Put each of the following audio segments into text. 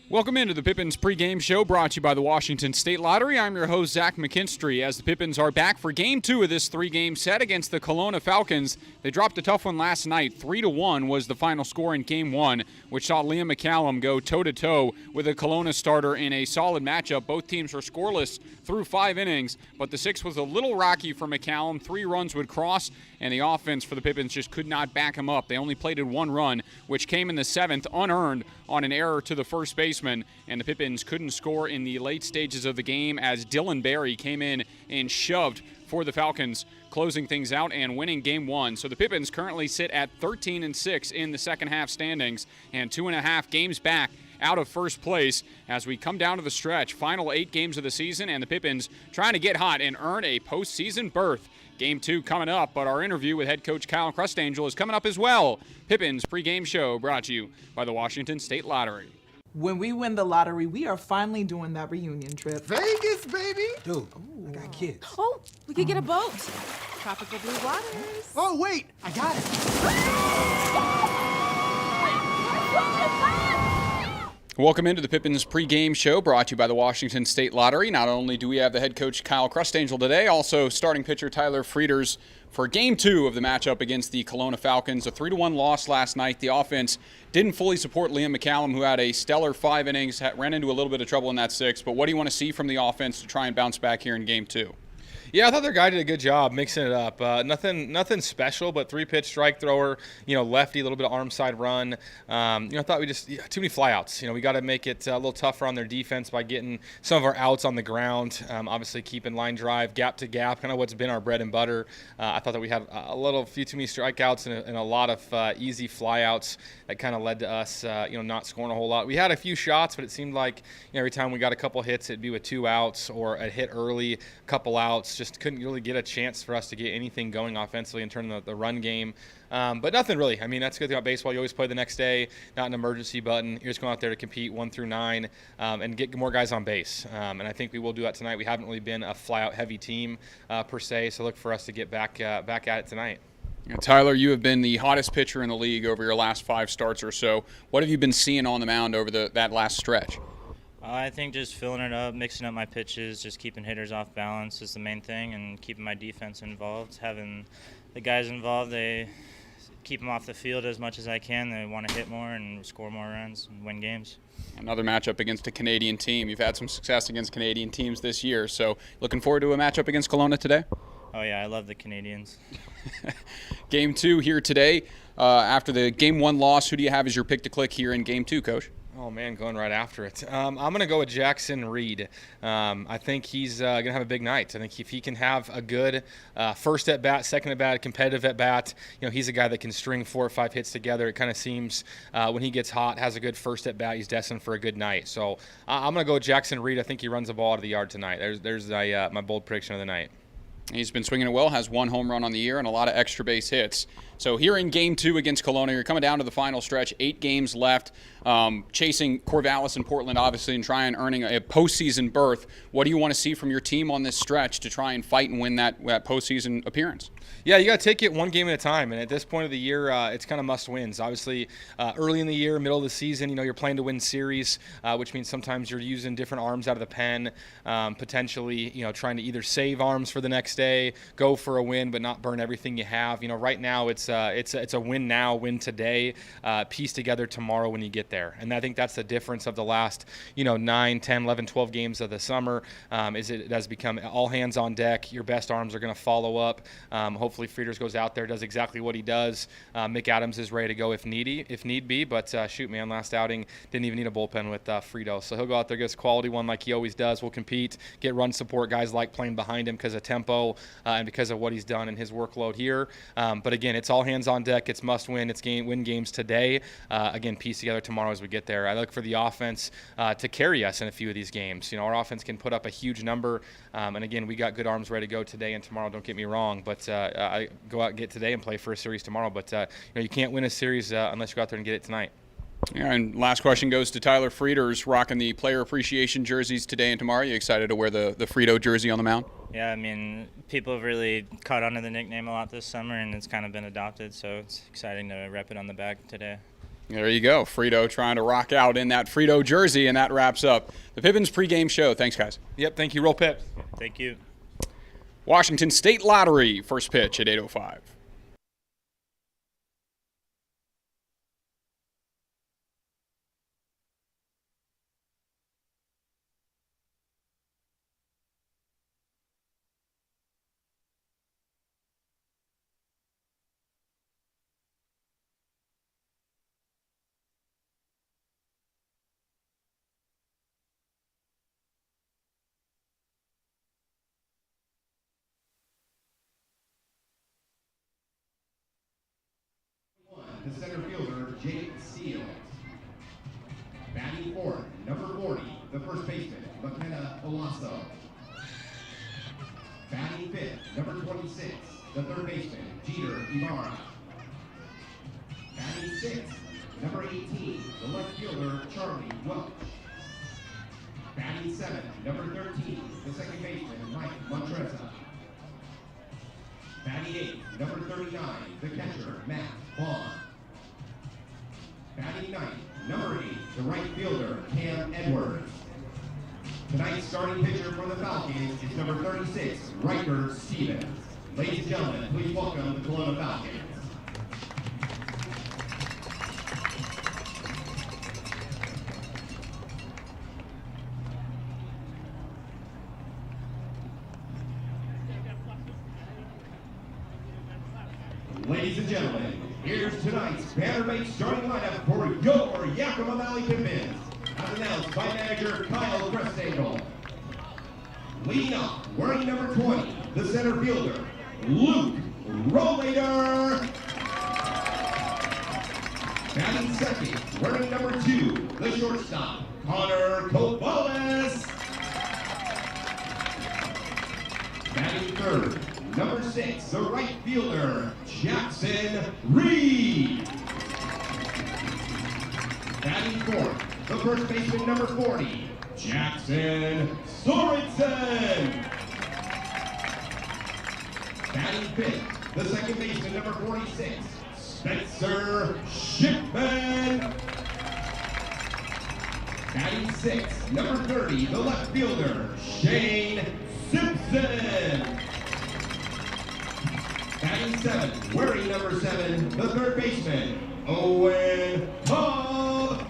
Welcome into the Pippins pregame show brought to you by the Washington State Lottery. I'm your host, Zach McKinstry, as the Pippins are back for Game 2 of this three-game set against the Kelowna Falcons. They dropped a tough one last night. 3-1 was the final score in Game 1, which saw Liam McCallum go toe-to-toe with a Kelowna starter in a solid matchup. Both teams were scoreless through 5 innings, but the sixth was a little rocky for McCallum. 3 runs would cross, and the offense for the Pippins just could not back him up. They only plated 1 run, which came in the 7th, unearned on an error to the first baseman, and the Pippins couldn't score in the late stages of the game as Dylan Berry came in and shoved for the Falcons, closing things out and winning Game 1. So the Pippins currently sit at 13-6 in the second half standings and 2.5 games back out of first place as we come down to the stretch. Final 8 games of the season, and the Pippins trying to get hot and earn a postseason berth. Game 2 coming up, but our interview with head coach Kyle Crustangel is coming up as well. Pippins pregame show brought to you by the Washington State Lottery. When we win the lottery, we are finally doing that reunion trip. Vegas, baby! Dude, I got kids. Oh, we could get a boat. Tropical blue waters. Oh, wait, I got it. Welcome into the Pippins pregame show brought to you by the Washington State Lottery. Not only do we have the head coach Kyle Crustangel today, also starting pitcher Tyler Frieders for Game 2 of the matchup against the Kelowna Falcons. A 3-1 loss last night. The offense didn't fully support Liam McCallum, who had a stellar 5 innings, ran into a little bit of trouble in that 6th. But what do you want to see from the offense to try and bounce back here in Game 2? Yeah, I thought their guy did a good job mixing it up. Nothing special, but 3-pitch strike thrower, lefty, a little bit of arm side run. I thought we just too many flyouts. We got to make it a little tougher on their defense by getting some of our outs on the ground. Obviously, keeping line drive, gap to gap, kind of what's been our bread and butter. I thought that we had a few too many strikeouts and a lot of easy flyouts that kind of led to us, not scoring a whole lot. We had a few shots, but it seemed like every time we got a couple hits, it'd be with 2 outs or a hit early, a couple outs. Just couldn't really get a chance for us to get anything going offensively in terms of the run game. But nothing really. I mean, that's the good thing about baseball. You always play the next day, not an emergency button. You're just going out there to compete 1 through 9 and get more guys on base. And I think we will do that tonight. We haven't really been a fly-out heavy team per se, so look for us to get back at it tonight. Tyler, you have been the hottest pitcher in the league over your last 5 starts or so. What have you been seeing on the mound over that last stretch? I think just filling it up, mixing up my pitches, just keeping hitters off balance is the main thing, and keeping my defense involved. Having the guys involved, they keep them off the field as much as I can. They want to hit more and score more runs and win games. Another matchup against a Canadian team. You've had some success against Canadian teams this year, so looking forward to a matchup against Kelowna today? Oh, yeah, I love the Canadians. Game 2 here today. After the Game 1 loss, who do you have as your pick to click here in Game 2, Coach? Oh, man, going right after it. I'm going to go with Jackson Reed. I think he's going to have a big night. I think if he can have a good first at-bat, second at-bat, competitive at-bat, he's a guy that can string 4 or 5 hits together. It kind of seems when he gets hot, has a good first at-bat, he's destined for a good night. So I'm going to go with Jackson Reed. I think he runs the ball out of the yard tonight. There's my bold prediction of the night. He's been swinging it well, has 1 home run on the year and a lot of extra base hits. So here in Game 2 against Kelowna, you're coming down to the final stretch, 8 games left, chasing Corvallis and Portland, obviously, and trying earning a postseason berth. What do you want to see from your team on this stretch to try and fight and win that postseason appearance? Yeah, you got to take it one game at a time, and at this point of the year, it's kind of must-wins. Obviously, early in the year, middle of the season, you're playing to win series, which means sometimes you're using different arms out of the pen, potentially, trying to either save arms for the next day, go for a win, but not burn everything you have. Right now, it's a win now, win today, piece together tomorrow when you get there. And I think that's the difference of the last, 9, 10, 11, 12 games of the summer, is it has become all hands on deck. Your best arms are going to follow up. Hopefully Frieders goes out there, does exactly what he does. Mick Adams is ready to go if need be. But shoot, man, last outing didn't even need a bullpen with Frito. So he'll go out there, get a quality one like he always does. We'll compete, get run support. Guys like playing behind him because of tempo and because of what he's done and his workload here. But again, it's all hands on deck. It's must win. It's win games today. Again, piece together tomorrow as we get there. I look for the offense to carry us in a few of these games. Our offense can put up a huge number. And again, we got good arms ready to go today and tomorrow. Don't get me wrong, but I go out and get today and play for a series tomorrow. But you can't win a series unless you go out there and get it tonight. Yeah, and last question goes to Tyler Frieders, rocking the player appreciation jerseys today and tomorrow. You excited to wear the Frito jersey on the mound? Yeah, I mean, people have really caught on to the nickname a lot this summer, and it's kind of been adopted, so it's exciting to rep it on the back today. There you go. Frito trying to rock out in that Frito jersey, and that wraps up the Pippins pregame show. Thanks, guys. Yep, thank you. Roll Pips. Thank you. Washington State Lottery, first pitch at 8:05. The center fielder, WCL. Batting fourth, number 40, the first baseman, McKenna Olaso. Batting fifth, number 26, the third baseman, Jeter Ibarra. Batting sixth, number 18, the left fielder, Charlie Welch. Batting seventh, number 13, the second baseman, Mike Montreza. Batting eighth, number 39, the catcher, Matt Vaughn. Batting ninth, number 8, the right fielder, Cam Edwards. Tonight's starting pitcher for the Falcons is number 36, Riker Stevens. Ladies and gentlemen, please welcome the Kelowna Falcons. Ladies and gentlemen, here's tonight's banner-mate starting lineup for your Yakima Valley Pippins, as announced by manager Kyle Crestangle. Leading off, wearing number 20, the center fielder, Luke Rollader. Batting second, wearing number 2, the shortstop, Connor Kovales. Batting third, number 6, the right fielder, Jackson Reed. Batting fourth, the first baseman, number 40, Jackson Sorensen. Batting fifth, the second baseman, number 46, Spencer Shipman. Batting sixth, number 30, the left fielder, Shane Simpson. Batting seventh, wearing number 7, the third baseman, Owen Cobb.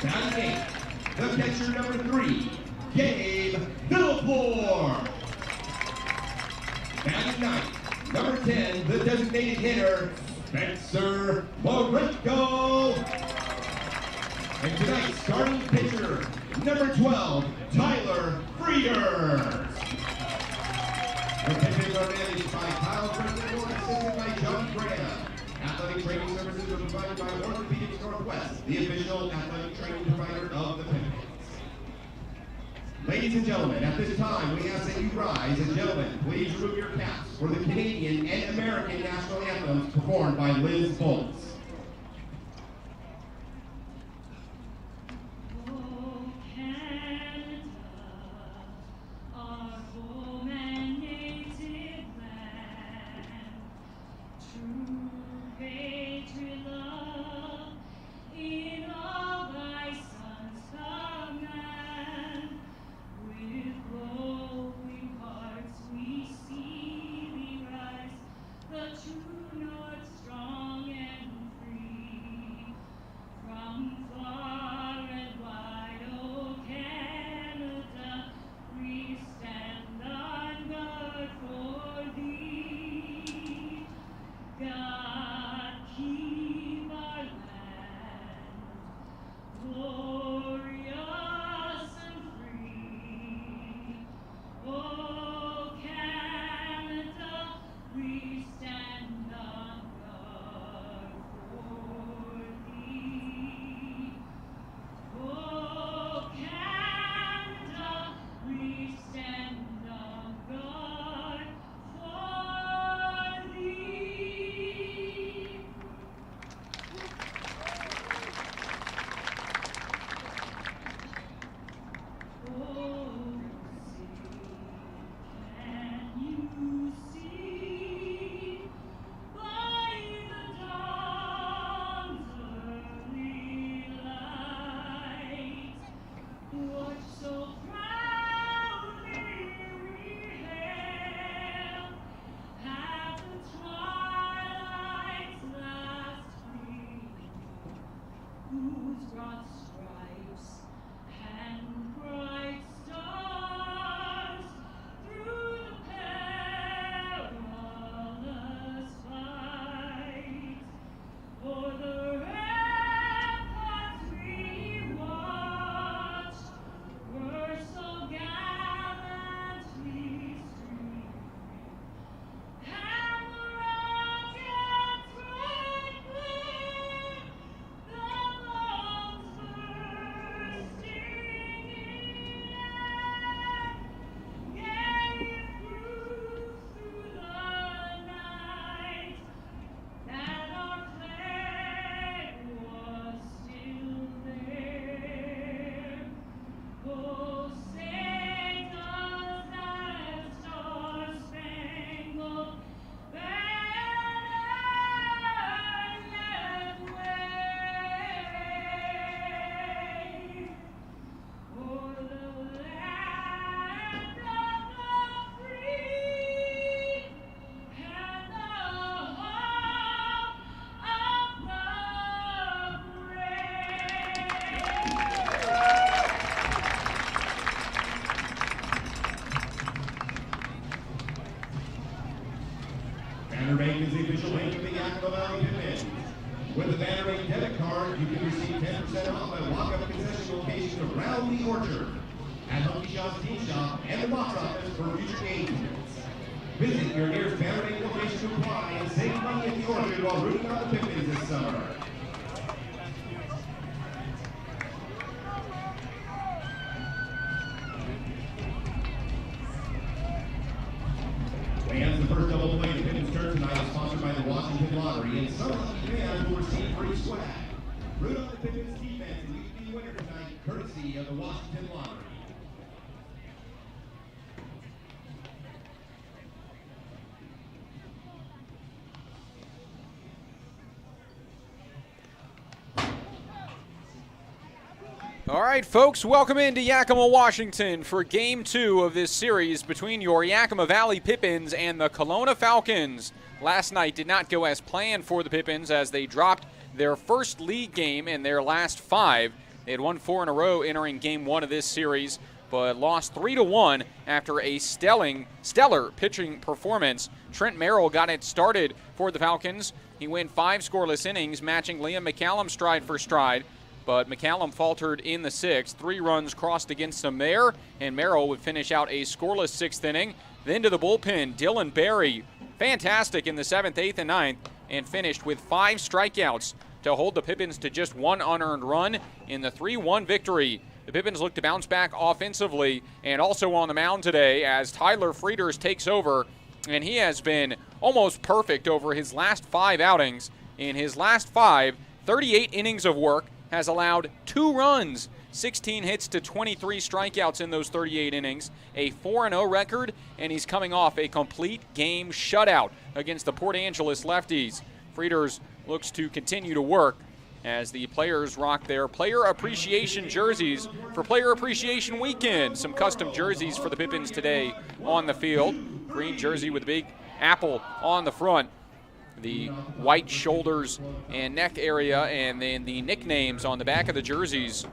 Batting eighth, the catcher number 3, Gabe Villaflor. Batting ninth, number 10, the designated hitter, Spencer Morenko. And tonight's starting pitcher, number 12, Tyler Frieders. The Pippins are managed by Kyle Crestangle, assisted by John Graham. Athletic training services are provided by Orthopedics Northwest, the official athletic training provider of the Pippins. Ladies and gentlemen, at this time, we ask that you rise, and gentlemen, please remove your caps for the Canadian and American national anthems performed by Liz Bolts. Bannerbank is the official bank of the Yakima Valley Pippins. With the Bannerbank debit card, you can receive 10% off at walk-up concession locations around the orchard, at Hunky Shop's Tea Shop, and the box office for future game tickets. Visit your nearest Bannerbank location to apply and save money at the orchard while rooting on the Pippins this summer. And the first double play in Pippins turn tonight is sponsored by the Washington Lottery, and some lucky fans will receive free swag. Root on the Pippins defense, and you can be the winner tonight, courtesy of the Washington Lottery. All right, folks, welcome into Yakima, Washington for Game 2 of this series between your Yakima Valley Pippins and the Kelowna Falcons. Last night did not go as planned for the Pippins as they dropped their first league game in their last 5. They had won 4 in a row entering Game 1 of this series, but lost 3-1 after a stellar pitching performance. Trent Merrill got it started for the Falcons. He went 5 scoreless innings, matching Liam McCallum stride for stride. But McCallum faltered in the 6th. 3 runs crossed against him there, and Merrill would finish out a scoreless 6th inning. Then to the bullpen, Dylan Berry, fantastic in the 7th, 8th, and 9th, and finished with 5 strikeouts to hold the Pippins to just 1 unearned run in the 3-1 victory. The Pippins look to bounce back offensively and also on the mound today as Tyler Frieders takes over, and he has been almost perfect over his last 5 outings. In his last 5, 38 innings of work, has allowed 2 runs, 16 hits to 23 strikeouts in those 38 innings, a 4-0 record, and he's coming off a complete game shutout against the Port Angeles lefties. Frieders looks to continue to work as the players rock their player appreciation jerseys for Player Appreciation Weekend. Some custom jerseys for the Pippins today on the field. Green jersey with a big apple on the front. The white shoulders and neck area, and then the nicknames on the back of the jerseys.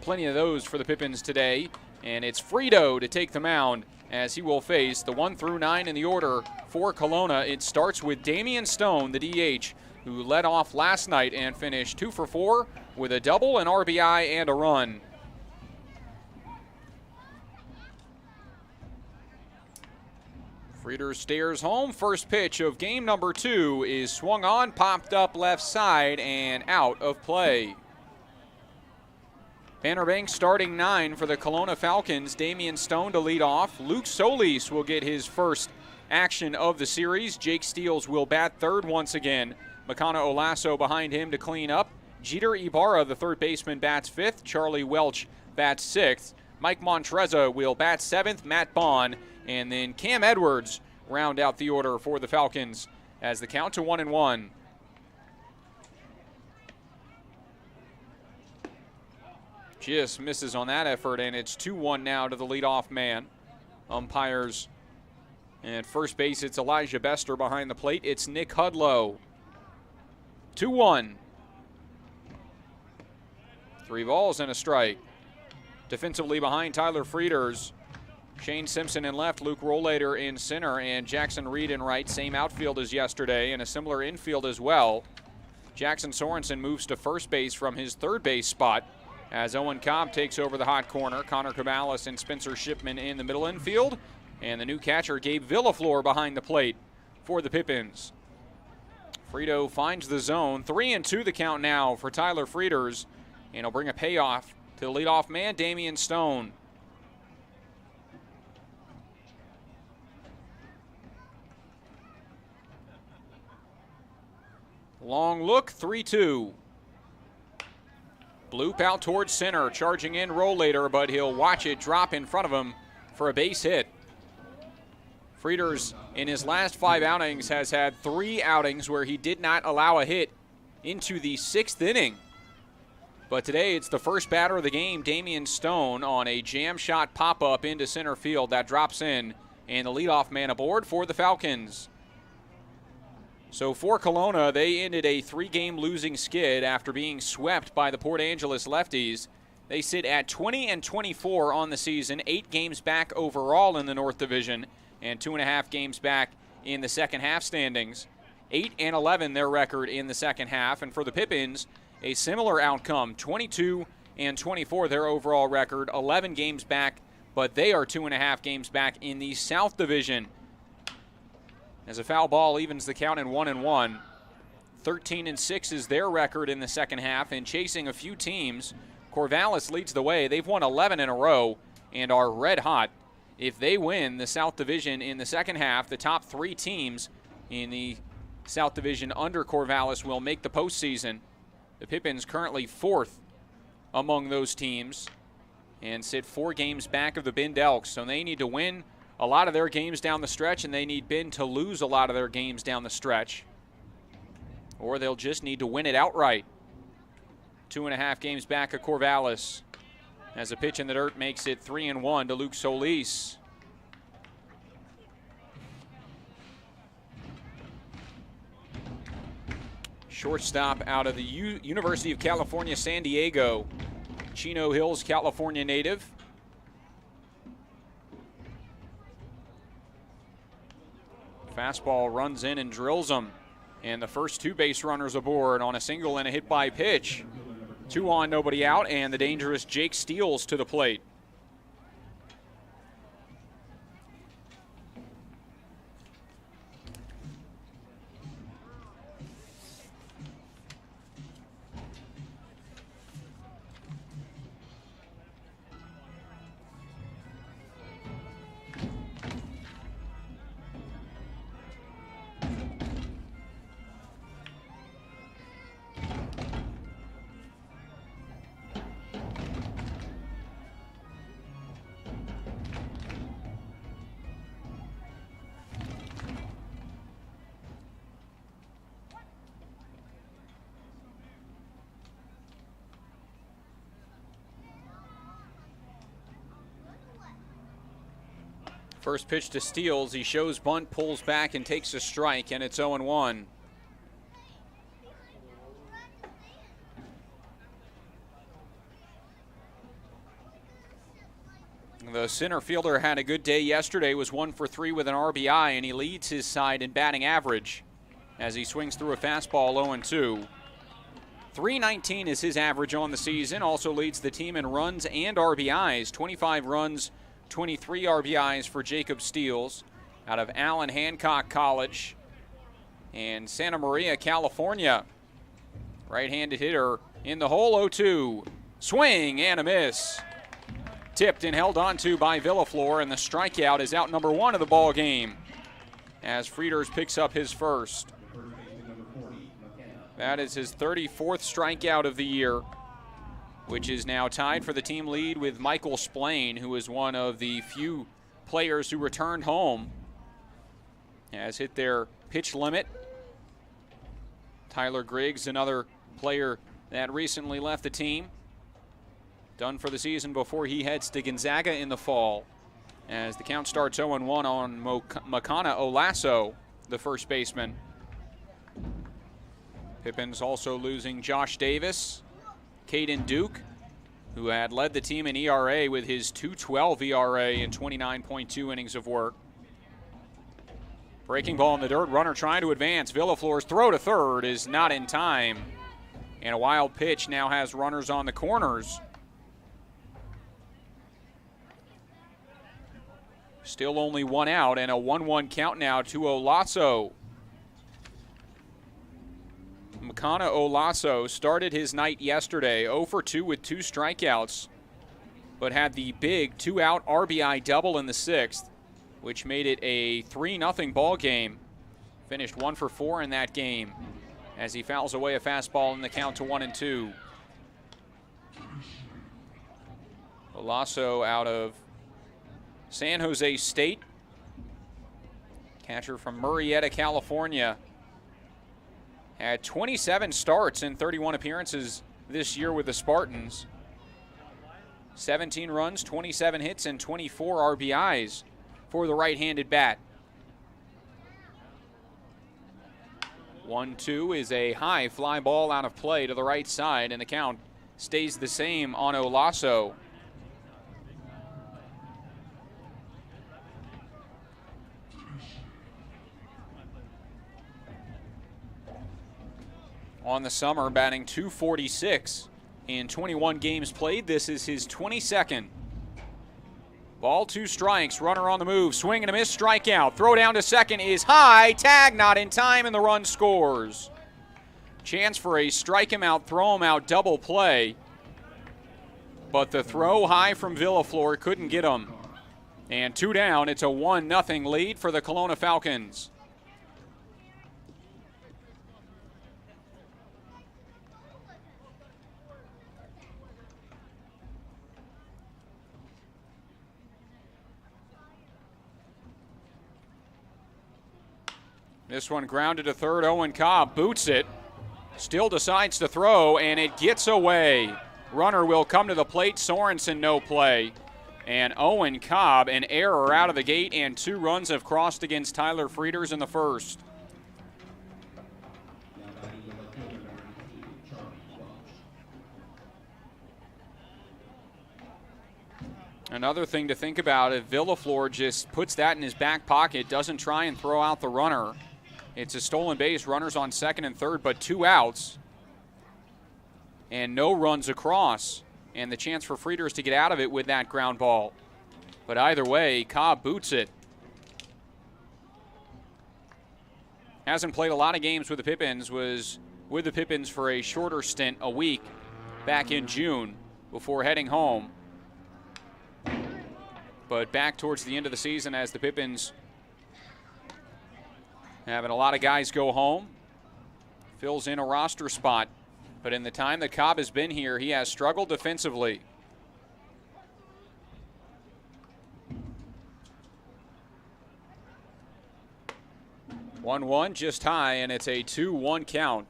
Plenty of those for the Pippins today. And it's Frito to take the mound as he will face the 1 through 9 in the order for Kelowna. It starts with Damian Stone, the DH, who led off last night and finished 2 for 4 with a double, an RBI, and a run. Frieders stares home. First pitch of game number 2 is swung on, popped up left side, and out of play. Bannerbank starting 9 for the Kelowna Falcons. Damian Stone to lead off. Luke Solis will get his first action of the series. Jake Steels will bat third once again. Makana Olaso behind him to clean up. Jeter Ibarra, the third baseman, bats 5th. Charlie Welch bats 6th. Mike Montreza will bat 7th. Matt Bond. And then Cam Edwards round out the order for the Falcons as the count to 1-1. Just misses on that effort, and it's 2-1 now to the leadoff man. Umpires at first base, it's Elijah Bester. Behind the plate, it's Nick Hudlow. 2-1. 3 balls and a strike. Defensively behind Tyler Frieders, Shane Simpson in left, Luke Rollader in center, and Jackson Reed in right. Same outfield as yesterday and a similar infield as well. Jackson Sorensen moves to first base from his third base spot as Owen Cobb takes over the hot corner. Connor Cabales and Spencer Shipman in the middle infield. And the new catcher, Gabe Villaflor, behind the plate for the Pippins. Frito finds the zone. 3-2 the count now for Tyler Frieders. And he'll bring a payoff to the leadoff man, Damian Stone. Long look, 3-2. Bloop out towards center, charging in Rollader, but he'll watch it drop in front of him for a base hit. Frieders, in his last 5 outings, has had 3 outings where he did not allow a hit into the 6th inning. But today it's the first batter of the game, Damian Stone, on a jam shot pop-up into center field that drops in, and the leadoff man aboard for the Falcons. So for Kelowna, they ended a 3-game losing skid after being swept by the Port Angeles Lefties. They sit at 20-24 on the season, 8 games back overall in the North Division, and 2.5 games back in the second half standings. 8-11 their record in the second half, and for the Pippins, a similar outcome, 22-24 their overall record, 11 games back, but they are 2.5 games back in the South Division. As a foul ball evens the count in 1-1. 13-6 is their record in the second half, and chasing a few teams, Corvallis leads the way. They've won 11 in a row and are red hot. If they win the South Division in the second half, the top 3 teams in the South Division under Corvallis will make the postseason. The Pippins currently 4th among those teams and sit 4 games back of the Bend Elks, so they need to win a lot of their games down the stretch, and they need Bend to lose a lot of their games down the stretch, or they'll just need to win it outright. 2.5 games back of Corvallis as a pitch in the dirt makes it 3-1 to Luke Solis. Shortstop out of the University of California, San Diego, Chino Hills, California native. Fastball runs in and drills him. And the first 2 base runners aboard on a single and a hit by pitch. 2 on, nobody out, and the dangerous Jake Steels to the plate. First pitch to Steels. He shows bunt, pulls back, and takes a strike, and it's 0-1. The center fielder had a good day yesterday, was 1 for 3 with an RBI, and he leads his side in batting average as he swings through a fastball 0-2. .319 is his average on the season, also leads the team in runs and RBIs, 25 runs, 23 RBIs for Jacob Steels out of Allen Hancock College in Santa Maria, California. Right-handed hitter in the hole, 0-2. Swing and a miss. Tipped and held onto by Villaflor, and the strikeout is out number 1 of the ball game as Frieders picks up his first. That is his 34th strikeout of the year, which is now tied for the team lead with Michael Splain, who is one of the few players who returned home, has hit their pitch limit. Tyler Griggs, another player that recently left the team, done for the season before he heads to Gonzaga in the fall, as the count starts 0-1 on Makana Olaso, the first baseman. Pippins also losing Josh Davis, Caden Duke, who had led the team in ERA with his .212 ERA in 29.2 innings of work. Breaking ball in the dirt, runner trying to advance. Villaflore's throw to third is not in time. And a wild pitch now has runners on the corners. Still only one out, and a 1-1 count now to Olaso. Makana Olaso started his night yesterday, 0 for 2 with 2 strikeouts, but had the big 2-out RBI double in the 6th, which made it a 3-0 ball game. Finished 1 for 4 in that game as he fouls away a fastball in the count to 1-2. Olaso out of San Jose State, catcher from Murrieta, California. Had 27 starts in 31 appearances this year with the Spartans. 17 runs, 27 hits, and 24 RBIs for the right-handed bat. 1-2 is a high fly ball out of play to the right side, and the count stays the same on Olaso. On the summer, batting .246 in 21 games played. This is his 22nd. Ball, 2 strikes, runner on the move, swing and a miss, strikeout. Throw down to second is high, tag not in time, and the run scores. Chance for a strike him out, throw him out double play. But the throw high from Villaflore couldn't get him. And 2 down, it's a 1-0 lead for the Kelowna Falcons. This one grounded to third. Owen Cobb boots it. Still decides to throw, and it gets away. Runner will come to the plate. Sorensen no play. And Owen Cobb, an error out of the gate, and 2 runs have crossed against Tyler Frieders in the first. Another thing to think about, if Villaflore just puts that in his back pocket, doesn't try and throw out the runner. It's a stolen base, runners on second and third, but 2 outs. And no runs across. And the chance for Frieders to get out of it with that ground ball. But either way, Cobb boots it. Hasn't played a lot of games with the Pippins, was with the Pippins for a shorter stint, a week, back in June, before heading home. But back towards the end of the season as the Pippins having a lot of guys go home. Fills in a roster spot. But in the time that Cobb has been here, he has struggled defensively. One just high, and it's a 2-1 count.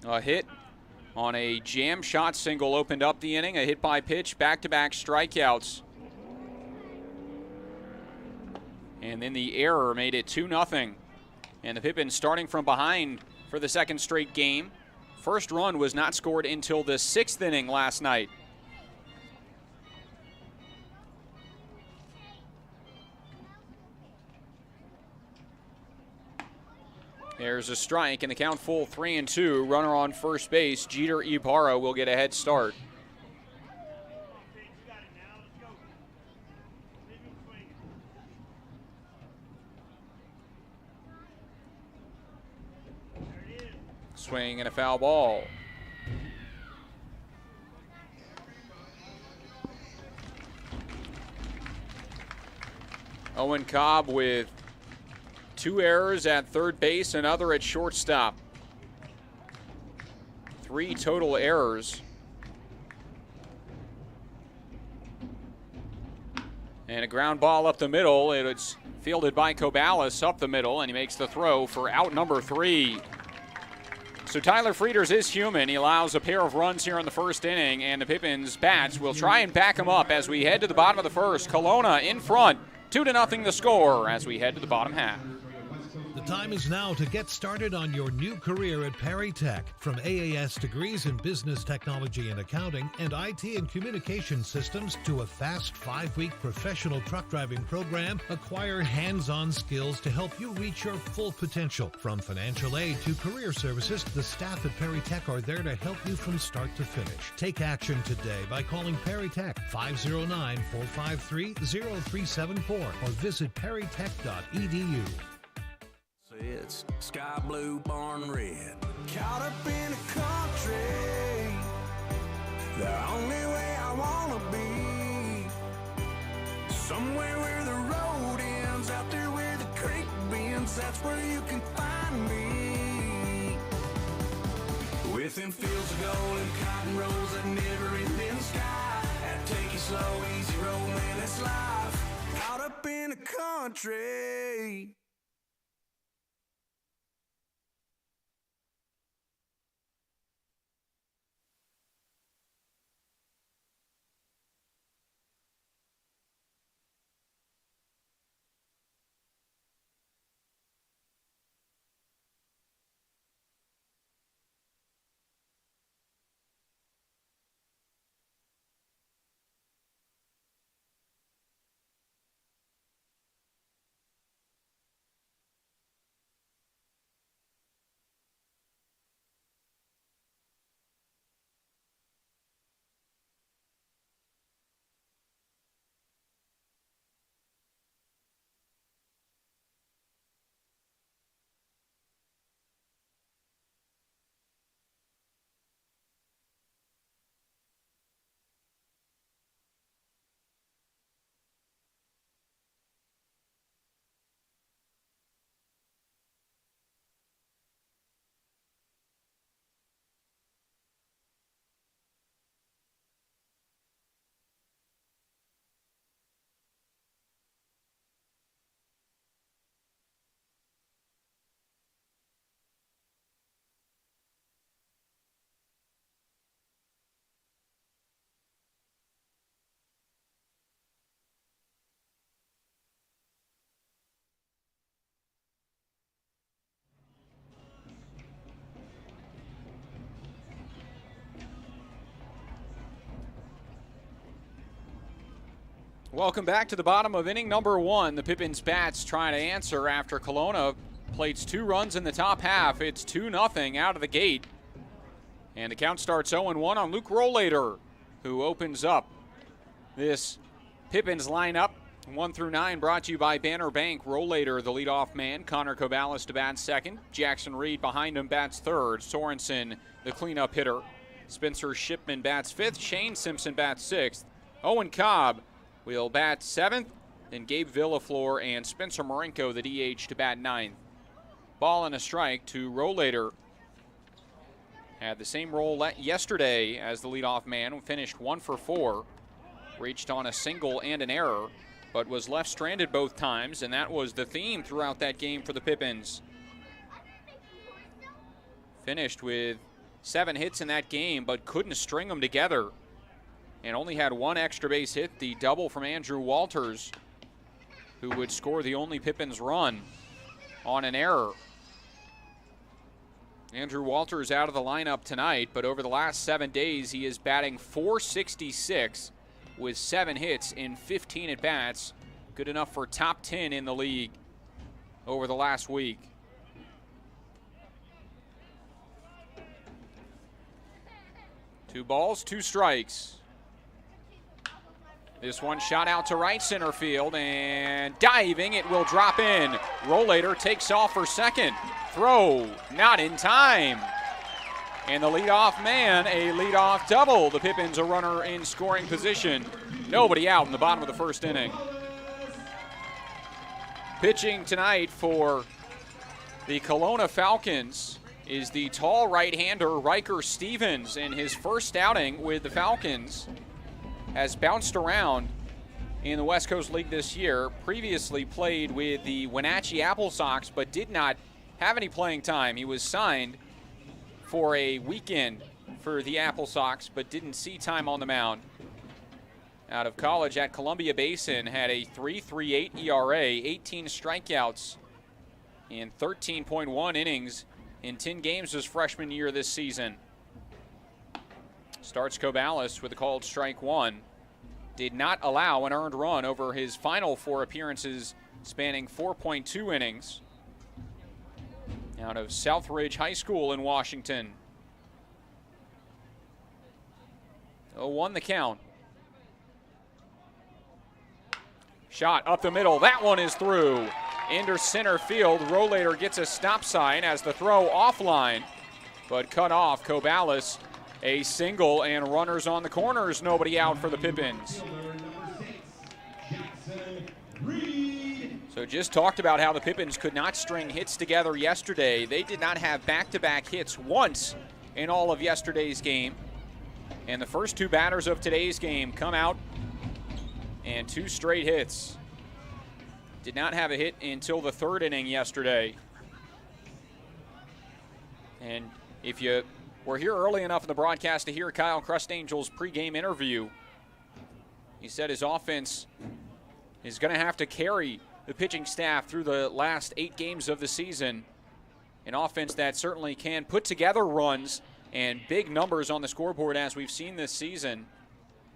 A hit on a jam shot single opened up the inning. A hit by pitch, back-to-back strikeouts. And then the error made it 2-0. And the Pippins starting from behind for the second straight game. First run was not scored until the 6th inning last night. There's a strike, and the count full 3-2. Runner on first base, Jeter Ibarra will get a head start. Swing and a foul ball. Owen Cobb with 2 errors at third base, another at shortstop. 3 total errors. And a ground ball up the middle. It's fielded by Cobalis up the middle, and he makes the throw for out number 3. So Tyler Frieders is human. He allows a pair of runs here in the first inning, and the Pippins bats will try and back him up as we head to the bottom of the first. Kelowna in front, 2-0 the score as we head to the bottom half. The time is now to get started on your new career at Perry Tech. From AAS degrees in business technology and accounting and IT and communication systems to a fast 5-week professional truck driving program, acquire hands-on skills to help you reach your full potential. From financial aid to career services, the staff at Perry Tech are there to help you from start to finish. Take action today by calling Perry Tech 509-453-0374 or visit perrytech.edu. It's sky blue, barn red. Caught up in a country, the only way I wanna be. Somewhere where the road ends, out there where the creek bends, that's where you can find me. Within fields of gold and cotton rows that never ending sky. That take it slow, easy road, man, it's life. Caught up in a country. Welcome back to the bottom of inning number 1. The Pippins bats trying to answer after Kelowna plates 2 runs in the top half. It's 2-0 out of the gate. And the count starts 0-1 on Luke Rollator, who opens up this Pippins lineup. 1 through 9 brought to you by Banner Bank. Rollator, the leadoff man. Connor Cobalis to bat second. Jackson Reed behind him bats third. Sorensen, the cleanup hitter. Spencer Shipman bats fifth. Shane Simpson bats sixth. Owen Cobb will bat 7th, then Gabe Villaflor and Spencer Marenko, the DH, to bat 9th. Ball and a strike to Rollator. Had the same role yesterday as the leadoff man, finished 1 for 4. Reached on a single and an error, but was left stranded both times, and that was the theme throughout that game for the Pippins. Finished with 7 hits in that game, but couldn't string them together. And only had 1 extra base hit, the double from Andrew Walters, who would score the only Pippins run on an error. Andrew Walters out of the lineup tonight, but over the last 7 days, he is batting .466 with 7 hits in 15 at-bats. Good enough for top 10 in the league over the last week. Two balls, 2 strikes. This one shot out to right center field, and diving, it will drop in. Rollator takes off for second. Throw, not in time. And the leadoff man, a leadoff double. The Pippins a runner in scoring position. Nobody out in the bottom of the first inning. Pitching tonight for the Kelowna Falcons is the tall right-hander Riker Stevens. In his first outing with the Falcons, has bounced around in the West Coast League this year. Previously played with the Wenatchee Apple Sox, but did not have any playing time. He was signed for a weekend for the Apple Sox, but didn't see time on the mound. Out of college at Columbia Basin, had a .338 ERA, 18 strikeouts in 13.1 innings in 10 games his freshman year this season. Starts Kobalis with a called strike one. Did not allow an earned run over his final 4 appearances spanning 4.2 innings. Out of Southridge High School in Washington. 0-1 the count. Shot up the middle. That one is through. Into center field. Rollator gets a stop sign as the throw offline, but cut off. Kobalis a single and runners on the corners. Nobody out for the Pippins. So just talked about how the Pippins could not string hits together yesterday. They did not have back-to-back hits once in all of yesterday's game. And the first 2 batters of today's game come out and 2 straight hits. Did not have a hit until the 3rd inning yesterday. And if you were here early enough in the broadcast to hear Kyle Crustangel's pregame interview, he said his offense is going to have to carry the pitching staff through the last 8 games of the season. An offense that certainly can put together runs and big numbers on the scoreboard as we've seen this season.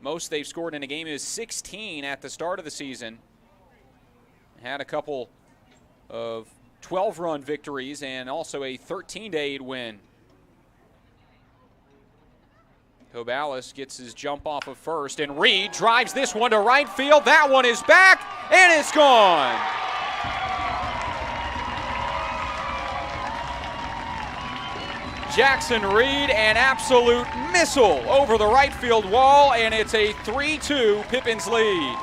Most they've scored in a game is 16 at the start of the season. Had a couple of 12-run victories and also a 13-8 win. Kobalis gets his jump off of first, and Reed drives this one to right field. That one is back, and it's gone. Jackson Reed, an absolute missile over the right field wall, and it's a 3-2 Pippins lead.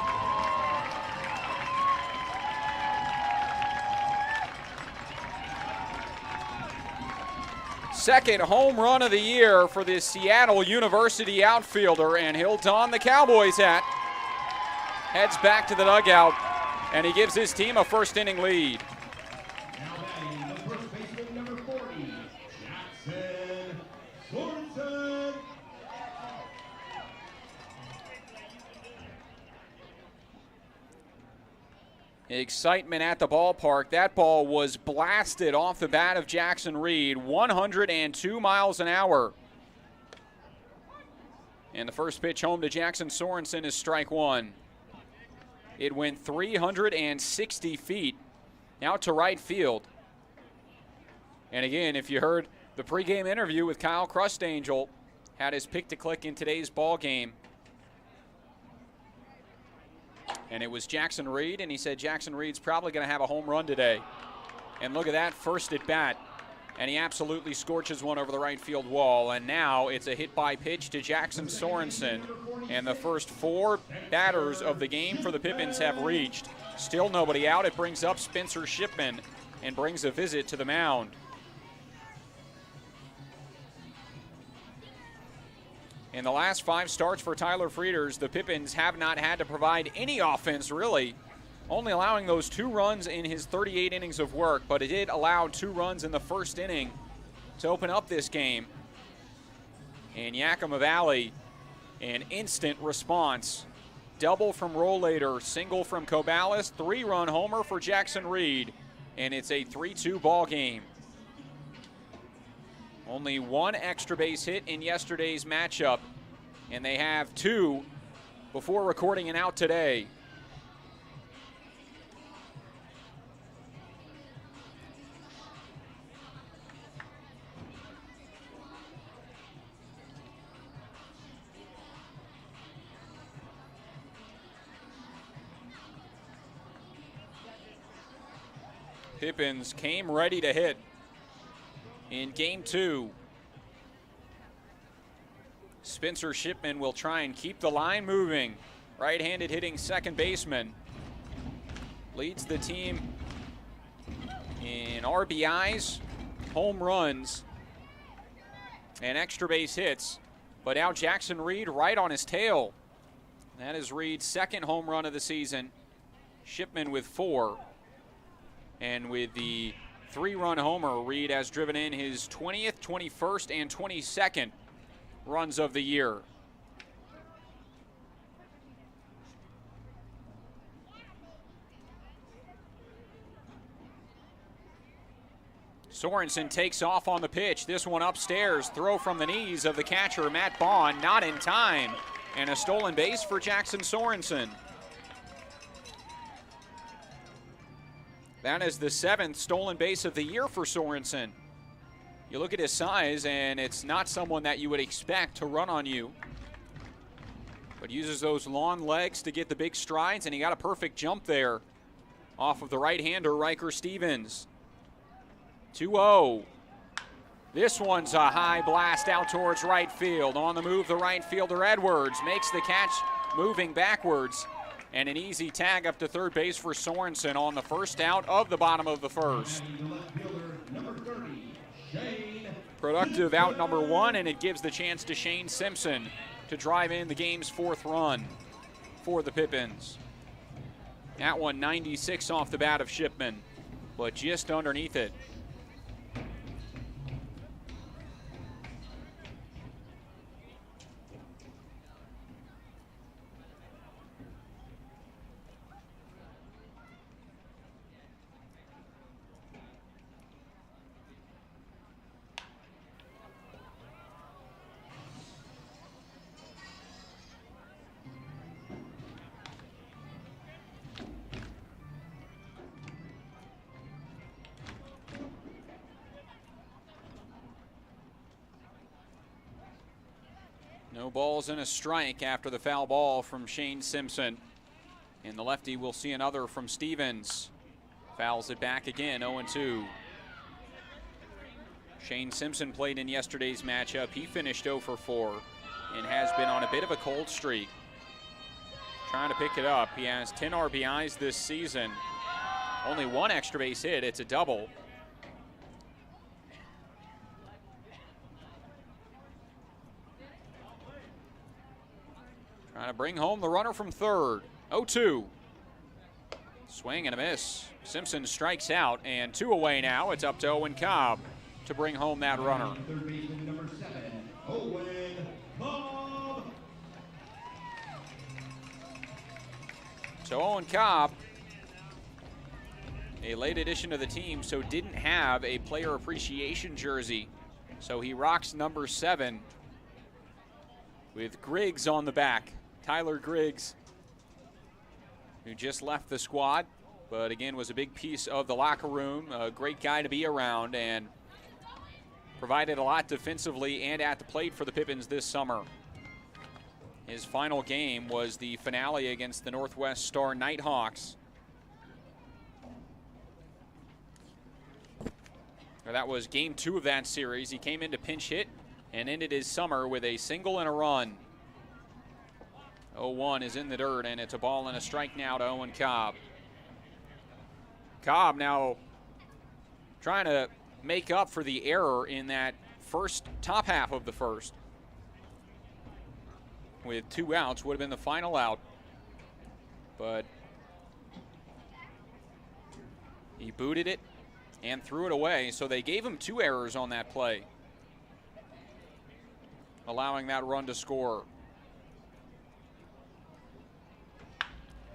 Second home run of the year for this Seattle University outfielder, and he'll don the Cowboys hat. Heads back to the dugout, and he gives his team a first inning lead. Now batting the first baseman, number 40, Jackson Sorensen. Excitement at the ballpark. That ball was blasted off the bat of Jackson Reed, 102 miles an hour. And the first pitch home to Jackson Sorensen is strike one. It went 360 feet out to right field. And again, if you heard the pregame interview with Kyle Crustangel, had his pick to click in today's ball game. And it was Jackson Reed, and he said Jackson Reed's probably going to have a home run today. And look at that, first at bat. And he absolutely scorches one over the right field wall. And now it's a hit by pitch to Jackson Sorensen. And the first 4 batters of the game for the Pippins have reached. Still nobody out. It brings up Spencer Shipman and brings a visit to the mound. In the last 5 starts for Tyler Frieders, the Pippins have not had to provide any offense, really, only allowing those 2 runs in his 38 innings of work, but it did allow 2 runs in the first inning to open up this game. And Yakima Valley, an instant response. Double from Rollator, single from Kobalis, 3-run homer for Jackson Reed, and it's a 3-2 ball game. Only 1 extra base hit in yesterday's matchup, and they have 2 before recording an out today. Pippins came ready to hit in game 2. Spencer Shipman will try and keep the line moving. Right-handed hitting second baseman. Leads the team in RBIs, home runs, and extra base hits. But now Jackson Reed right on his tail. That is Reed's second home run of the season. Shipman with 4. And with the 3-run homer, Reed has driven in his 20th, 21st, and 22nd runs of the year. Sorensen takes off on the pitch. This one upstairs. Throw from the knees of the catcher, Matt Bond. Not in time. And a stolen base for Jackson Sorensen. That is the 7th stolen base of the year for Sorensen. You look at his size, and it's not someone that you would expect to run on you. But uses those long legs to get the big strides, and he got a perfect jump there off of the right-hander, Riker Stevens. 2-0. This one's a high blast out towards right field. On the move, the right fielder, Edwards, makes the catch moving backwards. And an easy tag up to third base for Sorensen on the first out of the bottom of the first. Productive out number 1, and it gives the chance to Shane Simpson to drive in the game's 4th run for the Pippins. That one 96 off the bat of Shipman, but just underneath it. No balls and a strike after the foul ball from Shane Simpson. And the lefty will see another from Stevens. Fouls it back again, 0-2. Shane Simpson played in yesterday's matchup. He finished 0 for 4 and has been on a bit of a cold streak. Trying to pick it up. He has 10 RBIs this season. Only 1 extra base hit. It's a double. Trying to bring home the runner from third. 0-2. Swing and a miss. Simpson strikes out, and 2 away now. It's up to Owen Cobb to bring home that runner. Third baseman number 7, Owen Cobb. So Owen Cobb, a late addition to the team, so didn't have a player appreciation jersey. So he rocks number 7 with Griggs on the back. Tyler Griggs, who just left the squad, but again was a big piece of the locker room. A great guy to be around and provided a lot defensively and at the plate for the Pippins this summer. His final game was the finale against the Northwest Star Nighthawks. That was game 2 of that series. He came in to pinch hit and ended his summer with a single and a run. 0-1 is in the dirt, and it's a ball and a strike now to Owen Cobb. Cobb now trying to make up for the error in that top half of the first. With 2 outs, would have been the final out. But he booted it and threw it away, so they gave him 2 errors on that play, allowing that run to score.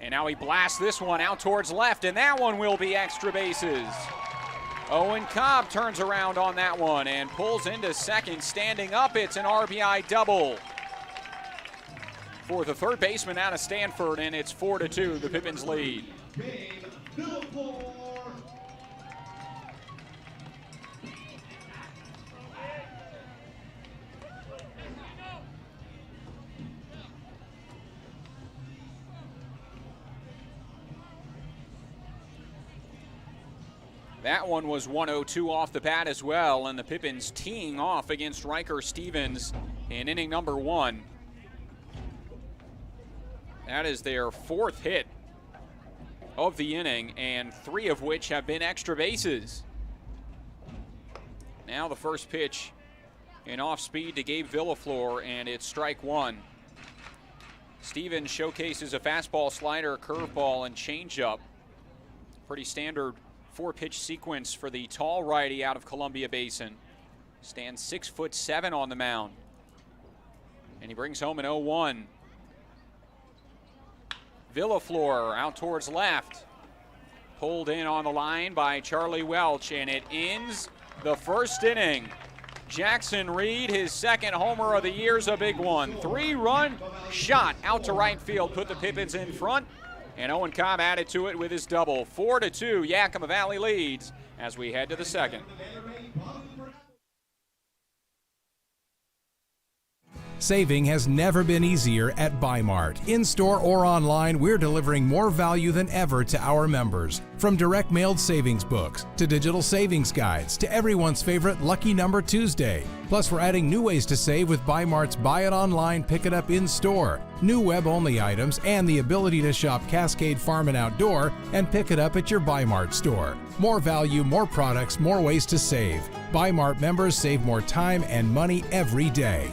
And now he blasts this one out towards left, and that one will be extra bases. Owen Cobb turns around on that one and pulls into second. Standing up, it's an RBI double for the third baseman out of Stanford, and it's 4-2, the Pippins lead. That one was 102 off the bat as well, and the Pippins teeing off against Riker Stevens in inning number 1. That is their 4th hit of the inning, and 3 of which have been extra bases. Now the first pitch in off speed to Gabe Villaflor, and it's strike 1. Stevens showcases a fastball, slider, curveball, and changeup. Pretty standard 4-pitch sequence for the tall righty out of Columbia Basin. Stands 6'7" on the mound. And he brings home an 0-1. Villaflor out towards left. Pulled in on the line by Charlie Welch, and it ends the first inning. Jackson Reed, his second homer of the year's a big one. 3-run shot out to right field, put the Pippins in front, and Owen Cobb added to it with his double. 4-2, Yakima Valley leads as we head to the second. Saving has never been easier at Bi-Mart. In-store or online, we're delivering more value than ever to our members. From direct mailed savings books, to digital savings guides, to everyone's favorite Lucky Number Tuesday. Plus, we're adding new ways to save with Bi-Mart's Buy It Online, Pick It Up in-store, new web-only items, and the ability to shop Cascade Farm and Outdoor and pick it up at your Bi-Mart store. More value, more products, more ways to save. Bi-Mart members save more time and money every day.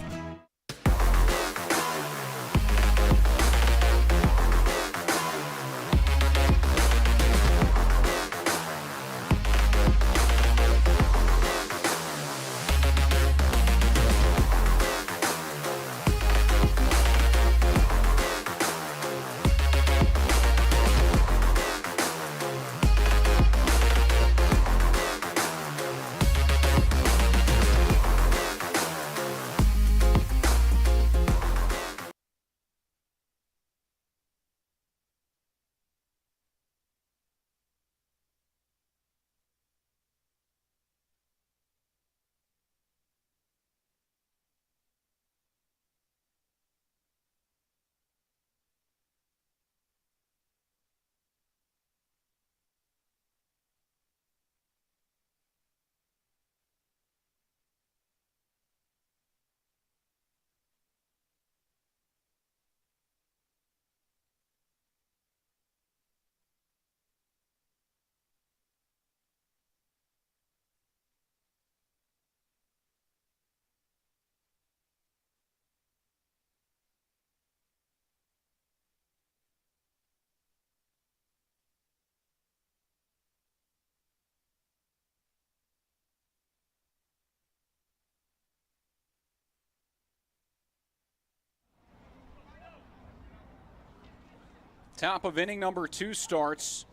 Top of inning number 2 starts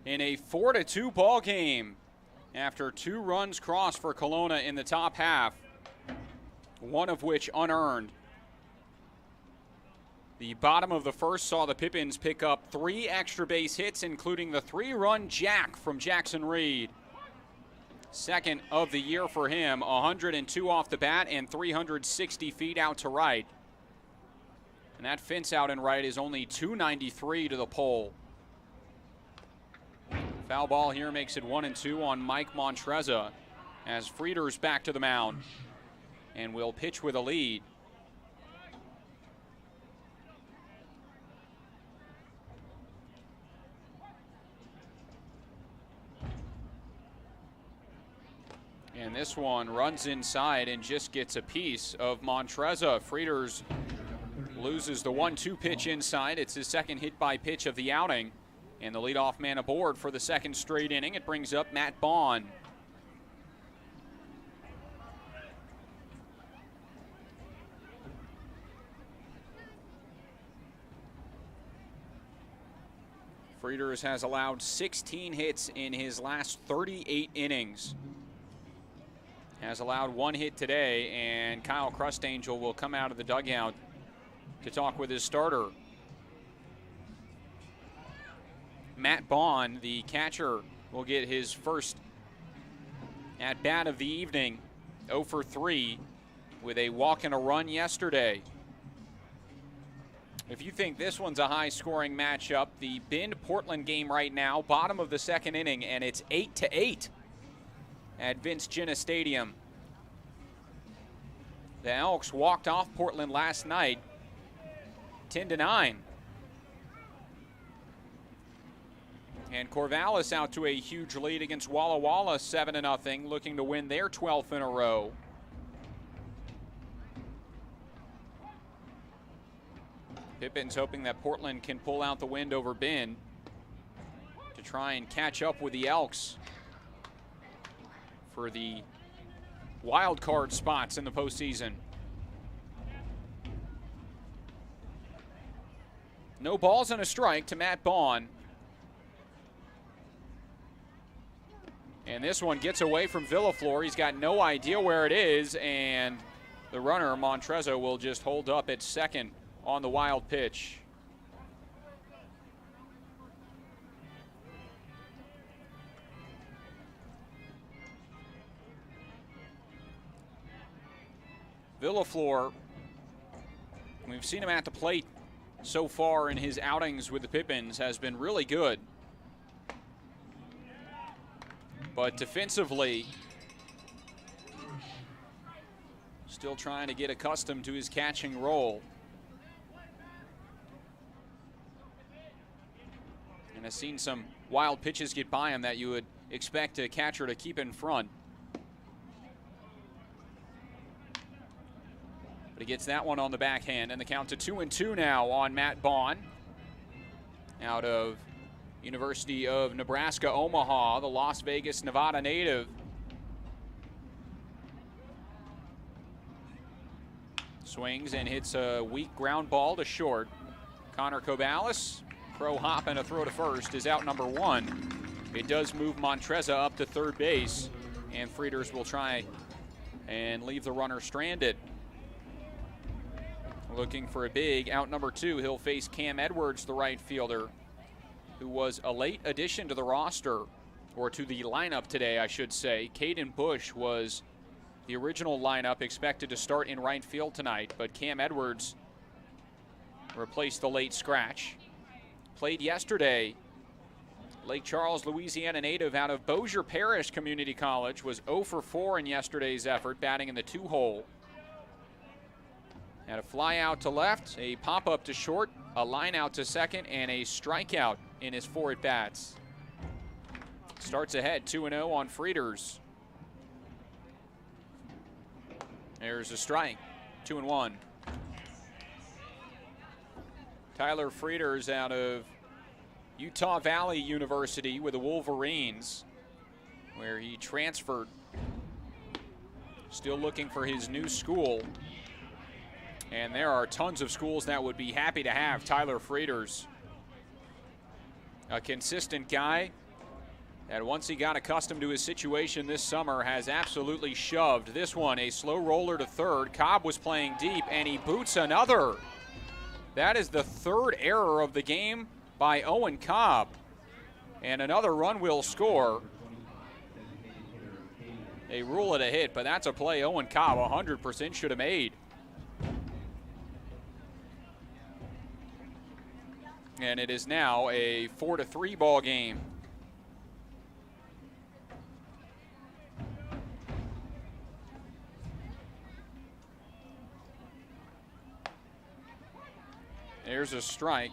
in a 4-2 ball game after 2 runs crossed for Kelowna in the top half, one of which unearned. The bottom of the first saw the Pippins pick up 3 extra base hits, including the 3-run jack from Jackson Reed. Second of the year for him, 102 off the bat and 360 feet out to right. And that fence out and right is only 293 to the pole. Foul ball here makes it 1-2 on Mike Montreza as Frieder's back to the mound and will pitch with a lead. And this one runs inside and just gets a piece of Montreza. Frieder's loses the 1-2 pitch inside. It's his second hit by pitch of the outing. And the leadoff man aboard for the second straight inning. It brings up Matt Bond. Frieders has allowed 16 hits in his last 38 innings. Has allowed 1 hit today, and Kyle Crustangel will come out of the dugout to talk with his starter. Matt Bond, the catcher, will get his first at-bat of the evening, 0 for 3, with a walk and a run yesterday. If you think this one's a high-scoring matchup, the Bend-Portland game right now, bottom of the second inning, and it's 8-8 at Vince Ginna Stadium. The Elks walked off Portland last night, 10-9. And Corvallis out to a huge lead against Walla Walla, 7-0, looking to win their 12th in a row. Pippins hoping that Portland can pull out the win over Bend to try and catch up with the Elks for the wild card spots in the postseason. No balls and a strike to Matt Bond. And this one gets away from Villaflor. He's got no idea where it is, and the runner, Montrezzo, will just hold up at second on the wild pitch. Villaflor, we've seen him at the plate so far in his outings with the Pippins, has been really good. But defensively, still trying to get accustomed to his catching role. And has seen some wild pitches get by him that you would expect a catcher to keep in front. But he gets that one on the backhand, and the count to 2-2 now on Matt Bond out of University of Nebraska, Omaha, the Las Vegas, Nevada native. Swings and hits a weak ground ball to short. Connor Cobalis, pro hop and a throw to first, is out number one. It does move Montrezzo up to third base, and Frieders will try and leave the runner stranded. Looking for a big out number two. He'll face Cam Edwards, the right fielder, who was a late addition to the roster, or to the lineup today, I should say. Caden Bush was the original lineup, expected to start in right field tonight, but Cam Edwards replaced the late scratch. Played yesterday. Lake Charles, Louisiana native out of Bossier Parish Community College, was 0 for 4 in yesterday's effort, batting in the 2-hole. Had a fly out to left, a pop-up to short, a line out to second, and a strikeout in his 4 at-bats. Starts ahead 2-0 on Frieders. There's a strike, 2-1. Tyler Frieders out of Utah Valley University with the Wolverines, where he transferred. Still looking for his new school. And there are tons of schools that would be happy to have Tyler Frieders. A consistent guy that once he got accustomed to his situation this summer has absolutely shoved. This one, a slow roller to third. Cobb was playing deep, and he boots another. That is the third error of the game by Owen Cobb. And another run will score. They rule it a hit, but that's a play Owen Cobb 100% should have made. And it is now a 4-3 ball game. There's a strike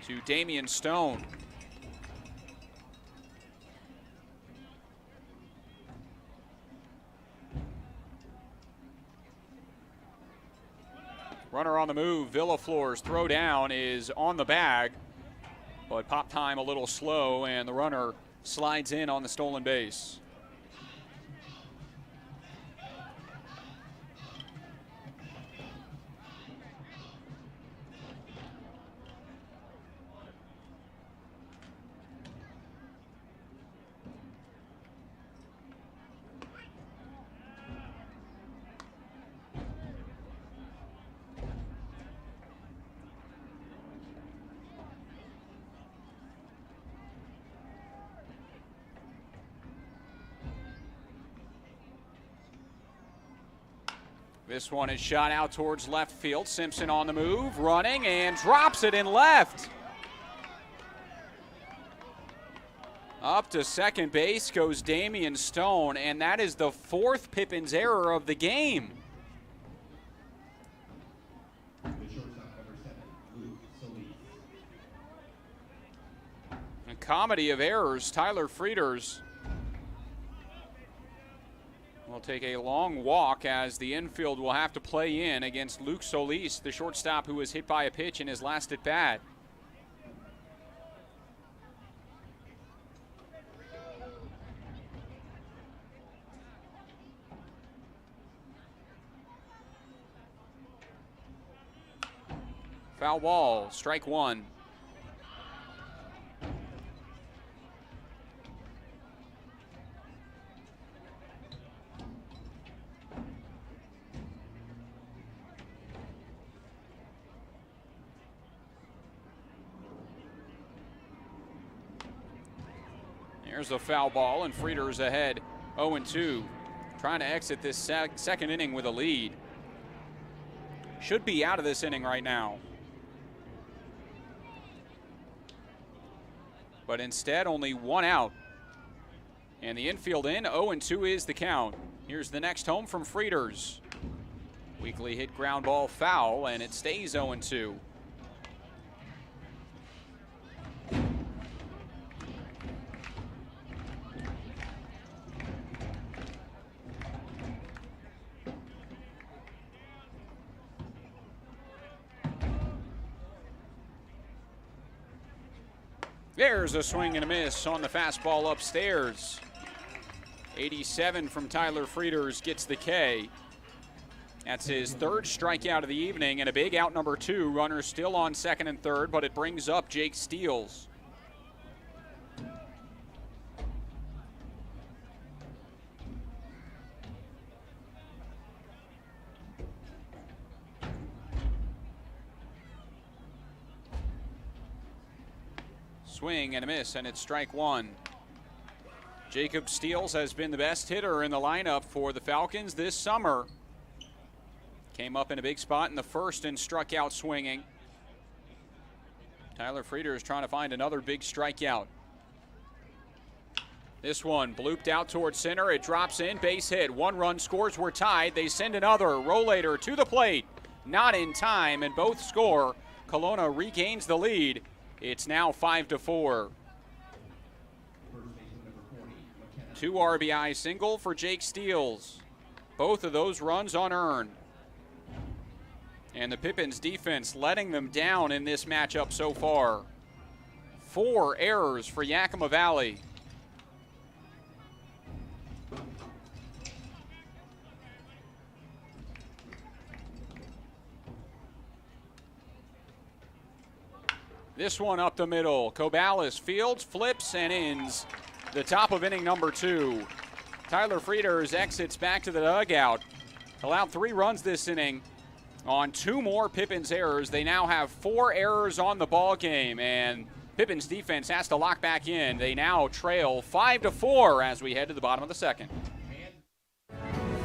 to Damian Stone. Runner on the move. Villaflor's throw down is on the bag, but pop time a little slow, and the runner slides in on the stolen base. This one is shot out towards left field. Simpson on the move, running, and drops it in left. Up to second base goes Damian Stone, and that is the 4th Pippins error of the game. A comedy of errors. Tyler Frieders will take a long walk as the infield will have to play in against Luke Solis, the shortstop who was hit by a pitch in his last at bat. Foul ball, strike one. There's a foul ball, and Frieder's ahead 0-2. Trying to exit this second inning with a lead. Should be out of this inning right now. But instead, only one out. And the infield in, 0-2 is the count. Here's the next home from Frieders. Weakly hit ground ball foul, and it stays 0-2. There's a swing and a miss on the fastball upstairs. 87 from Tyler Frieders gets the K. That's his third strikeout of the evening, and a big out number 2. Runner still on second and third, but it brings up Jake Steele. Swing and a miss, and it's strike one. Jacob Steele has been the best hitter in the lineup for the Falcons this summer. Came up in a big spot in the first and struck out swinging. Tyler Frieder is trying to find another big strikeout. This one blooped out towards center. It drops in, base hit. 1 run scores, we're tied. They send another. Rollator to the plate. Not in time, and both score. Kelowna regains the lead. It's now 5-4. 2 RBI single for Jake Steele. Both of those runs unearned. And the Pippins defense letting them down in this matchup so far. 4 errors for Yakima Valley. This one up the middle. Cobalis fields, flips, and ends the top of inning number 2. Tyler Frieders exits back to the dugout. Allowed 3 runs this inning on 2 more Pippins errors. They now have 4 errors on the ball game, and Pippins defense has to lock back in. They now trail 5-4 as we head to the bottom of the second.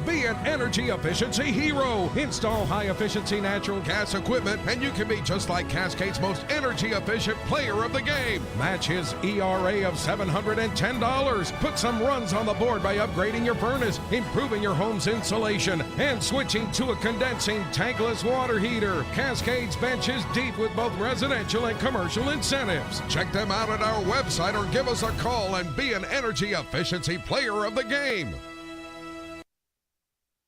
Be an energy efficiency hero. Install high-efficiency natural gas equipment, and you can be just like Cascade's most energy-efficient player of the game. Match his ERA of $710. Put some runs on the board by upgrading your furnace, improving your home's insulation, and switching to a condensing tankless water heater. Cascade's bench is deep with both residential and commercial incentives. Check them out at our website or give us a call and be an energy efficiency player of the game.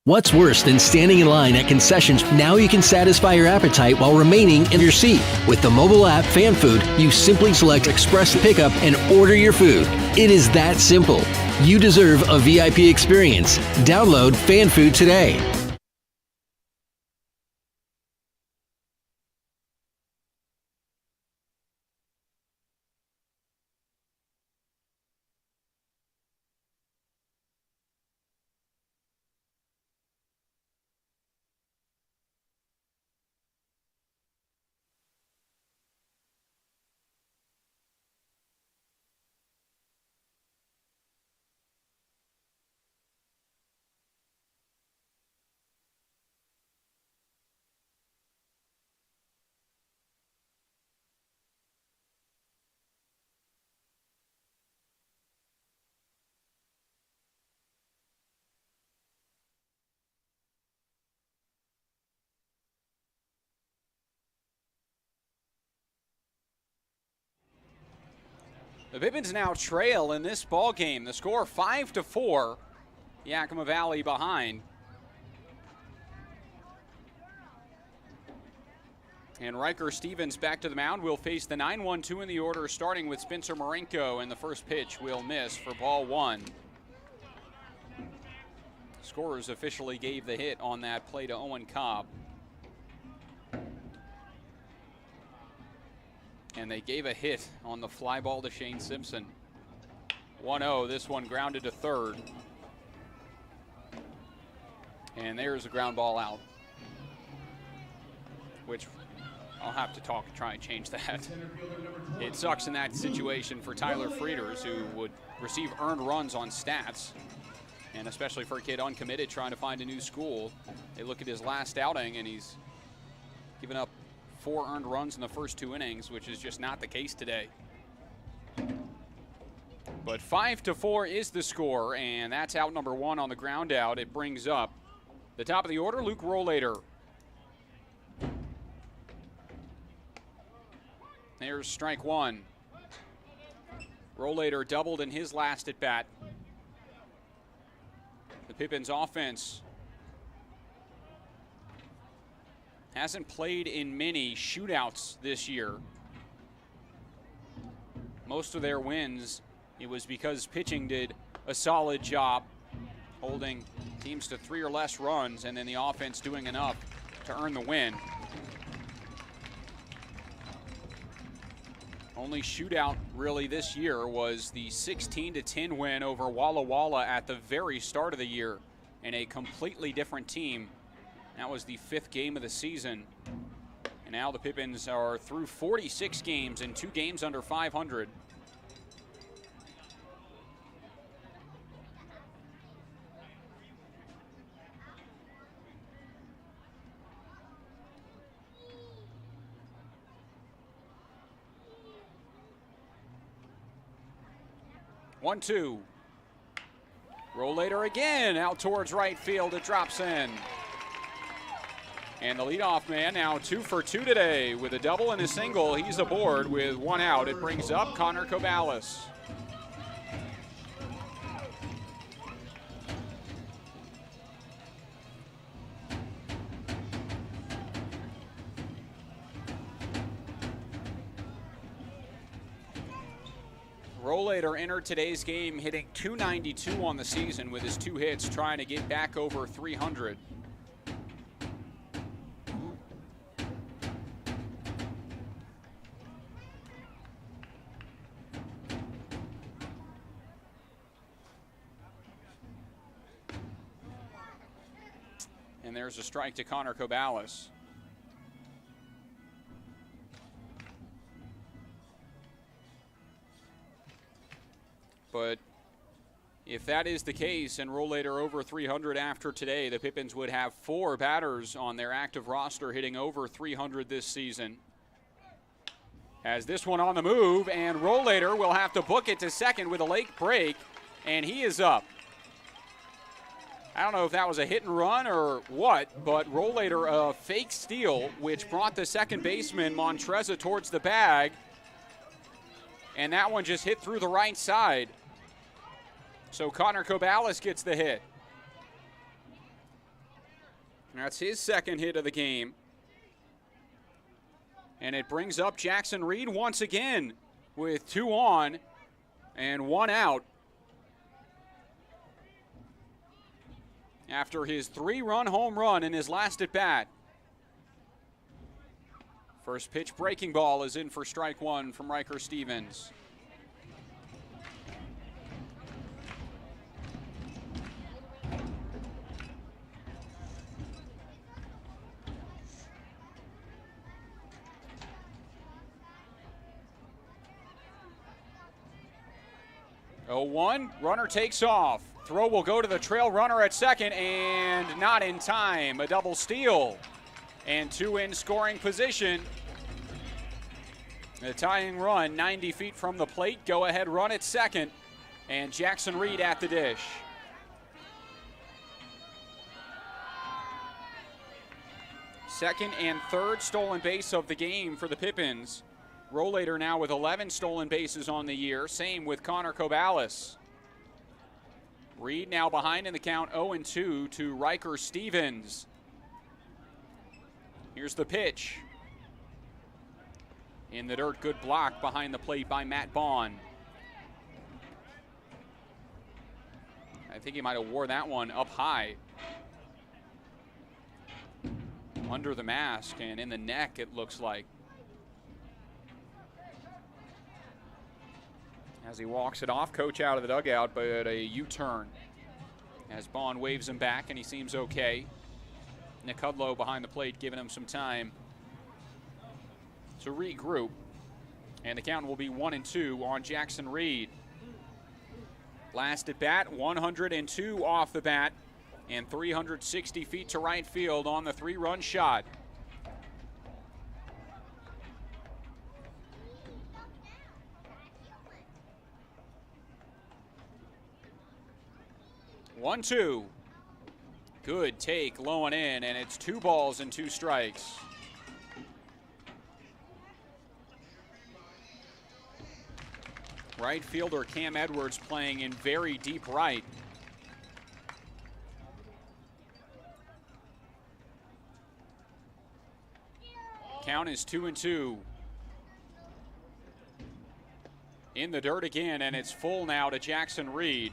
What's worse than standing in line at concessions? Now you can satisfy your appetite while remaining in your seat. With the mobile app Fan Food, you simply select Express Pickup and order your food. It is that simple. You deserve a VIP experience. Download Fan Food today. The Pippins now trail in this ball game. The score 5-4. Yakima Valley behind. And Riker Stevens back to the mound. Will face the 9-1-2 in the order, starting with Spencer Marenko, and the first pitch will miss for ball 1. Scorers officially gave the hit on that play to Owen Cobb. And they gave a hit on the fly ball to Shane Simpson. 1-0, this one grounded to third. And there's a ground ball out, which I'll have to try and change that. It sucks in that situation for Tyler Frieders, who would receive earned runs on stats, and especially for a kid uncommitted trying to find a new school. They look at his last outing, and he's given up 4 earned runs in the first 2 innings, which is just not the case today. But 5-4 is the score, and that's out number 1 on the ground out. It brings up the top of the order, Luke Rollator. There's strike 1. Rollator doubled in his last at bat. The Pippins offense hasn't played in many shootouts this year. Most of their wins, it was because pitching did a solid job holding teams to 3 or less runs, and then the offense doing enough to earn the win. Only shootout really this year was the 16-10 win over Walla Walla at the very start of the year, and a completely different team. That was the 5th game of the season. And now the Pippins are through 46 games and 2 games under 500. One, 2. Rollator again out towards right field. It drops in. And the leadoff man now 2 for 2 today with a double and a single. He's aboard with 1 out. It brings up Connor Cobalis. Rollator entered today's game hitting .292 on the season with his 2 hits, trying to get back over 300. And there's a strike to Connor Cobalis. But if that is the case and Rollator over 300 after today, the Pippins would have 4 batters on their active roster hitting over 300 this season. Has this one on the move, and Rollator will have to book it to second with a late break, and he is up. I don't know if that was a hit and run or what, but Rollator a fake steal, which brought the second baseman Montreza towards the bag, and that one just hit through the right side. So Connor Cobalis gets the hit. That's his second hit of the game. And it brings up Jackson Reed once again with 2 on and 1 out. After his 3-run home run in his last at bat. First pitch breaking ball is in for strike 1 from Riker Stevens. Oh, 1, runner takes off. Throw will go to the trail runner at second, and not in time. A double steal. And 2 in scoring position. The tying run 90 feet from the plate. Go ahead run at second. And Jackson Reed at the dish. Second and third stolen base of the game for the Pippins. Rollator now with 11 stolen bases on the year. Same with Connor Cobalis. Reed now behind in the count 0-2 to Riker Stevens. Here's the pitch. In the dirt, good block behind the plate by Matt Bond. I think he might have wore that one up high. Under the mask and in the neck, it looks like. As he walks it off, coach out of the dugout, but a U-turn. As Bond waves him back, and he seems okay. Nick Hudlow behind the plate, giving him some time. to regroup. And the count will be 1-2 on Jackson Reed. Last at bat, 102 off the bat, and 360 feet to right field on the 3-run shot. One, two. Good take, low and in, and it's 2 balls and 2 strikes. Right fielder Cam Edwards playing in very deep right. Count is 2-2. In the dirt again, and it's full now to Jackson Reed.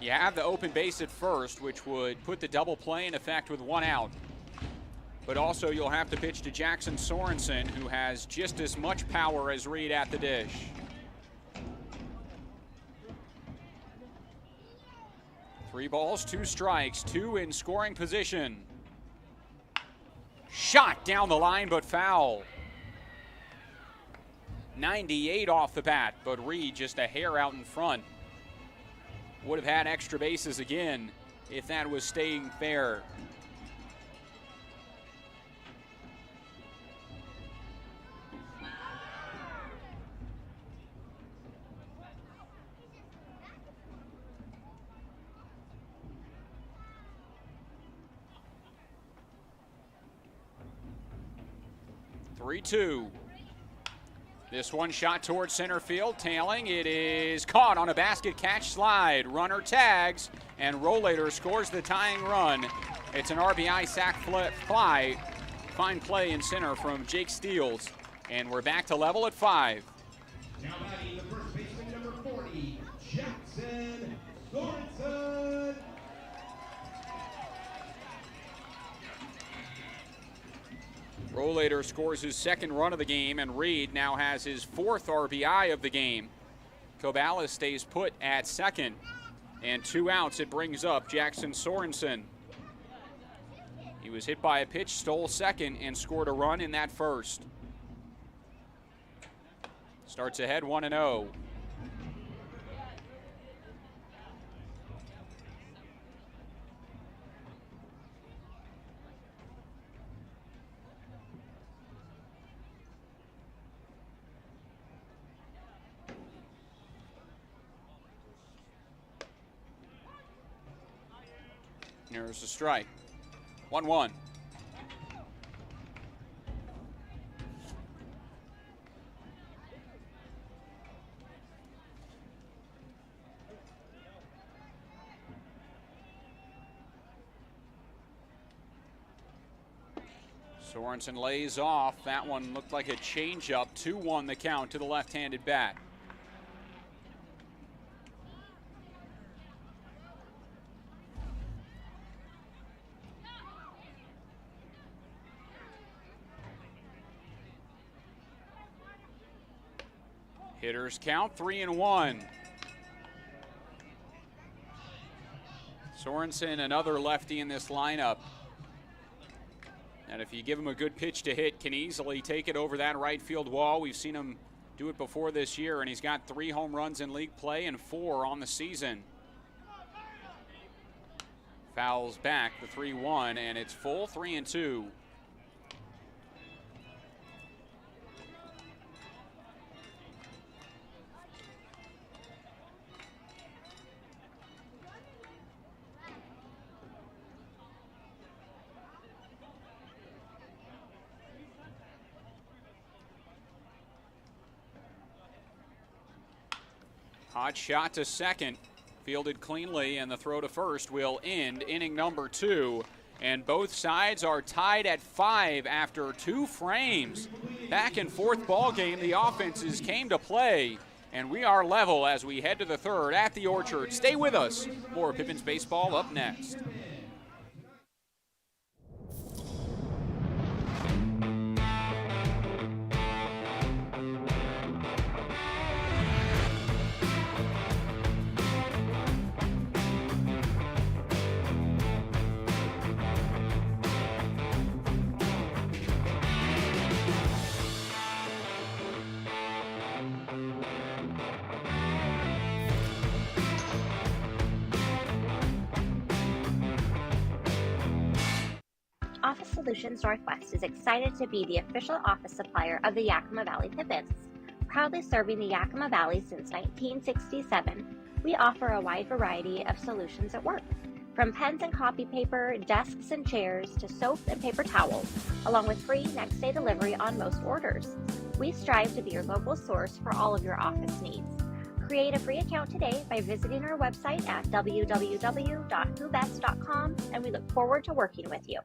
You have the open base at first, which would put the double play in effect with 1 out. But also you'll have to pitch to Jackson Sorensen, who has just as much power as Reed at the dish. Three balls, 2 strikes, 2 in scoring position. Shot down the line, but foul. 98 off the bat, but Reed just a hair out in front. Would have had extra bases again if that was staying fair. Three-two. This one shot towards center field, tailing. It is caught on a basket catch slide. Runner tags, and Rollator scores the tying run. It's an RBI sac fly. Fine play in center from Jake Steels, and we're back to level at 5. Now batting the first baseman, number 40, Jackson Sorensen. Rollator scores his 2nd run of the game, and Reed now has his 4th RBI of the game. Cobalis stays put at 2nd, and 2 outs. It brings up Jackson Sorensen. He was hit by a pitch, stole 2nd, and scored a run in that 1st. Starts ahead 1-0. Here's a strike. 1-1. Sorensen lays off. That one looked like a changeup. 2-1 the count to the left-handed bat. Hitters count 3-1. Sorensen, another lefty in this lineup. And if you give him a good pitch to hit, can easily take it over that right field wall. We've seen him do it before this year, and he's got 3 home runs in league play and 4 on the season. Fouls back the 3-1, and it's full 3-2. Hot shot to second, fielded cleanly, and the throw to first will end inning number 2. And both sides are tied at 5 after 2 frames. Back and forth ball game, the offenses came to play, and we are level as we head to the 3rd at the Orchard. Stay with us. More Pippins baseball up next. Office Solutions Northwest is excited to be the official office supplier of the Yakima Valley Pippins. Proudly serving the Yakima Valley since 1967, we offer a wide variety of solutions at work. From pens and copy paper, desks and chairs, to soap and paper towels, along with free next-day delivery on most orders. We strive to be your local source for all of your office needs. Create a free account today by visiting our website at www.whobest.com, and we look forward to working with you.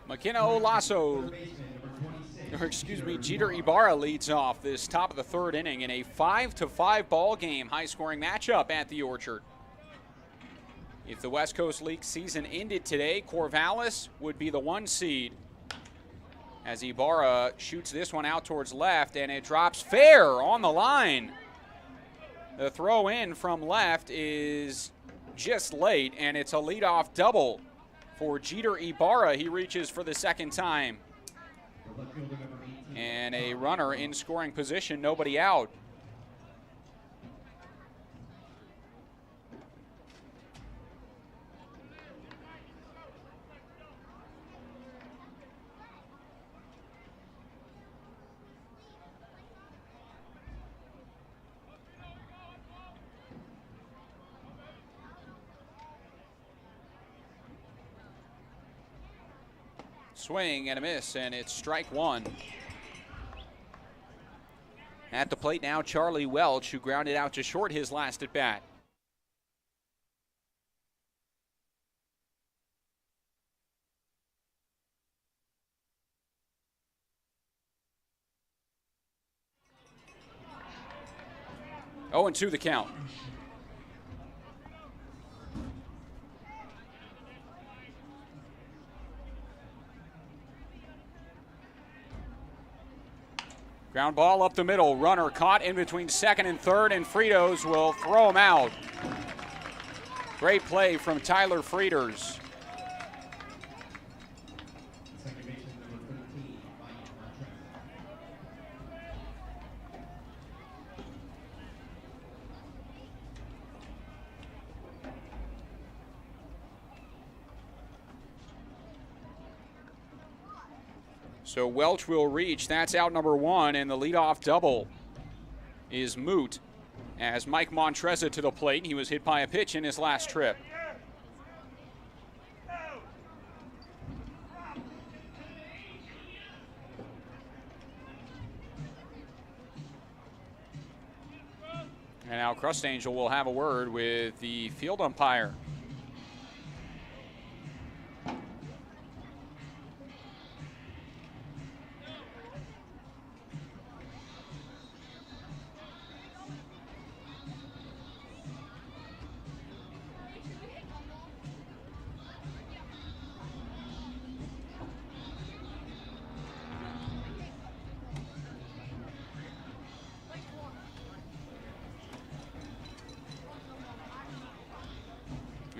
McKenna Olaso, Jeter Ibarra leads off this top of the third inning in a 5-5 ball game, high-scoring matchup at the Orchard. If the West Coast League season ended today, Corvallis would be the 1 seed. As Ibarra shoots this one out towards left, and it drops fair on the line. The throw in from left is just late, and it's a leadoff double for Jeter Ibarra. He reaches for the second time. And a runner in scoring position, nobody out. Swing and a miss, and it's strike one. At the plate now, Charlie Welch, who grounded out to short his last at bat. Oh, and 2 the count. Ground ball up the middle. Runner caught in between second and third, and Fritos will throw him out. Great play from Tyler Frieders. So Welch will reach. That's out number 1, and the leadoff double is moot as Mike Montreza to the plate. He was hit by a pitch in his last trip. And now Crust Angel will have a word with the field umpire.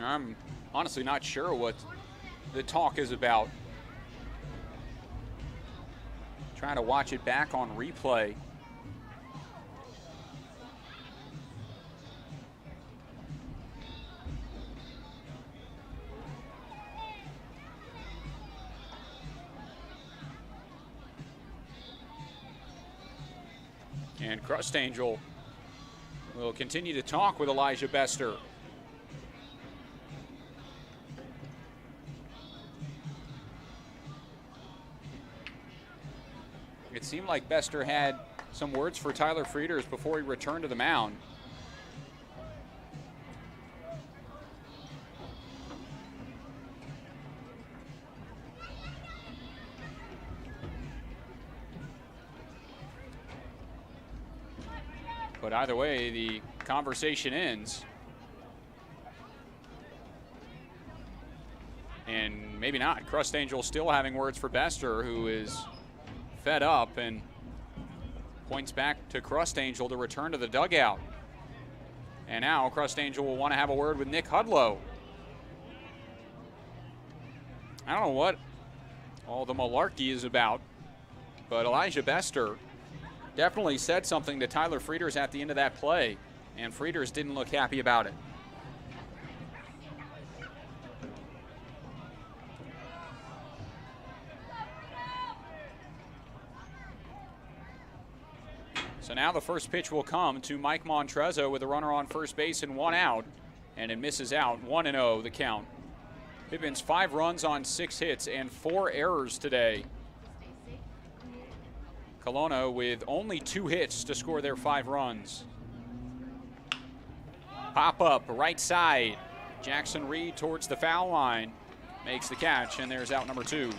I'm honestly not sure what the talk is about. Trying to watch it back on replay. And Crust Angel will continue to talk with Elijah Bester. It seemed like Bester had some words for Tyler Frieders before he returned to the mound. But either way, the conversation ends. And maybe not. Crust Angel still having words for Bester, who is fed up and Points back to Crust Angel to return to the dugout. And now Crust Angel will want to have a word with Nick Hudlow. I don't know what all the malarkey is about, but Elijah Bester definitely said something to Tyler Frieders at the end of that play, and Frieders didn't look happy about it. So now the first pitch will come to Mike Montrezzo with a runner on first base and 1 out, and it misses out. 1-0 the count. Pippins 5 runs on 6 hits and 4 errors today. Kelowna with only 2 hits to score their 5 runs. Pop up right side. Jackson Reed towards the foul line. Makes the catch, and there's out number 2.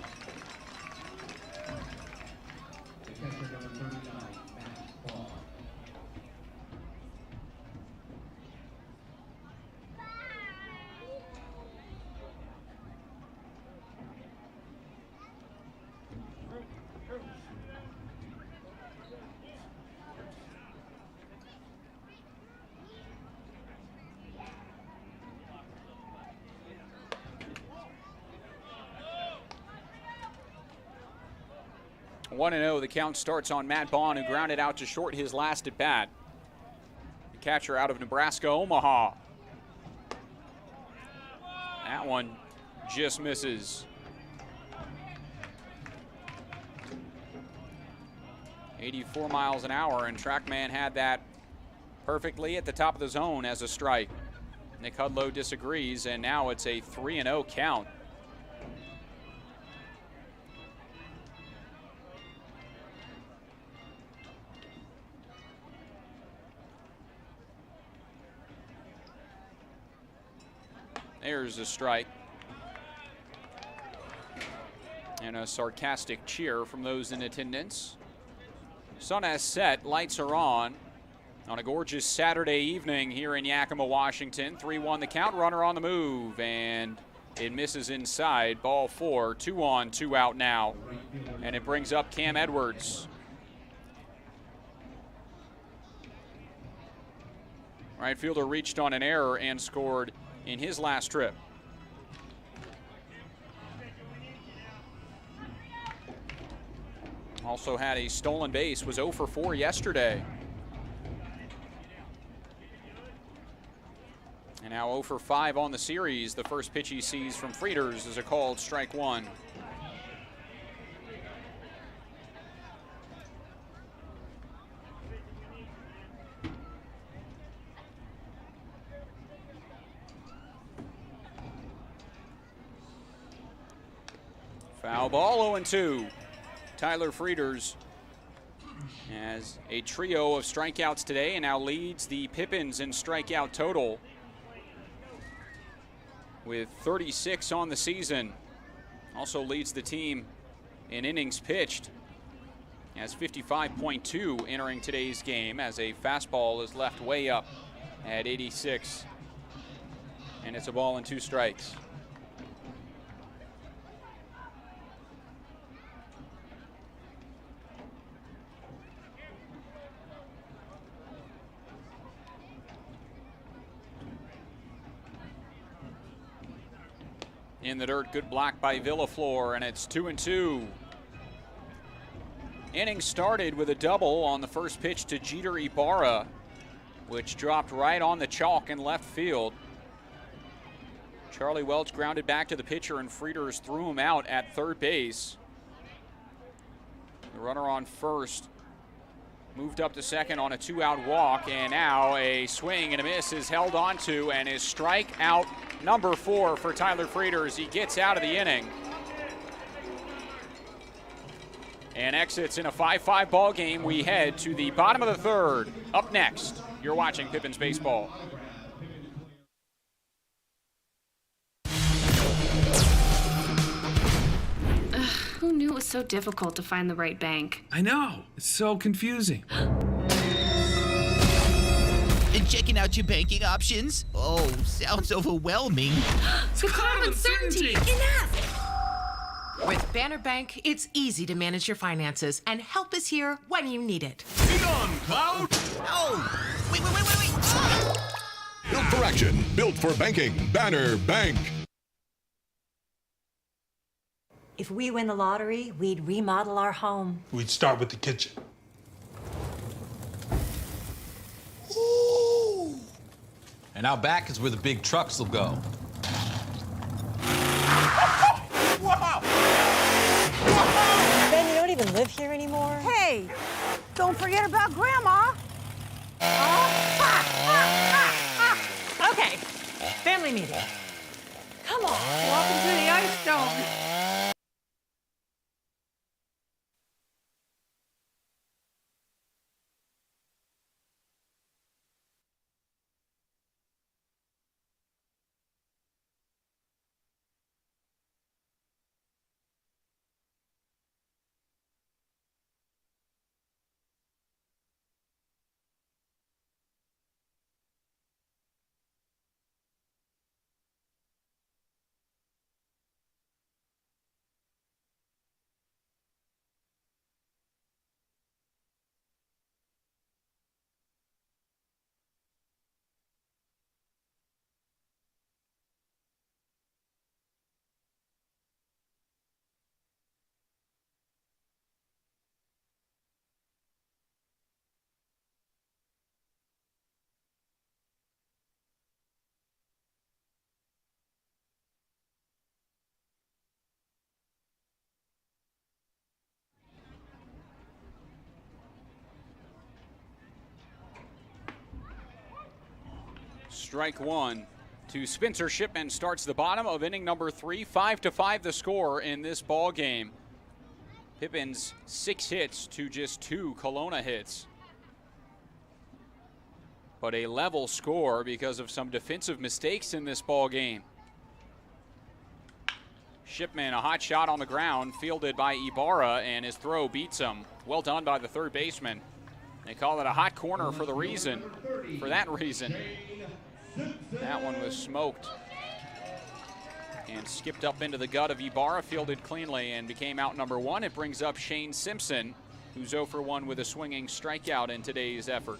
One and 0, the count starts on Matt Bond, who grounded out to short his last at bat. The catcher out of Nebraska, Omaha. That one just misses. 84 miles an hour, and TrackMan had that perfectly at the top of the zone as a strike. Nick Hudlow disagrees, and now it's a 3-0 count. There's a strike. And a sarcastic cheer from those in attendance. Sun has set, lights are on a gorgeous Saturday evening here in Yakima, Washington. 3-1 the count, runner on the move, and it misses inside. Ball 4, 2 on, 2 out now. And it brings up Cam Edwards. Right fielder reached on an error and scored in his last trip. Also had a stolen base, was 0 for 4 yesterday. And now 0 for 5 on the series. The first pitch he sees from Frieders is a called strike 1. Foul ball, 0-2. Tyler Frieders has a trio of strikeouts today and now leads the Pippins in strikeout total with 36 on the season. Also leads the team in innings pitched. Has 55.2 entering today's game as a fastball is left way up at 86. And it's a ball and 2 strikes. In the dirt, good block by Villaflor, and it's 2-2. Inning started with a double on the first pitch to Jeter Ibarra, which dropped right on the chalk in left field. Charlie Welch grounded back to the pitcher, and Frieders threw him out at third base. The runner on first moved up to second on a 2-out walk, and now a swing and a miss is held onto, and is strikeout number 4 for Tyler Frieders. He gets out of the inning and exits in a 5-5 ball game. We head to the bottom of the third. Up next, you're watching Pippins Baseball. Who knew it was so difficult to find the right bank? I know. It's so confusing. Checking out your banking options? Oh, sounds overwhelming. The cloud of uncertainty! Enough! With Banner Bank, it's easy to manage your finances, and help is here when you need it. Hang on, Cloud. Oh, wait. Built for action, built for banking. Banner Bank. If we win the lottery, we'd remodel our home. We'd start with the kitchen. And out back is where the big trucks will go. Ben, you don't even live here anymore? Hey, don't forget about Grandma. Okay, family meeting. Come on. Welcome to the Ice Dome. Strike one to Spencer Shipman. Starts the bottom of inning number 3. 5-5 the score in this ball game. Pippins 6 hits to just 2 Kelowna hits. But a level score because of some defensive mistakes in this ball game. Shipman, a hot shot on the ground, fielded by Ibarra, and his throw beats him. Well done by the third baseman. They call it a hot corner for that reason. That one was smoked and skipped up into the gut of Ibarra, fielded cleanly, and became out number 1. It brings up Shane Simpson, who's 0 for 1 with a swinging strikeout in today's effort.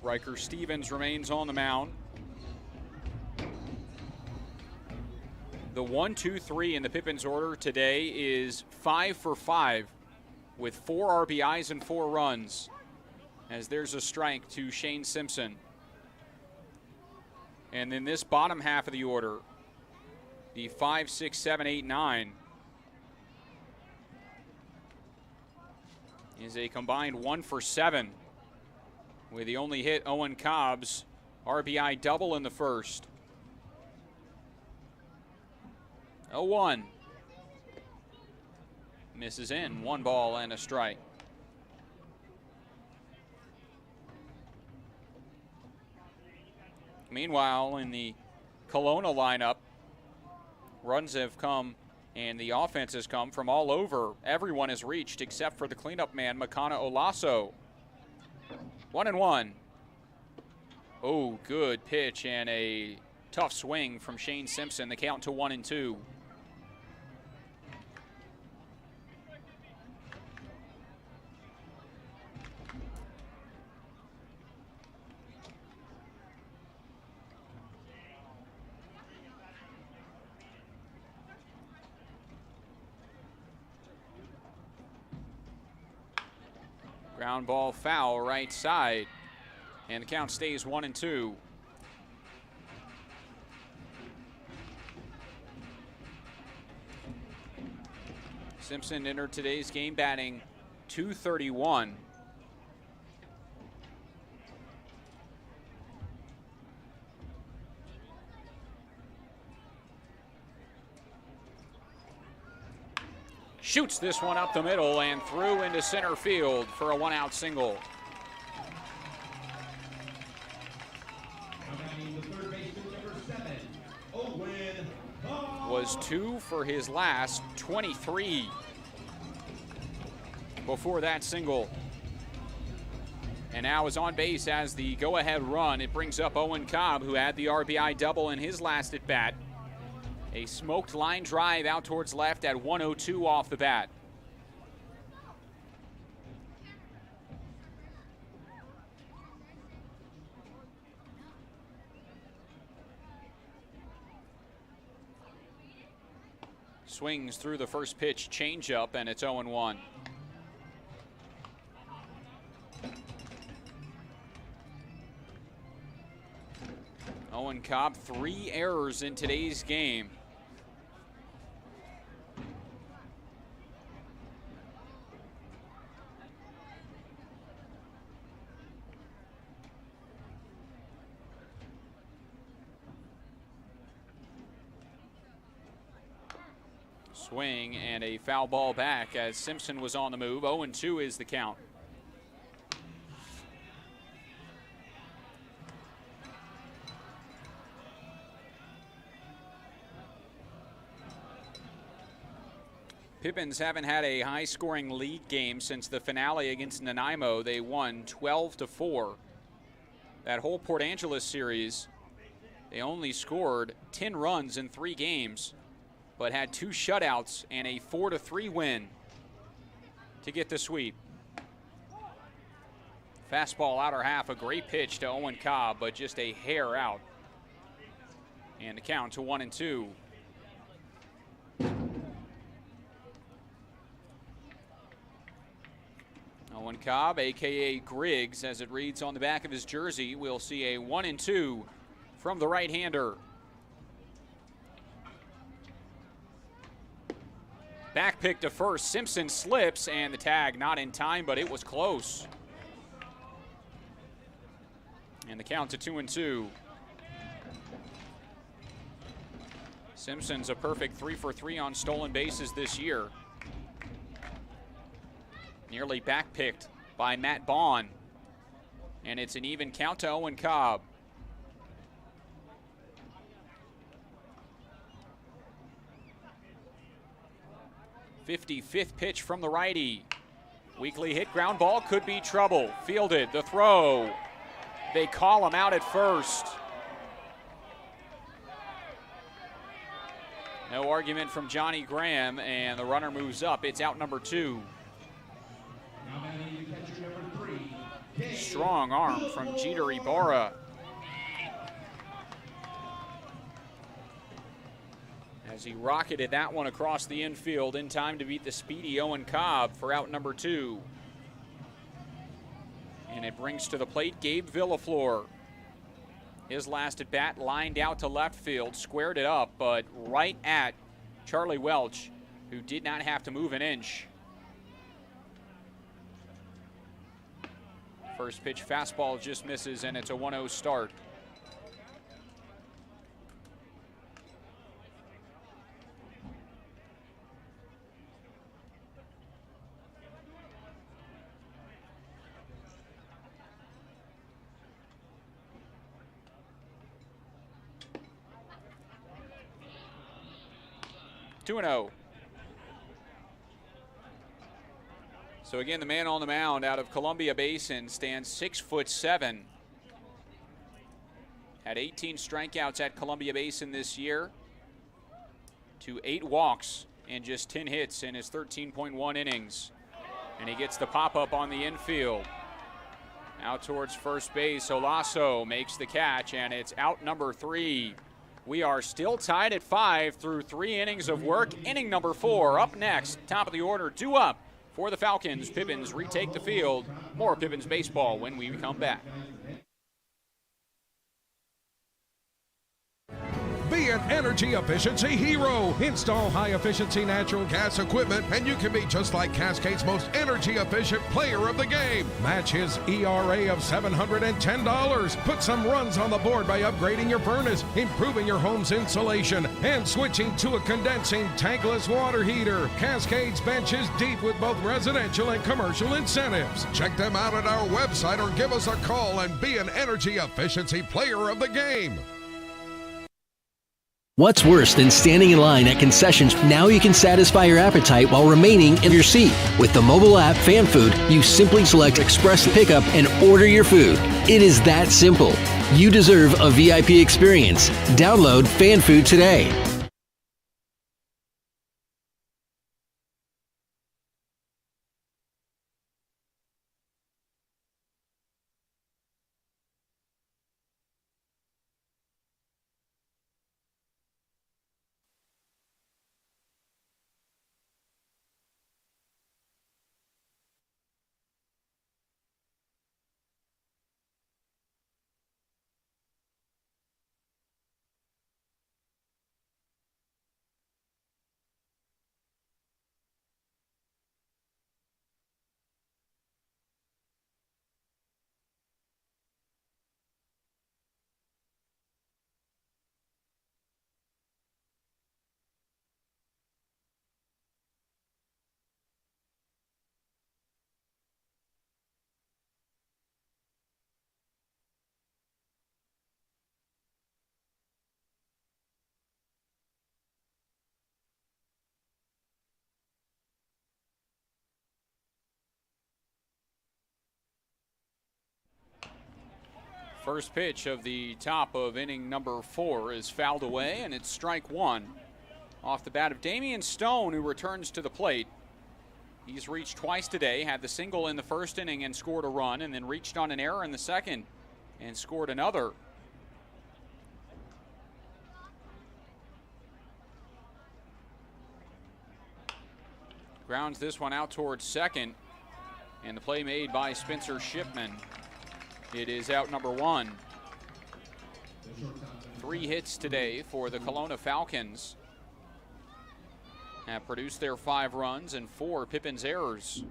Riker Stevens remains on the mound. The 1-2-3 in the Pippins order today is 5 for 5 with 4 RBIs and 4 runs, as there's a strike to Shane Simpson. And in this bottom half of the order, the 5, 6, 7, 8, 9 is a combined 1 for 7, with the only hit Owen Cobb's RBI double in the first. 0-1. Misses in. 1 ball and a strike. Meanwhile, in the Kelowna lineup, runs have come and the offense has come from all over. Everyone has reached except for the cleanup man, Makana Olaso. 1-1. Oh, good pitch and a tough swing from Shane Simpson. The count to 1-2. Ground ball foul right side, and the count stays 1-2. Simpson entered today's game batting .231. Shoots this one up the middle and through into center field for a 1-out single. Was 2 for his last 23 before that single. And now is on base as the go-ahead run. It brings up Owen Cobb, who had the RBI double in his last at-bat. A smoked line drive out towards left at 102 off the bat. Swings through the first pitch, changeup, and it's 0-1. Owen Cobb, 3 errors in today's game. Swing and a foul ball back as Simpson was on the move. 0-2 is the count. Pippins haven't had a high-scoring league game since the finale against Nanaimo. They won 12-4. That whole Port Angeles series, they only scored 10 runs in 3 games, but had 2 shutouts and a 4-3 win to get the sweep. Fastball outer half, a great pitch to Owen Cobb, but just a hair out. And the count to 1-2. Owen Cobb, a.k.a. Griggs, as it reads on the back of his jersey. We'll see a 1-2 from the right-hander. Back pick to first. Simpson slips, and the tag not in time, but it was close. And the count to 2-2. Simpson's a perfect 3 for 3 on stolen bases this year. Nearly back-picked by Matt Bond. And it's an even count to Owen Cobb. '55th pitch from the righty. Weakly hit ground ball, could be trouble. Fielded, the throw. They call him out at first. No argument from Johnny Graham, and the runner moves up. It's out number 2. Strong arm from Jeter Ibarra. As he rocketed that one across the infield in time to beat the speedy Owen Cobb for out number 2. And it brings to the plate Gabe Villaflor. His last at bat lined out to left field, squared it up, but right at Charlie Welch, who did not have to move an inch. First pitch fastball just misses, and it's a 1-0 start. Two and 0. So again, the man on the mound out of Columbia Basin stands 6'7". Had 18 strikeouts at Columbia Basin this year, to 8 walks and just 10 hits in his 13.1 innings. And he gets the pop-up on the infield. Out towards first base, Olaso makes the catch, and it's out number 3. We are still tied at 5 through 3 innings of work. Inning number 4 up next. Top of the order, due up for the Falcons. Pippins retake the field. More Pippins baseball when we come back. Be an energy efficiency hero. Install high-efficiency natural gas equipment, and you can be just like Cascade's most energy-efficient player of the game. Match his ERA of $710. Put some runs on the board by upgrading your furnace, improving your home's insulation, and switching to a condensing tankless water heater. Cascade's bench is deep with both residential and commercial incentives. Check them out at our website or give us a call and be an energy efficiency player of the game. What's worse than standing in line at concessions? Now you can satisfy your appetite while remaining in your seat. With the mobile app Fan Food, you simply select Express Pickup and order your food. It is that simple. You deserve a VIP experience. Download Fan Food today. First pitch of the top of inning number 4 is fouled away, and it's strike 1. Off the bat of Damian Stone, who returns to the plate. He's reached twice today, had the single in the first inning and scored a run, and then reached on an error in the second and scored another. Grounds this one out towards second, and the play made by Spencer Shipman. It is out number 1. 3 hits today for the Kelowna Falcons. Have produced their 5 runs and 4 Pippins errors.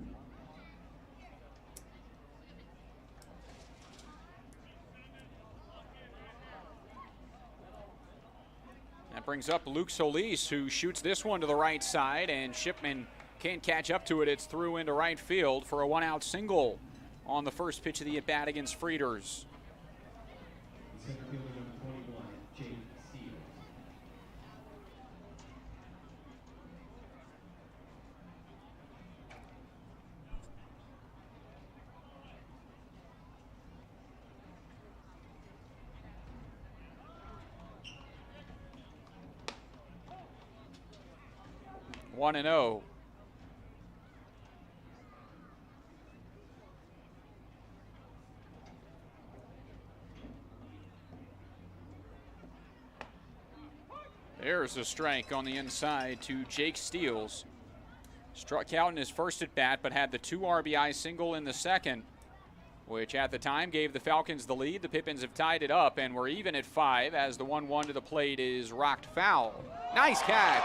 That brings up Luke Solis, who shoots this one to the right side, and Shipman can't catch up to it. It's through into right field for a 1-out single on the first pitch of the at-bat against Frieders. One and 0. There's a strike on the inside to Jake Steels. Struck out in his first at bat, but had the 2 RBI single in the second, which at the time gave the Falcons the lead. The Pippins have tied it up, and we're even at 5 as the 1-1 to the plate is rocked foul. Nice catch.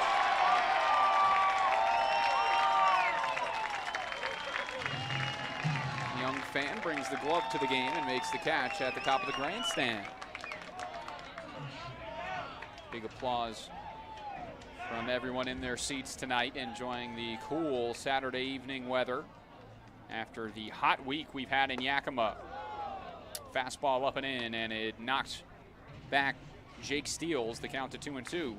Young fan brings the glove to the game and makes the catch at the top of the grandstand. Big applause from everyone in their seats tonight, enjoying the cool Saturday evening weather after the hot week we've had in Yakima. Fastball up and in, and it knocked back Jake Steels, the count to 2-2.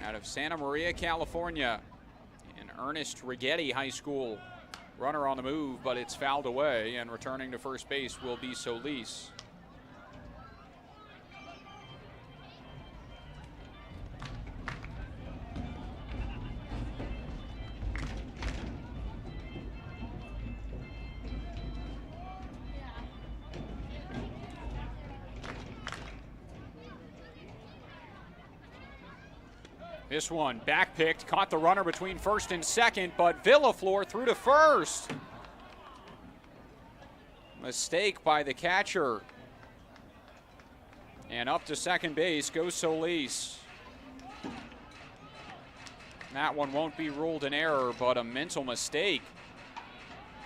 Out of Santa Maria, California, in Ernest Righetti High School. Runner on the move, but it's fouled away, and returning to first base will be Solis. This one back picked, caught the runner between first and second, but Villaflor threw to first. Mistake by the catcher. And up to second base goes Solis. That one won't be ruled an error, but a mental mistake.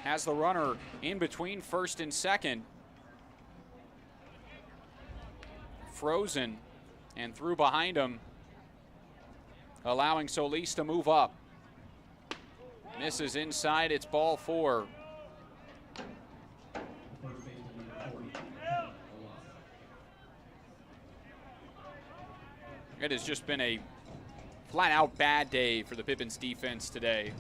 Has the runner in between first and second. Frozen and threw behind him, allowing Solis to move up. Misses inside, it's ball 4. It has just been a flat-out bad day for the Pippins defense today.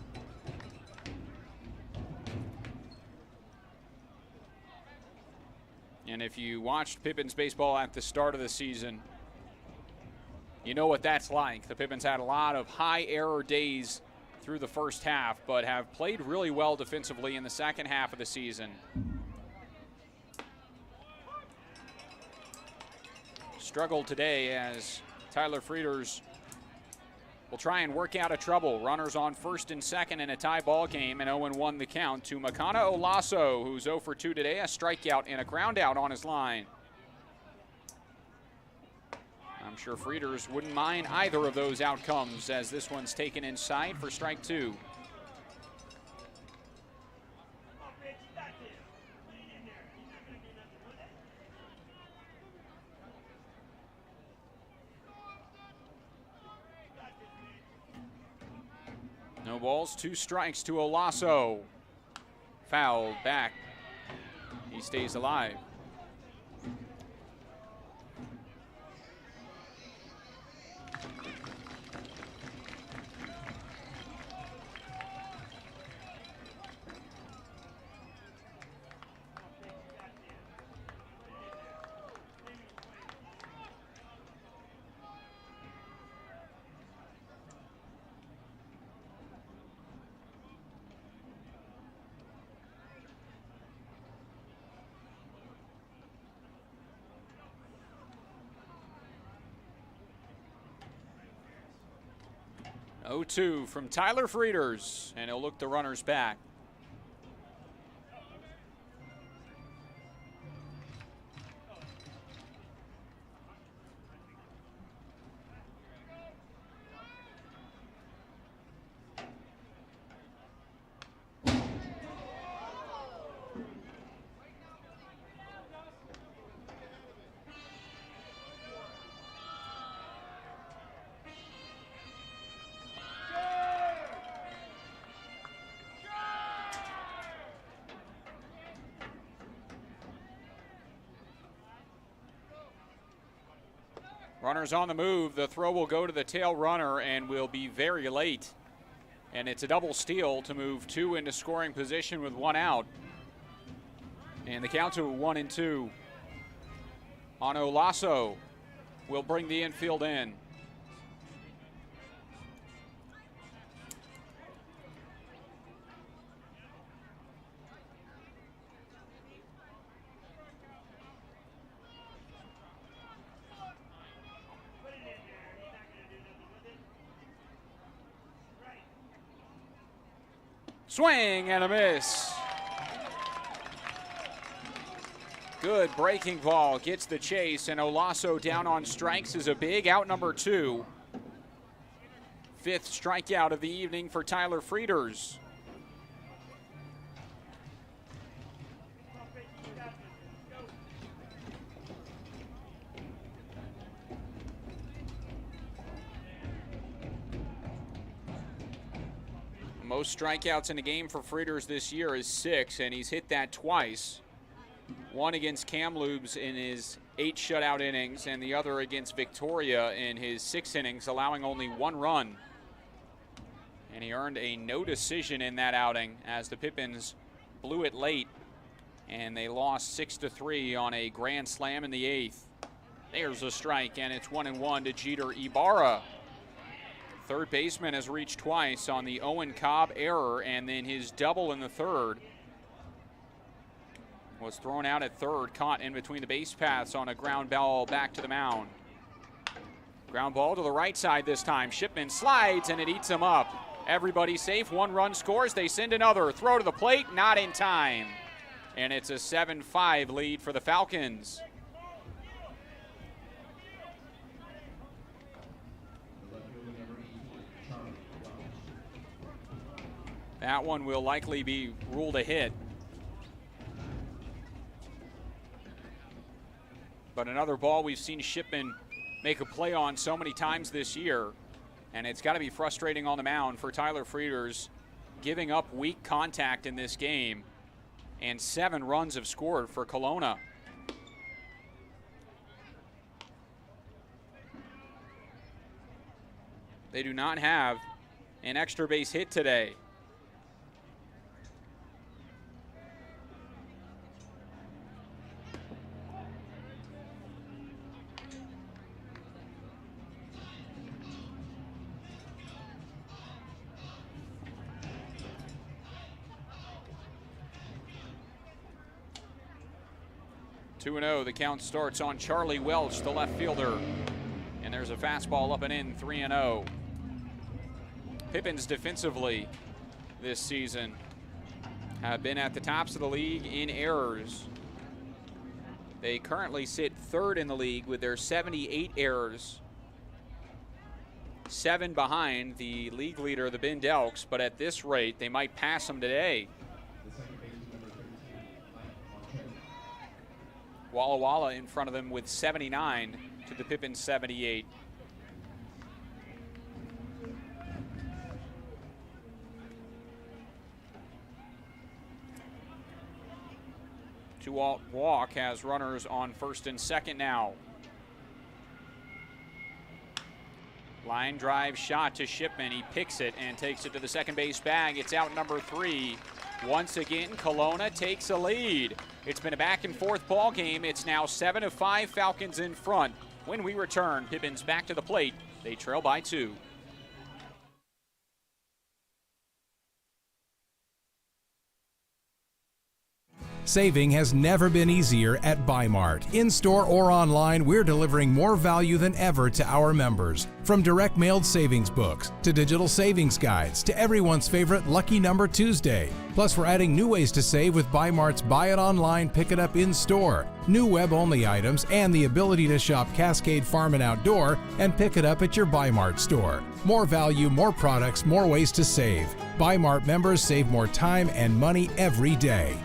And if you watched Pippins baseball at the start of the season, you know what that's like. The Pippins had a lot of high error days through the first half, but have played really well defensively in the second half of the season. Struggled today as Tyler Frieders will try and work out of trouble. Runners on first and second in a tie ball game, and 0-1 the count to Makana Olaso, who's 0 for 2 today, a strikeout and a ground out on his line. I'm sure Frieders wouldn't mind either of those outcomes, as this one's taken inside for strike 2. No balls, 2 strikes to Olaso. Fouled back. He stays alive. 0-2 from Tyler Frieders, and he'll look the runners back. Runners on the move. The throw will go to the tail runner and will be very late. And it's a double steal to move 2 into scoring position with 1 out. And the count to 1-2. Ano Lasso will bring the infield in. Swing and a miss. Good breaking ball, gets the chase, and Olaso down on strikes is a big out, number 2. 5th strikeout of the evening for Tyler Frieders. Most strikeouts in a game for Frieders this year is 6, and he's hit that twice. One against Kamloops in his 8 shutout innings, and the other against Victoria in his 6 innings, allowing only 1 run. And he earned a no decision in that outing as the Pippins blew it late, and they lost 6-3 on a grand slam in the 8th. There's a strike, and it's 1-1 to Jeter Ibarra. Third baseman has reached twice on the Owen Cobb error, and then his double in the 3rd was thrown out at 3rd, caught in between the base paths on a ground ball back to the mound. Ground ball to the right side this time. Shipman slides, and it eats him up. Everybody safe. 1 run scores. They send another. Throw to the plate, not in time. And it's a 7-5 lead for the Falcons. That one will likely be ruled a hit. But another ball we've seen Shipman make a play on so many times this year. And it's got to be frustrating on the mound for Tyler Frieders, giving up weak contact in this game. And 7 runs have scored for Kelowna. They do not have an extra base hit today. The count starts on Charlie Welch, the left fielder. And there's a fastball up and in, 3-0. Pippins defensively this season have been at the tops of the league in errors. They currently sit 3rd in the league with their 78 errors. 7 behind the league leader, the Bend Elks, but at this rate, they might pass them today. Walla Walla in front of them with 79 to the Pippins 78. Two-out walk has runners on 1st and 2nd now. Line drive shot to Shipman. He picks it and takes it to the second base bag. It's out, number 3. Once again, Kelowna takes a lead. It's been a back and forth ball game. It's now 7-5, Falcons in front. When we return, Pippins back to the plate. They trail by 2. Saving has never been easier at Bi-Mart. In-store or online, we're delivering more value than ever to our members. From direct mailed savings books to digital savings guides to everyone's favorite Lucky Number Tuesday. Plus, we're adding new ways to save with Bi-Mart's Buy It Online, Pick It Up in Store, new web-only items, and the ability to shop Cascade Farm and Outdoor and pick it up at your Bi-Mart store. More value, more products, more ways to save. Bi-Mart members save more time and money every day.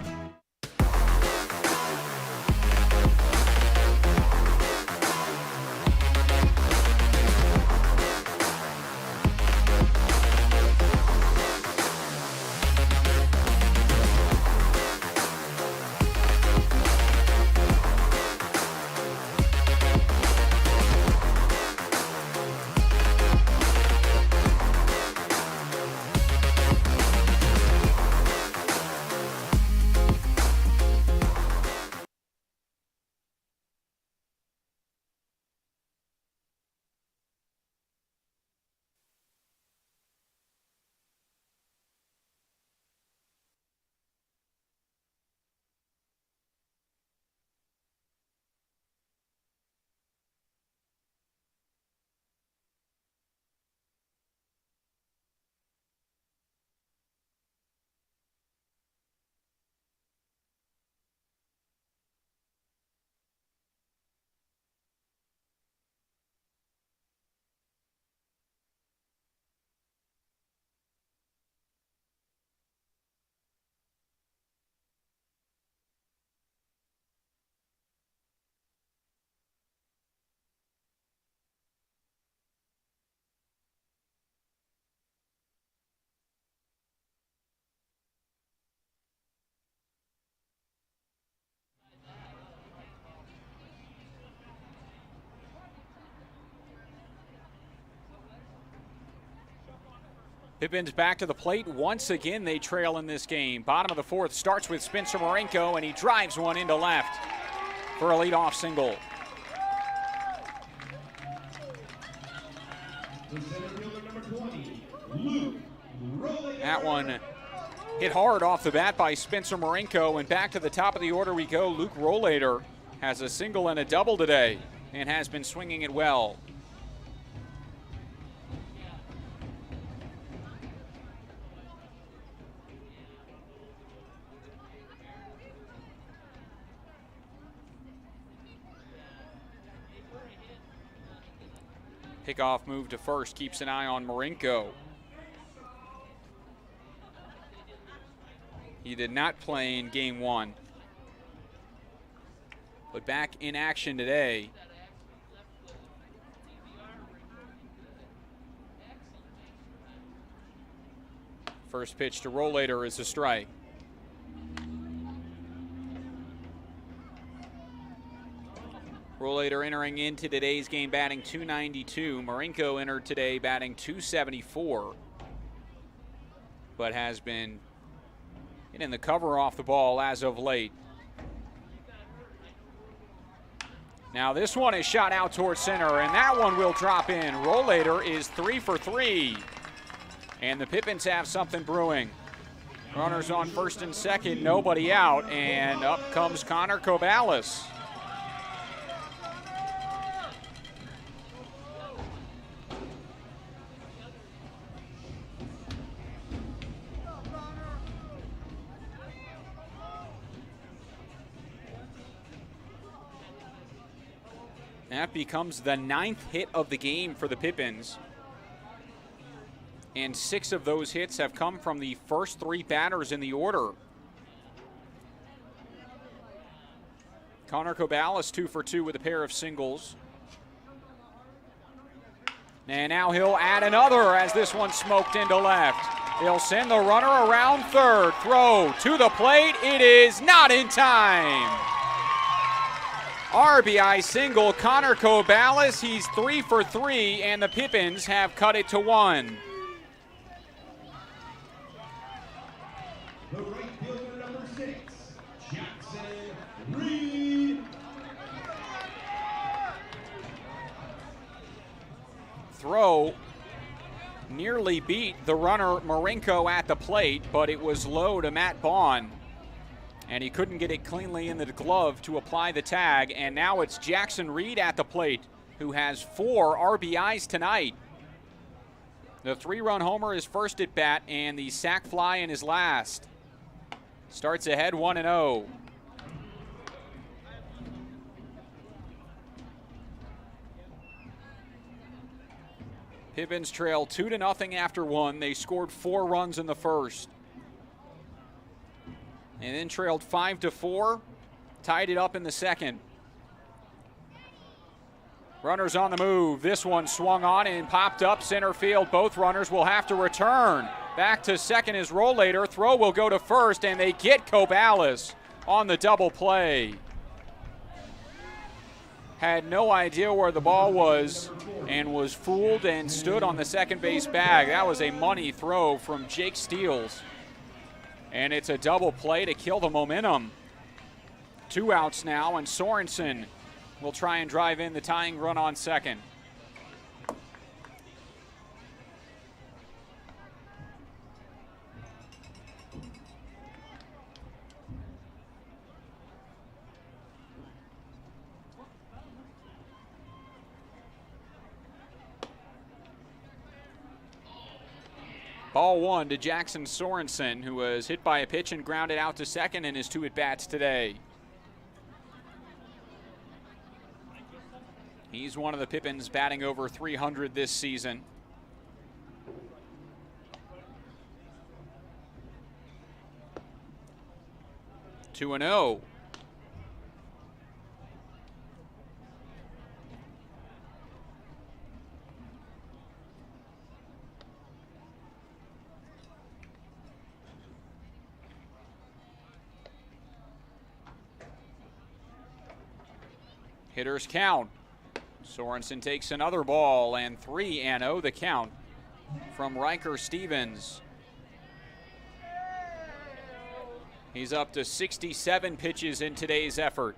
Pippins back to the plate. Once again, they trail in this game. Bottom of the fourth starts with Spencer Marenko, and he drives one into left for a leadoff single. That one hit hard off the bat by Spencer Marenko, and back to the top of the order we go. Luke Rollader has a single and a double today and has been swinging it well. Pickoff move to first keeps an eye on Marenko. He did not play in game one, but back in action today. First pitch to Rollader is a strike. Rollader entering into today's game batting .292. Marenko entered today batting .274, but has been hitting the cover off the ball as of late. Now this one is shot out towards center, and that one will drop in. Rollader is 3 for 3, and the Pippins have something brewing. Runners on first and second, nobody out, and up comes Connor Cobalis. That becomes the 9th hit of the game for the Pippins. And 6 of those hits have come from the first 3 batters in the order. Connor Cobalis 2 for 2 with a pair of singles. And now he'll add another as this one smoked into left. They'll send the runner around third. Throw to the plate. It is not in time. RBI single, Connor Cobalis. He's 3 for 3, and the Pippins have cut it to 1. The right fielder, number 6, Jackson Reed. Throw nearly beat the runner Marenko at the plate, but it was low to Matt Bond. and he couldn't get it cleanly in the glove to apply the tag. And now it's Jackson Reed at the plate, who has 4 RBIs tonight. The 3-run homer is first at bat, and the sac fly in his last. Starts ahead 1-0. Pippins trail 2-0 after 1. They scored 4 runs in the first, and then trailed 5-4, tied it up in the second. Runners on the move. This one swung on and popped up center field. Both runners will have to return. Back to second is Rollator. Throw will go to first, and they get Cobalis on the double play. Had no idea where the ball was and was fooled and stood on the second base bag. That was a money throw from Jake Steele. And it's a double play to kill the momentum. 2 outs now, and Sorensen will try and drive in the tying run on second. Ball 1 to Jackson Sorensen, who was hit by a pitch and grounded out to second in his 2 at-bats today. He's one of the Pippins batting over 300 this season. Two and 0. Hitters count. Sorensen takes another ball, and 3-0 the count from Riker Stevens. He's up to 67 pitches in today's effort.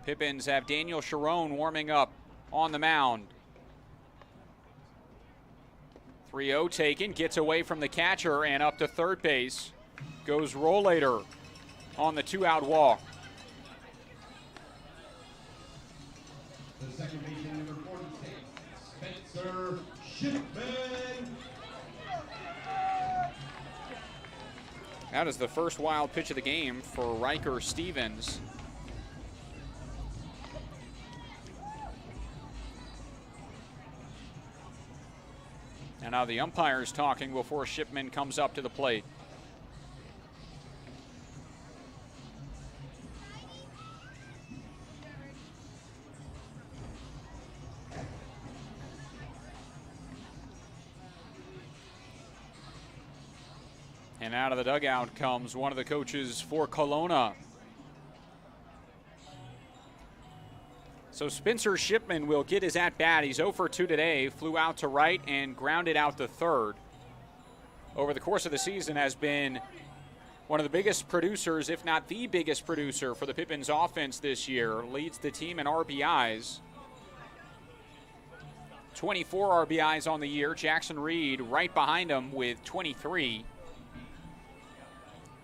Pippins have Daniel Sharon warming up on the mound. 3-0 taken, gets away from the catcher and up to third base. Goes Rollator on the 2-out walk. The second baseman, number 46, Spencer Shipman. That is the first wild pitch of the game for Riker Stevens. And now the umpire's talking before Shipman comes up to the plate. And out of the dugout comes one of the coaches for Kelowna. So Spencer Shipman will get his at-bat. He's 0 for 2 today, flew out to right and grounded out to third. Over the course of the season has been one of the biggest producers, if not the biggest producer for the Pippins offense this year. Leads the team in RBIs. 24 RBIs on the year. Jackson Reed right behind him with 23.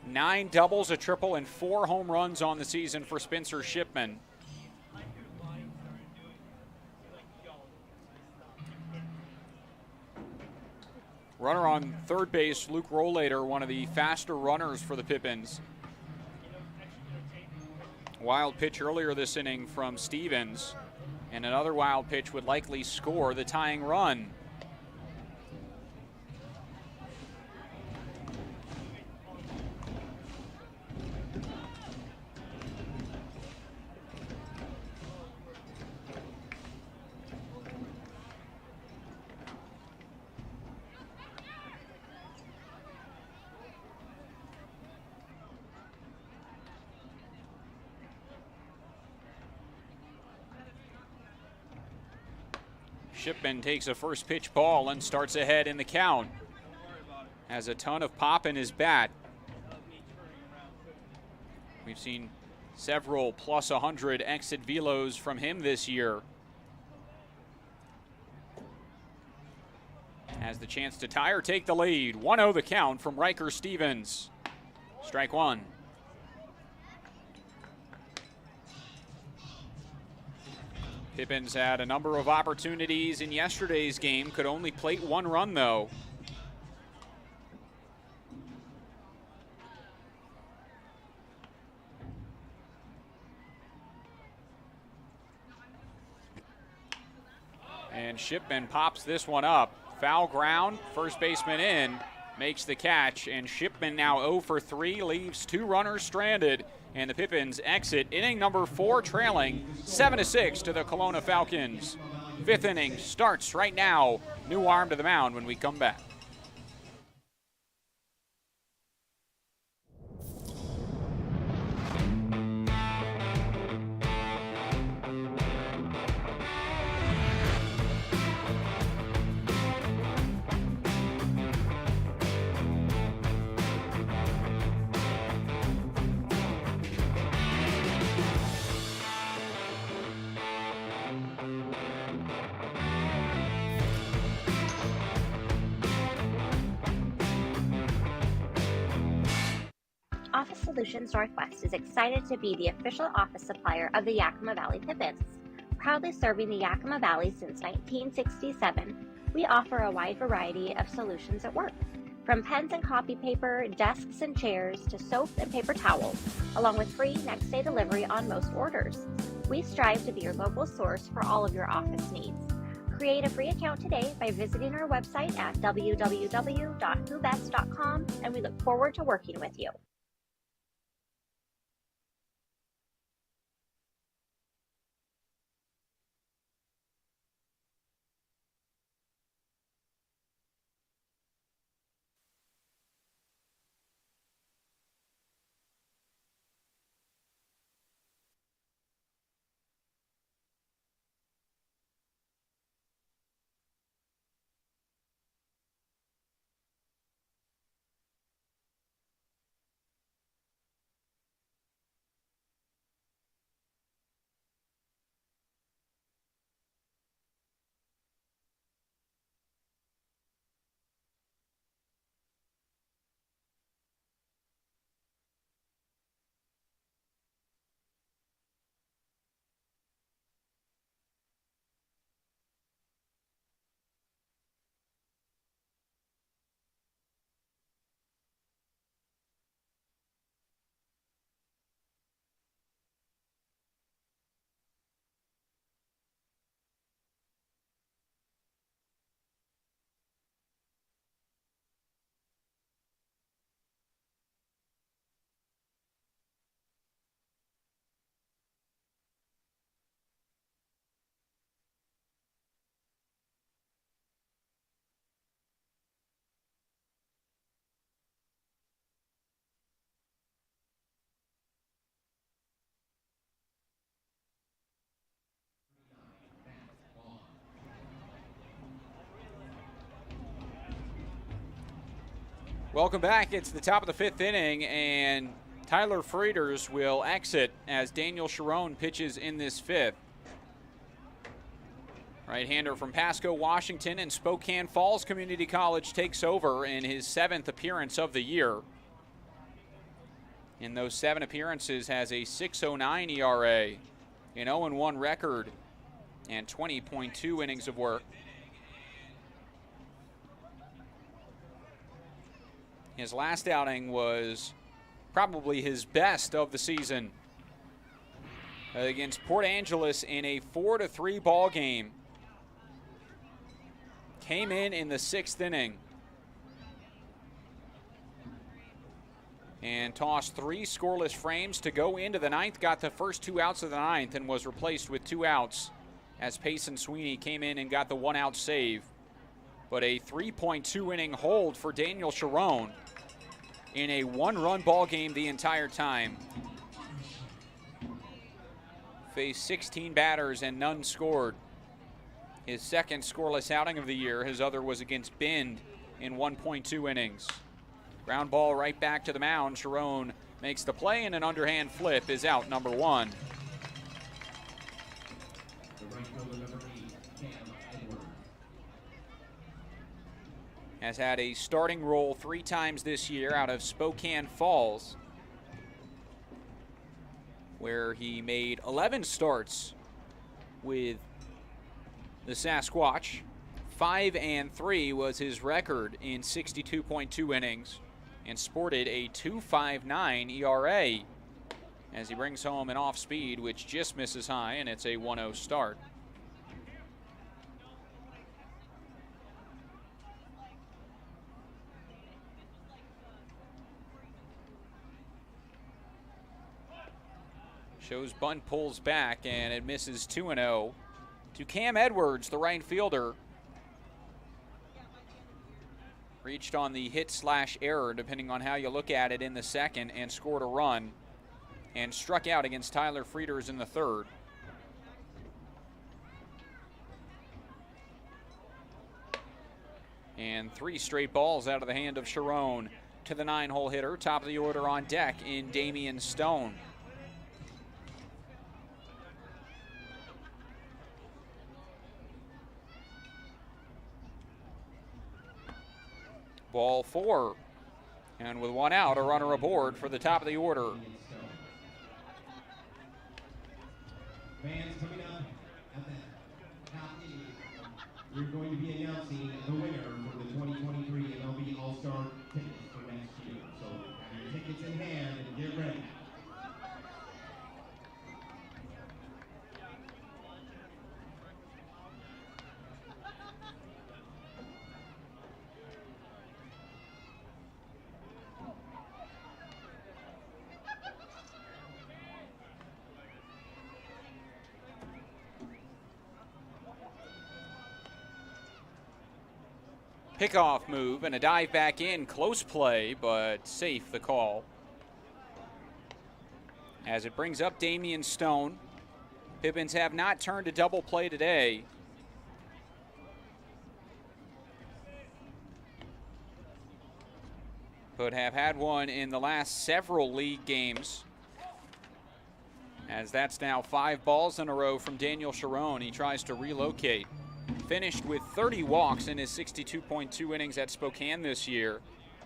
9 doubles, a triple, and 4 home runs on the season for Spencer Shipman. Runner on third base, Luke Rollator, one of the faster runners for the Pippins. Wild pitch earlier this inning from Stevens, and another wild pitch would likely score the tying run. Shipman takes a first pitch ball and starts ahead in the count. Has a ton of pop in his bat. We've seen several plus 100 exit velos from him this year. has the chance to tie or take the lead. 1-0 the count from Riker Stevens. Strike one. Pippins had a number of opportunities in yesterday's game, could only plate one run though. And Shipman pops this one up. Foul ground, first baseman in, makes the catch, and Shipman now 0 for 3, leaves 2 runners stranded, and the Pippins exit inning number 4 trailing 7-6 to the Kelowna Falcons. 5th inning starts right now. New arm to the mound when we come back. Office Solutions Northwest is excited to be the official office supplier of the Yakima Valley Pippins. Proudly serving the Yakima Valley since 1967, we offer a wide variety of solutions at work. From pens and copy paper, desks and chairs, to soap and paper towels, along with free next day delivery on most orders. We strive to be your local source for all of your office needs. Create a free account today by visiting our website at www.whobest.com, and we look forward to working with you. Welcome back. It's the top of the 5th inning, and Tyler Frieders will exit as Daniel Sharon pitches in this 5th. Right-hander from Pasco, Washington, and Spokane Falls Community College takes over in his 7th appearance of the year. In those 7 appearances, has a 6.09 ERA, an 0-1 record, and 20.2 innings of work. His last outing was probably his best of the season against Port Angeles in a 4-3 ball game. Came in the 6th inning and tossed 3 scoreless frames to go into the 9th, got the first 2 outs of the 9th, and was replaced with 2 outs as Payson Sweeney came in and got the 1-out save. But a 3.2 inning hold for Daniel Sharon in a 1-run ball game the entire time. Faced 16 batters and none scored. His 2nd scoreless outing of the year. His other was against Bend in 1.2 innings. Ground ball right back to the mound. Sharon makes the play, and an underhand flip is out number 1. has had a starting role 3 times this year out of Spokane Falls, where he made 11 starts with the Sasquatch. 5-3 was his record in 62.2 innings, and sported a 2.59 ERA as he brings home an off speed which just misses high, and it's a 1-0 start. Shows bunt, pulls back, and it misses 2-0 to Cam Edwards, the right fielder. Reached on the hit/error, depending on how you look at it, in the second, and scored a run, and struck out against Tyler Frieders in the third. And 3 straight balls out of the hand of Sharon to the 9-hole hitter. Top of the order on deck in Damian Stone. Ball 4. And with 1 out, a runner aboard for the top of the order. Fans coming up at the top inning, we're going to be announcing the winner for the 2023 MLB All-Star tickets for next year. So have your tickets in hand and get ready. Pickoff move and a dive back in. Close play, but safe the call. As it brings up Damian Stone. Pippins have not turned a double play today. But have had one in the last several league games. As that's now 5 balls in a row from Daniel Sharon. He tries to relocate. Finished with 30 walks in his 62.2 innings at Spokane this year,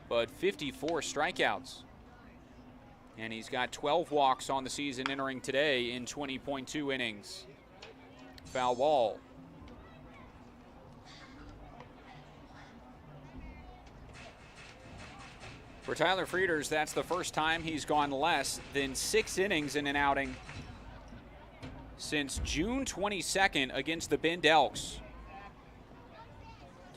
but 54 strikeouts. And he's got 12 walks on the season entering today in 20.2 innings. Foul ball. For Tyler Frieders, that's the first time he's gone less than 6 innings in an outing since June 22nd against the Bend Elks.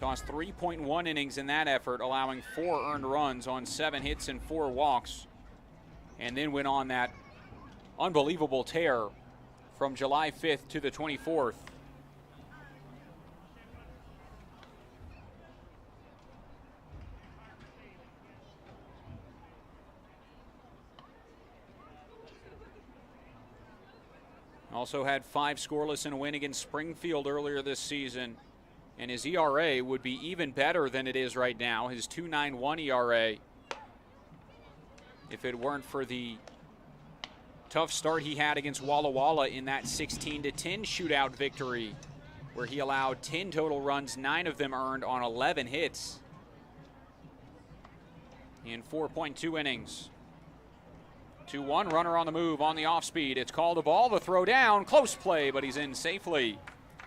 Tossed 3.1 innings in that effort, allowing 4 earned runs on 7 hits and 4 walks. And then went on that unbelievable tear from July 5th to the 24th. Also had 5 scoreless in a win against Springfield earlier this season. And his ERA would be even better than it is right now, his 2.91 ERA. If it weren't for the tough start he had against Walla Walla in that 16-10 shootout victory, where he allowed 10 total runs, 9 of them earned on 11 hits in 4.2 innings. 2-1, runner on the move on the off speed. It's called a ball, the throw down, close play, but he's in safely.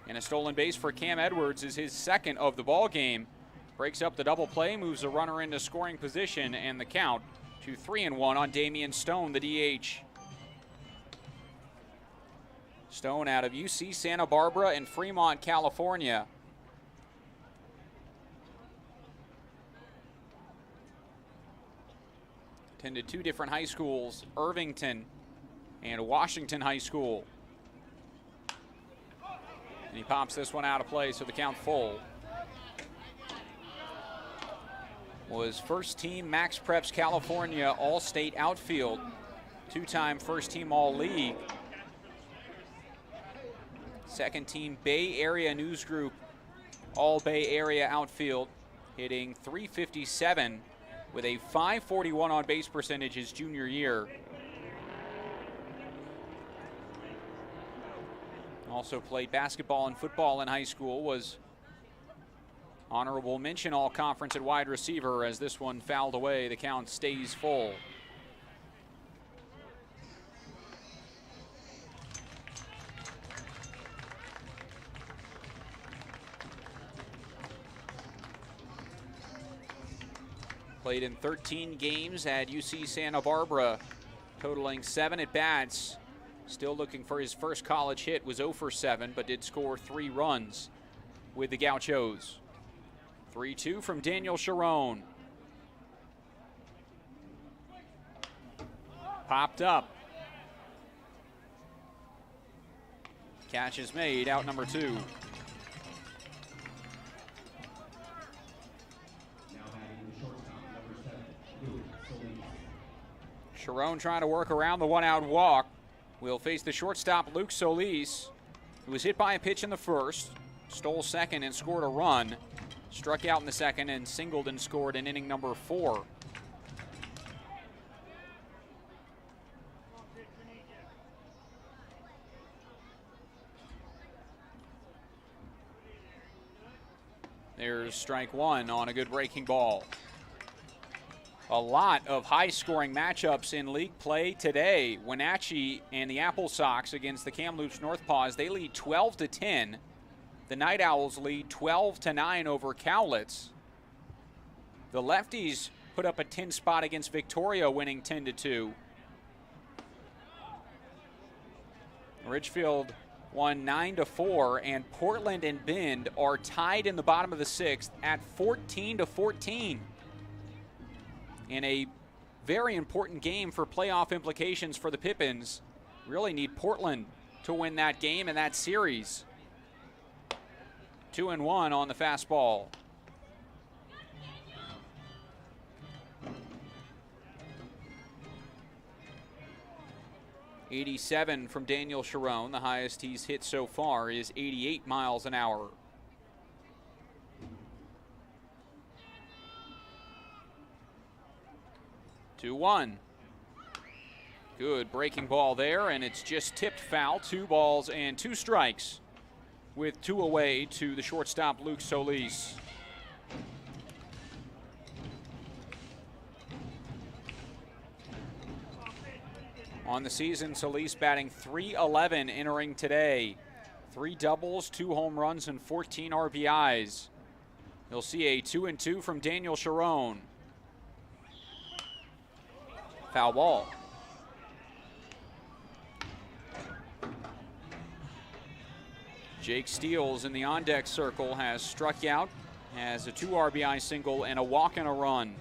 And a stolen base for Cam Edwards is his second of the ball game. Breaks up the double play, moves a runner into scoring position, and the count to 3-1 on Damian Stone, the DH. Stone out of UC Santa Barbara and Fremont, California. Attended 2 different high schools, Irvington and Washington High School. And he pops this one out of play, so the count full. Was first team Max Preps California All-State outfield. 2-time first team All-League. Second team Bay Area News Group All Bay Area outfield. Hitting .357 with a .541 on base percentage his junior year. Also played basketball and football in high school, was Honorable mention all conference at wide receiver as this one fouled away. The count stays full. Played in 13 games at UC Santa Barbara, totaling 7 at-bats. Still looking for his first college hit, was 0 for 7, but did score 3 runs with the Gauchos. 3-2 from Daniel Sharon. Popped up. Catch is made, out number 2. Sharon trying to work around the one-out walk. Will face the shortstop, Luke Solis, who was hit by a pitch in the first, stole second and scored a run, struck out in the second and singled and scored in inning number 4. There's strike 1 on a good breaking ball. A lot of high-scoring matchups in league play today. Wenatchee and the Apple Sox against the Kamloops North Paws. They lead 12-10. The Night Owls lead 12-9 over Cowlitz. The Lefties put up a 10 spot against Victoria, winning 10-2. Ridgefield won 9-4, and Portland and Bend are tied in the bottom of the 6th at 14-14. In a very important game for playoff implications for the Pippins. Really need Portland to win that game and that series. 2-1 on the fastball. .87 from Daniel Sharon. The highest he's hit so far is 88 miles an hour. Two-one. Good breaking ball there, and it's just tipped foul. 2 balls and 2 strikes with 2 away to the shortstop, Luke Solis. On the season, Solis batting .311 entering today. 3 doubles, 2 home runs, and 14 RBIs. You'll see a 2-2 from Daniel Sharon. Foul ball. Jake Steels in the on-deck circle has struck out, has a 2 RBI single and a walk and a run.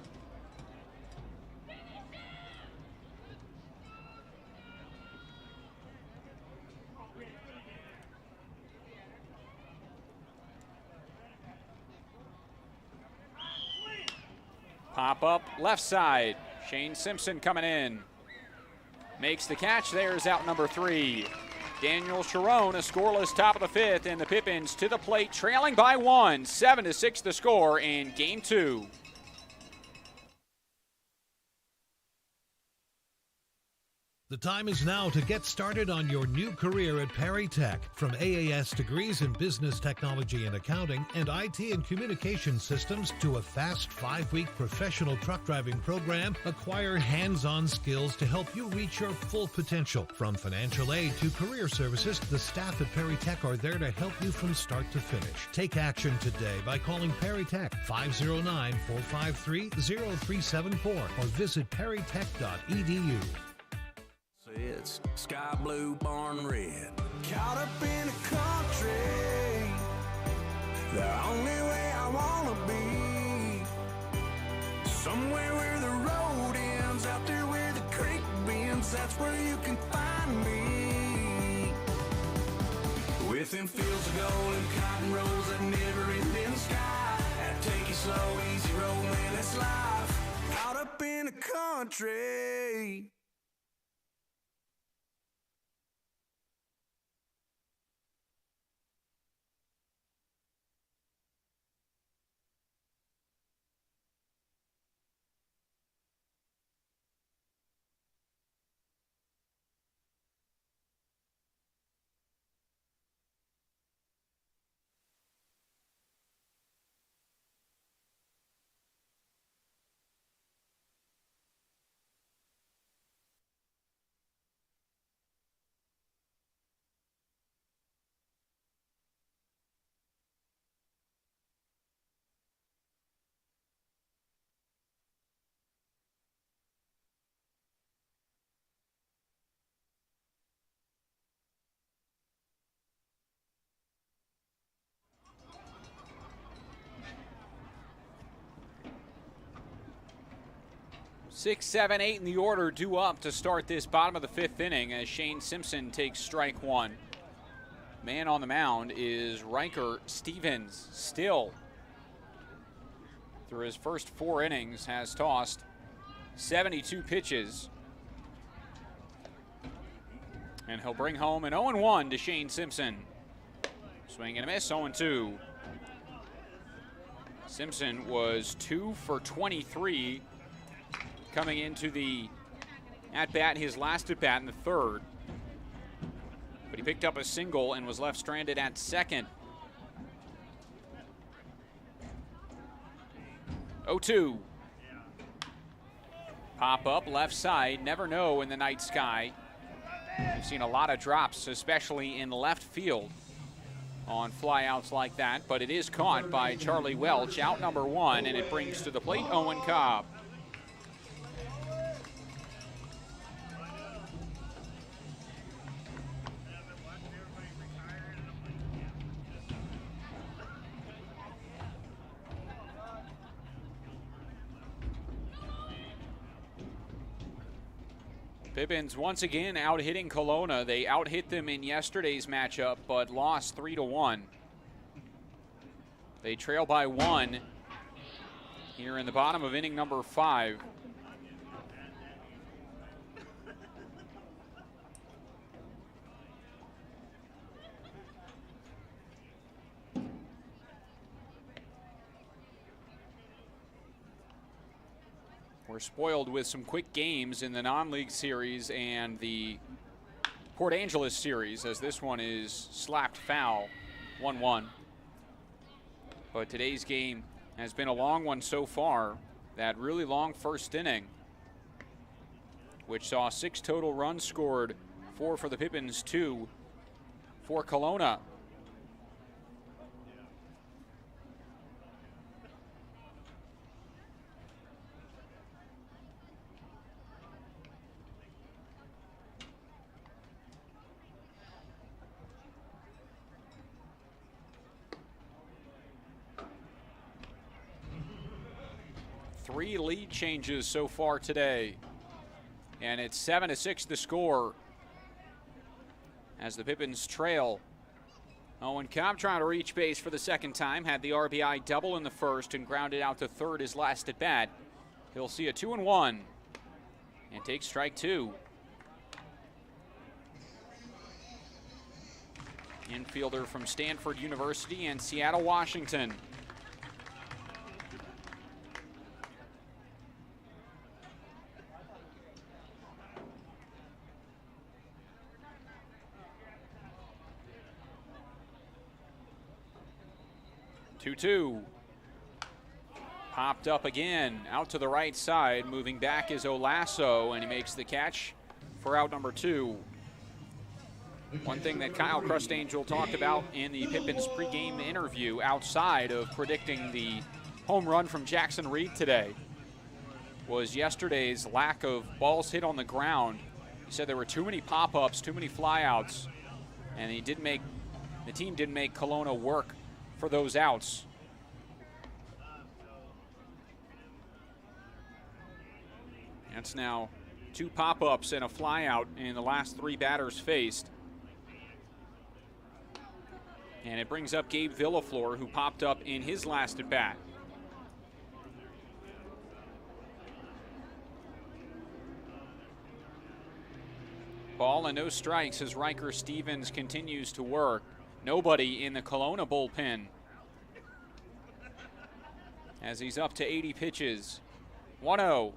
Pop up left side. Shane Simpson coming in. Makes the catch. There's out number 3. Daniel Sharon, a scoreless top of the 5th, and the Pippins to the plate, trailing by 1. 7-6 the score in game 2. The time is now to get started on your new career at Perry Tech. From AAS degrees in business technology and accounting and IT and communication systems to a fast 5-week professional truck driving program, acquire hands-on skills to help you reach your full potential. From financial aid to career services, the staff at Perry Tech are there to help you from start to finish. Take action today by calling Perry Tech 509-453-0374 or visit perrytech.edu. It's sky blue, barn red. Caught up in a country, the only way I wanna be. Somewhere where the road ends, out there where the creek bends, that's where you can find me. With them fields of gold and cotton rows that never end in the sky. That take it slow, easy road, man, that's life. Caught up in a country. 6, 7, 8 in the order due up to start this bottom of the 5th inning as Shane Simpson takes strike one. Man on the mound is Riker Stevens. Still, through his first 4 innings, has tossed 72 pitches. And he'll bring home an 0-1 to Shane Simpson. Swing and a miss, 0-2. Simpson was 2 for 23 coming into the at-bat, his last at-bat in the 3rd. But he picked up a single and was left stranded at second. 0-2. Pop up left side, never know in the night sky. We've seen a lot of drops, especially in left field on flyouts like that, but it is caught by Charlie Welch, out number 1, and it brings to the plate Owen Cobb. Pippins once again out-hitting Kelowna. They out-hit them in yesterday's matchup, but lost 3-1. They trail by 1 here in the bottom of inning number 5. We're spoiled with some quick games in the non-league series and the Port Angeles series, as this one is slapped foul, 1-1. But today's game has been a long one so far. That really long first inning, which saw 6 total runs scored, 4 for the Pippins, 2 for Kelowna. Three lead changes so far today, and it's 7-6 the score as the Pippins trail. Owen Cobb trying to reach base for the second time, had the RBI double in the first and grounded out to third his last at bat. He'll see a 2-1 and take strike 2. Infielder from Stanford University and Seattle, Washington. Two. Popped up again, out to the right side. Moving back is Olasso, and he makes the catch for out number 2. One thing that Kyle Crustangel talked about in the Pippins pregame interview, outside of predicting the home run from Jackson Reed today, was yesterday's lack of balls hit on the ground. He said there were too many pop-ups, too many flyouts, and the team didn't make Kelowna work for those outs. That's now 2 pop-ups and a flyout in the last 3 batters faced. And it brings up Gabe Villaflor, who popped up in his last at bat. Ball and no strikes as Riker Stevens continues to work. Nobody in the Kelowna bullpen as he's up to 80 pitches. 1-0.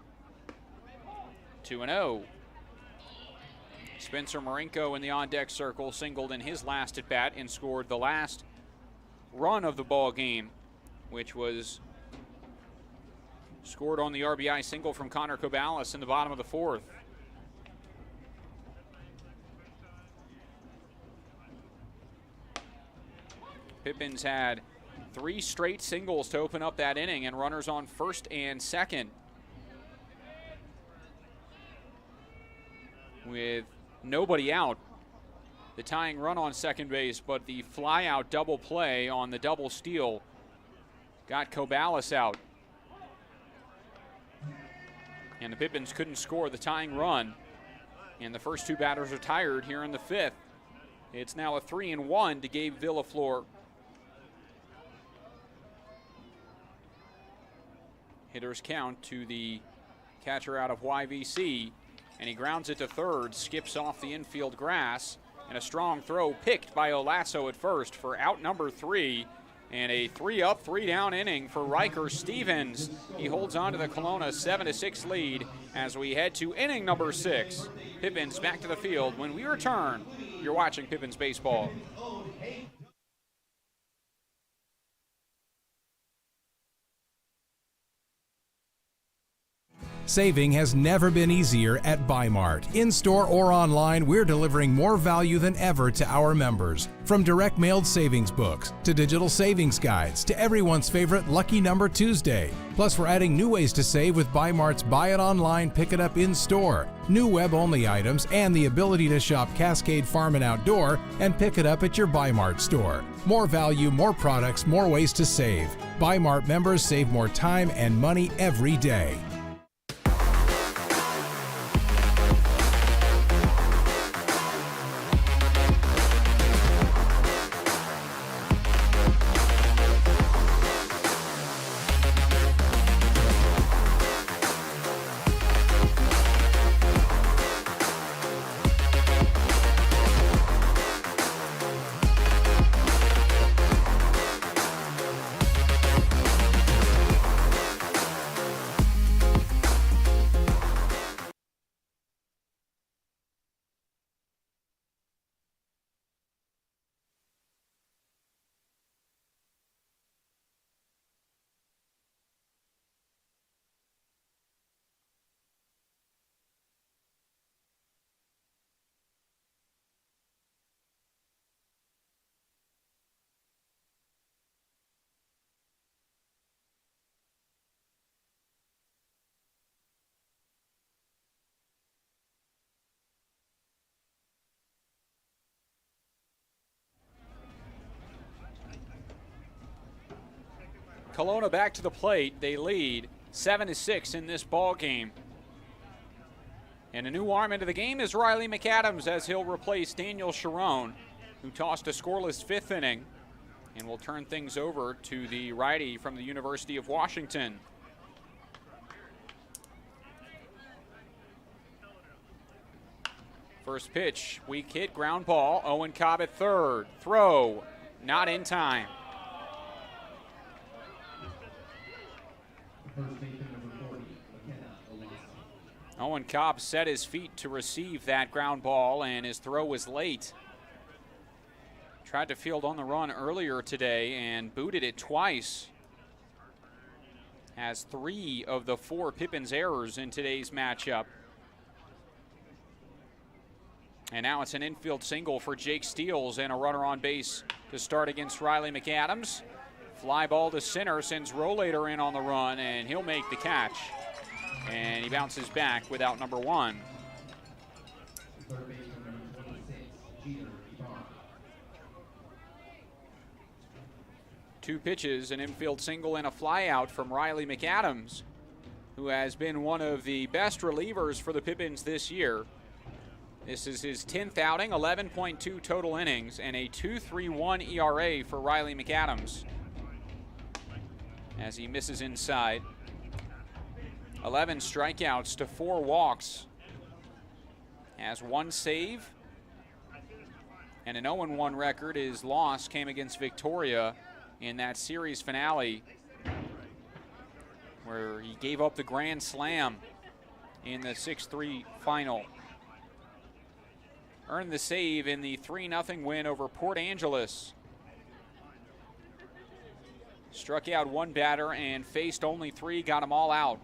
2-0. Spencer Marinko in the on-deck circle singled in his last at-bat and scored the last run of the ball game, which was scored on the RBI single from Connor Cobalis in the bottom of the 4th. Pippins had 3 straight singles to open up that inning and runners on first and second, with nobody out. The tying run on second base, but the fly-out double play on the double steal got Cobalis out. And the Pippins couldn't score the tying run. And the first two batters are tired here in the fifth. It's now a 3-1 to Gabe Villaflor. Hitters count to the catcher out of YVC, and he grounds it to third, skips off the infield grass, and a strong throw picked by Olasso at first for out number 3, and a 3-up, 3-down inning for Riker Stevens. He holds on to the Kelowna 7-6 lead as we head to inning number 6. Pippins back to the field when we return. You're watching Pippins Baseball. Saving has never been easier at Bi-Mart. In-store or online, we're delivering more value than ever to our members. From direct mailed savings books, to digital savings guides, to everyone's favorite Lucky Number Tuesday. Plus, we're adding new ways to save with Bi-Mart's Buy It Online, Pick It Up in-store, new web-only items, and the ability to shop Cascade Farm and Outdoor and pick it up at your Bi-Mart store. More value, more products, more ways to save. Bi-Mart members save more time and money every day. Kelowna back to the plate. They lead 7-6 in this ball game. And a new arm into the game is Riley McAdams as he'll replace Daniel Sharon, who tossed a scoreless fifth inning, and will turn things over to the righty from the University of Washington. First pitch, weak hit, ground ball. Owen Cobb at third. Throw, not in time. Owen Cobb set his feet to receive that ground ball, and his throw was late. Tried to field on the run earlier today and booted it twice. Has 3 of the 4 Pippins errors in today's matchup. And now it's an infield single for Jake Steels and a runner on base to start against Riley McAdams. Fly ball to center, sends Rollator in on the run, and he'll make the catch. And he bounces back with out number 1. Two pitches, an infield single and a flyout from Riley McAdams, who has been one of the best relievers for the Pippins this year. This is his 10th outing, 11.2 total innings, and a 2.31 ERA for Riley McAdams as he misses inside. 11 strikeouts to 4 walks. Has 1 save and an 0-1 record. His loss came against Victoria in that series finale where he gave up the grand slam in the 6-3 final. Earned the save in the 3-0 win over Port Angeles. Struck out 1 batter and faced only 3, got them all out.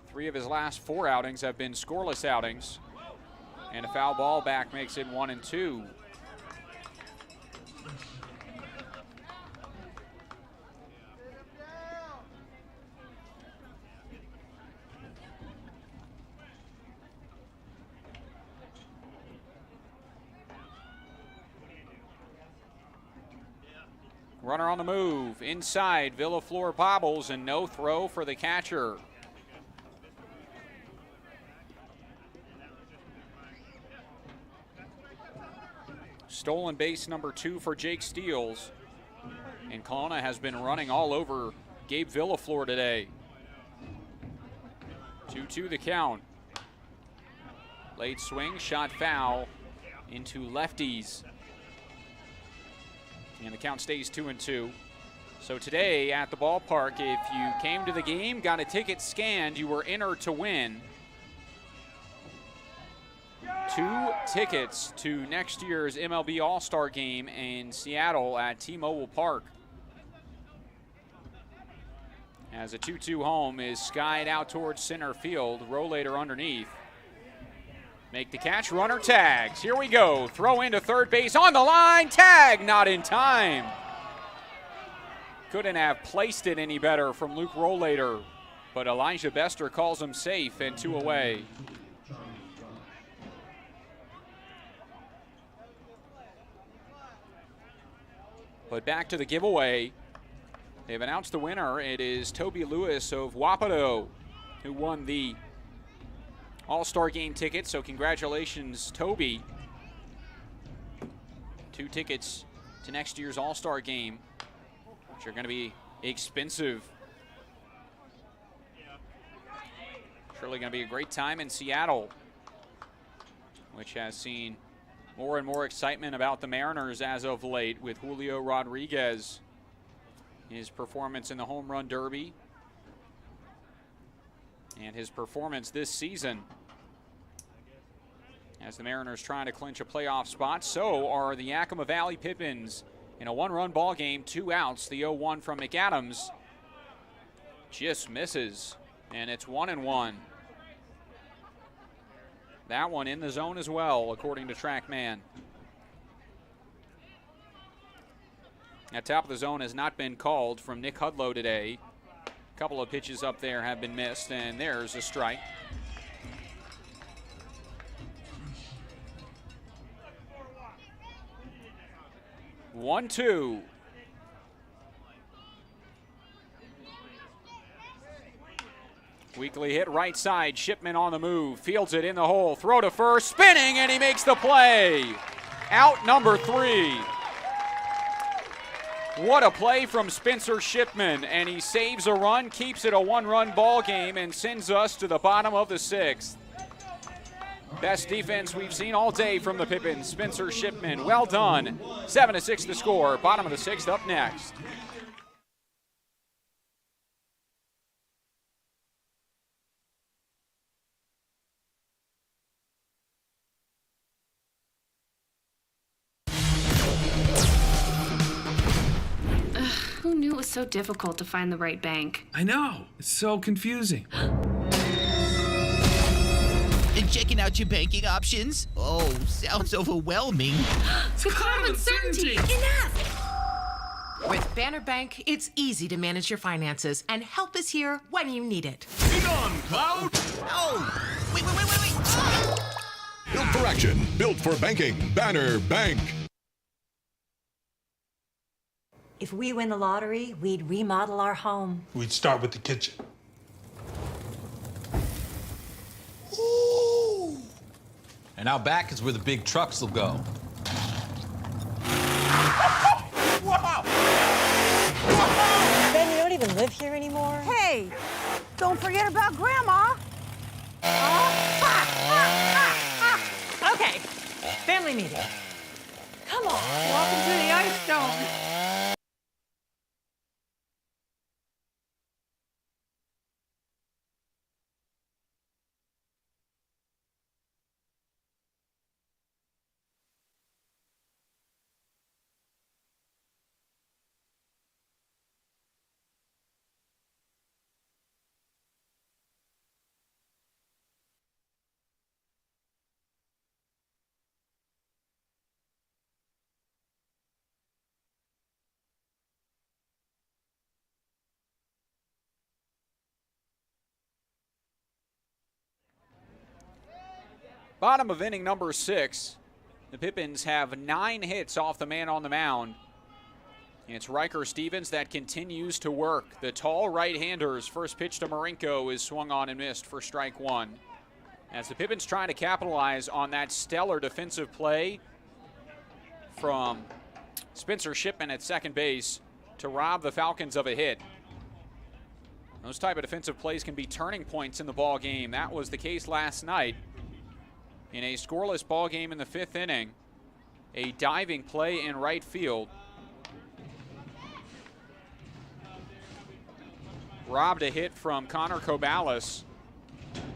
3 of his last 4 outings have been scoreless outings. And a foul ball back makes it 1-2. Runner on the move. Inside, Villaflor bobbles, and no throw for the catcher. Stolen base number 2 for Jake Steels. And Kelowna has been running all over Gabe Villaflor today. 2-2 the count. Late swing, shot foul into lefties. And the count stays 2-2. So today at the ballpark, if you came to the game, got a ticket scanned, you were entered to win 2 tickets to next year's MLB All-Star Game in Seattle at T-Mobile Park. As a 2-2 home is skied out towards center field. Rollator underneath. Make the catch, runner tags. Here we go. Throw into third base on the line. Tag, not in time. Couldn't have placed it any better from Luke Rollator, but Elijah Bester calls him safe and 2 away. But back to the giveaway. They've announced the winner. It is Toby Lewis of Wapato, who won the All-Star Game ticket. So congratulations, Toby. 2 tickets to next year's All-Star Game, which are going to be expensive. Surely going to be a great time in Seattle, which has seen more and more excitement about the Mariners as of late with Julio Rodriguez. His performance in the Home Run Derby and his performance this season as the Mariners trying to clinch a playoff spot. So are the Yakima Valley Pippins in a 1-run ball game, 2 outs. The 0-1 from McAdams just misses, and it's 1-1. That one in the zone as well, according to TrackMan. That top of the zone has not been called from Nick Hudlow today. A couple of pitches up there have been missed, and there's a strike. One, 2. Weekly hit right side. Shipman on the move. Fields it in the hole. Throw to first. Spinning, and he makes the play. Out number 3. What a play from Spencer Shipman, and he saves a run, keeps it a 1-run ball game, and sends us to the bottom of the 6th. Best defense we've seen all day from the Pippins. Spencer Shipman, well done. 7-6 the score. Bottom of the 6th up next. Who knew it was so difficult to find the right bank? I know. It's so confusing. And checking out your banking options? Oh, sounds overwhelming. The cloud of uncertainty. Enough! With Banner Bank, it's easy to manage your finances, and help is here when you need it. Be gone, Cloud! Oh! Wait! Built for action, built for banking. Banner Bank. If we win the lottery, we'd remodel our home. We'd start with the kitchen. Ooh. And out back is where the big trucks will go. Wow! Ben, you don't even live here anymore? Hey, don't forget about Grandma. Okay, family meeting. Come on. Welcome to the Ice Dome. Bottom of inning number 6. The Pippins have 9 hits off the man on the mound. It's Riker Stevens that continues to work. The tall right-hander's first pitch to Marinko is swung on and missed for strike one. As the Pippins trying to capitalize on that stellar defensive play from Spencer Shipman at second base to rob the Falcons of a hit. Those type of defensive plays can be turning points in the ball game. That was the case last night in a scoreless ball game in the 5th inning. A diving play in right field robbed a hit from Connor Cobalis,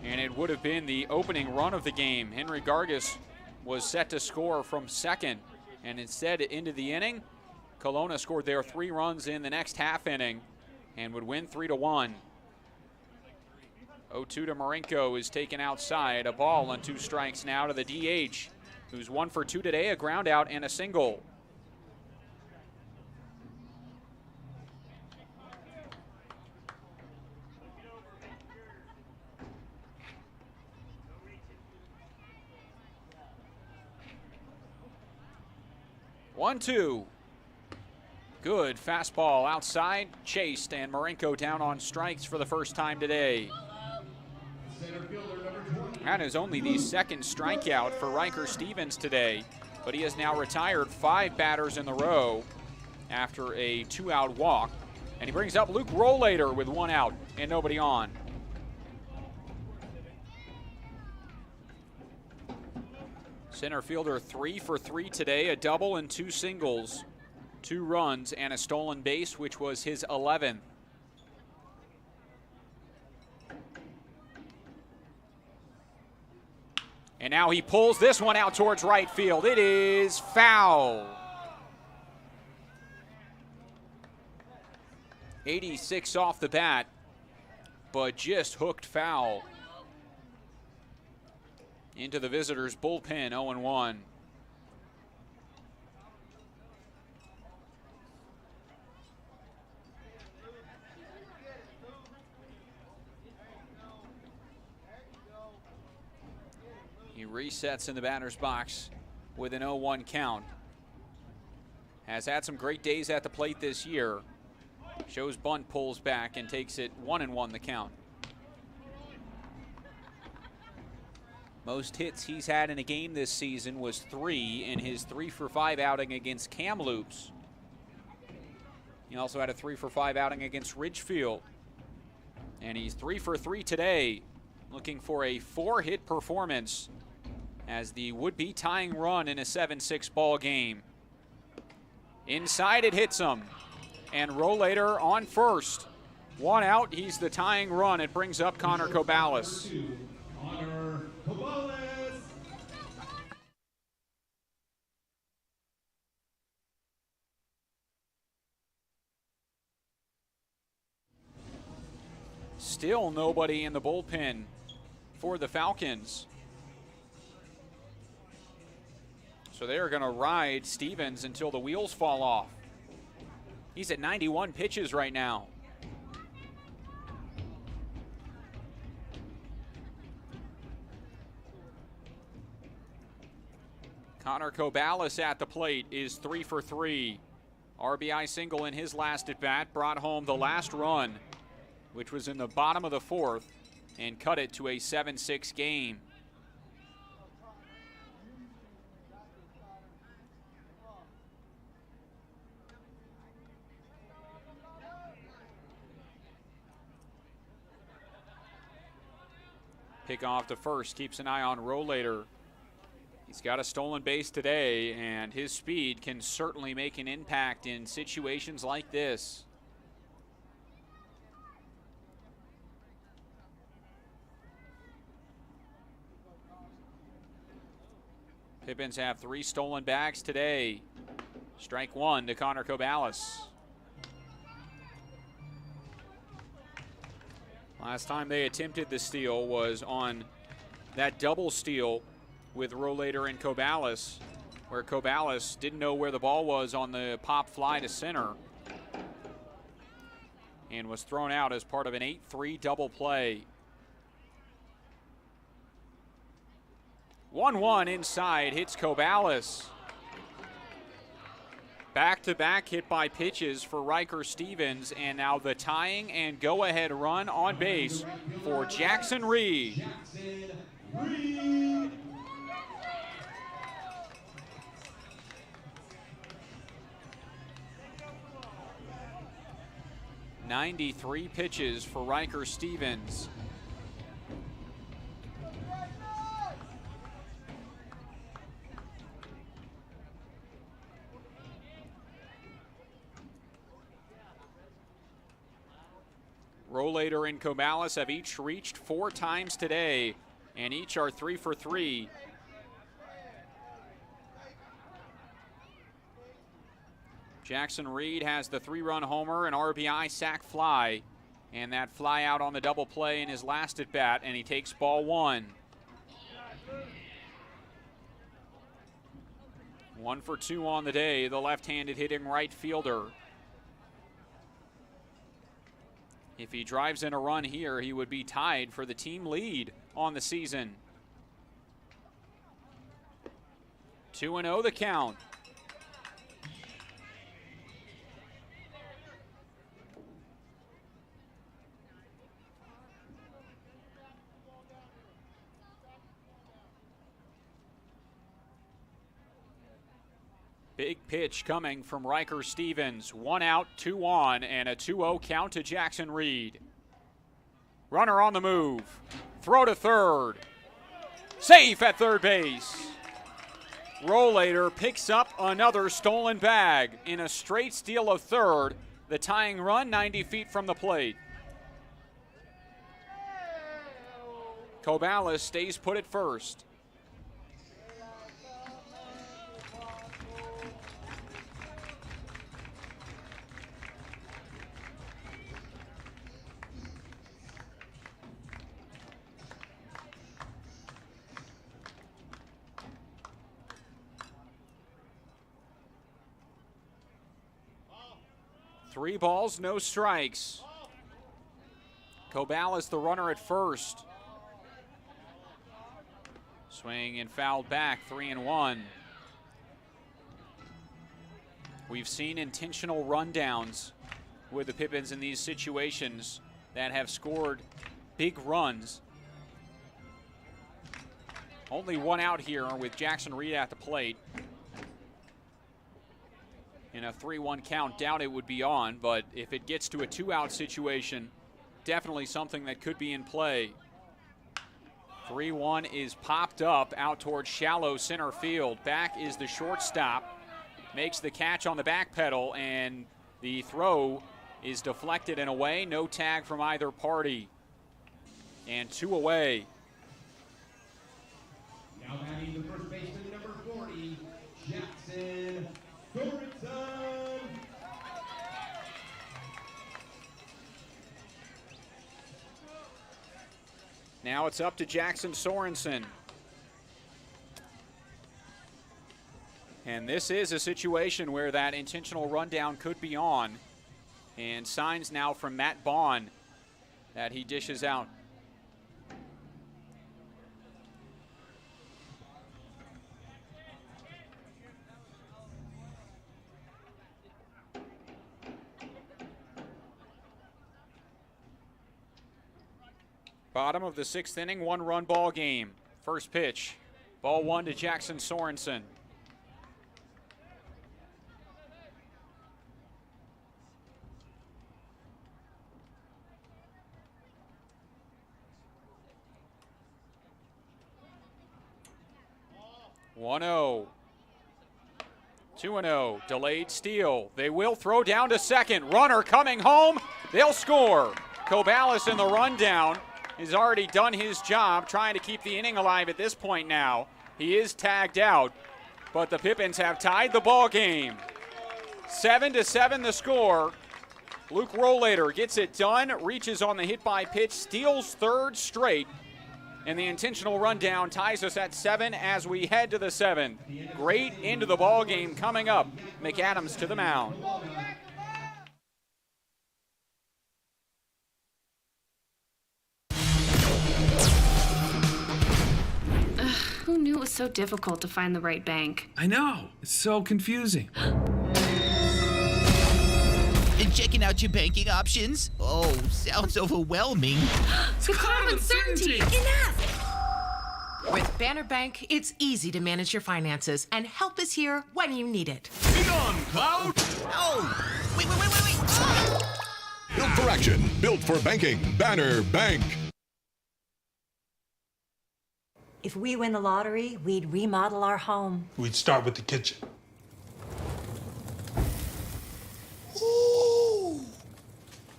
and it would have been the opening run of the game. Henry Gargas was set to score from second, and instead into the inning, Kelowna scored their 3 runs in the next half inning and would win 3-1. 0-2 to Marinko is taken outside. A ball on 2 strikes now to the DH, who's 1 for 2 today, a ground out and a single. One, two. Good fastball outside, chased, and Marinko down on strikes for the first time today. That is only the 2nd strikeout for Riker Stevens today, but he has now retired 5 batters in the row after a 2-out walk. And he brings up Luke Rollator with 1 out and nobody on. Center fielder 3 for 3 today, a double and 2 singles, 2 runs and a stolen base, which was his 11th. And now he pulls this one out towards right field. It is foul. 86 off the bat, but just hooked foul into the visitors' bullpen. 0-1. He resets in the batter's box with an 0-1 count. Has had some great days at the plate this year. Shows bunt, pulls back, and takes it 1-1 the count. Most hits he's had in a game this season was 3 in his 3 for 5 outing against Kamloops. He also had a 3 for 5 outing against Ridgefield. And he's 3 for 3 today, looking for a 4-hit performance as the would-be tying run in a 7-6 ball game. Inside it hits him, and Rollator on first. 1 out, he's the tying run. It brings up Connor Cobalis. Connor Cobalis. Still nobody in the bullpen for the Falcons. So they're going to ride Stevens until the wheels fall off. He's at 91 pitches right now. Connor Cobalis at the plate is 3 for 3. RBI single in his last at-bat, brought home the last run, which was in the bottom of the 4th, and cut it to a 7-6 game. Pick off to first, keeps an eye on Rollator. He's got a stolen base today, and his speed can certainly make an impact in situations like this. Pippins have 3 stolen bags today. Strike 1 to Connor Cobalis. Last time they attempted the steal was on that double steal with Rollator and Cobalis, where Cobalis didn't know where the ball was on the pop fly to center and was thrown out as part of an 8-3 double play. 1-1 inside, hits Cobalis. Back-to-back hit by pitches for Riker Stevens, and now the tying and go-ahead run on base for Jackson Reed. Reed. 93 pitches for Riker Stevens. Rollator and Cobalis have each reached 4 times today, and each are 3 for 3. Jackson Reed has the 3-run homer, an RBI sac fly, and that fly out on the double play in his last at bat, and he takes ball 1. 1 for 2 on the day, the left-handed hitting right fielder. If he drives in a run here, he would be tied for the team lead on the season. 2-0 the count. Big pitch coming from Riker Stevens. 1 out, 2 on, and a 2-0 count to Jackson Reed. Runner on the move. Throw to third. Safe at third base. Rollator picks up another stolen bag in a straight steal of third. The tying run 90 feet from the plate. Cobalis stays put at first. Three balls, no strikes. Cobalis the runner at first. Swing and fouled back, 3-1. We've seen intentional rundowns with the Pippins in these situations that have scored big runs. Only 1 out here with Jackson Reed at the plate. In a 3-1 count, doubt it would be on, but if it gets to a 2-out situation, definitely something that could be in play. 3-1 is popped up out towards shallow center field. Back is the shortstop, makes the catch on the back pedal, and the throw is deflected and away. No tag from either party. And 2 away. Now batting the first baseman, number 40, Jackson Sorensen. Now it's up to Jackson Sorensen. And this is a situation where that intentional rundown could be on. And signs now from Matt Bond that he dishes out. Bottom of the 6th inning, 1-run ball game. First pitch, ball 1 to Jackson Sorensen. One 0. 2-0. Delayed steal. They will throw down to second. Runner coming home. They'll score. Cobalis in the rundown. He's already done his job trying to keep the inning alive at this point now. He is tagged out, but the Pippins have tied the ball game. 7-7 the score. Luke Rollator gets it done, reaches on the hit by pitch, steals third straight, and the intentional rundown ties us at 7 as we head to the 7th. Great into the ball game coming up. McAdams to the mound. Who knew it was so difficult to find the right bank? I know. It's so confusing. checking out your banking options? Oh, sounds overwhelming. The cloud of uncertainty. Enough! With Banner Bank, it's easy to manage your finances, and help is here when you need it. Be gone, Cloud! Oh, wait. Ah! Built for action, built for banking. Banner Bank. If we win the lottery, we'd remodel our home. We'd start with the kitchen.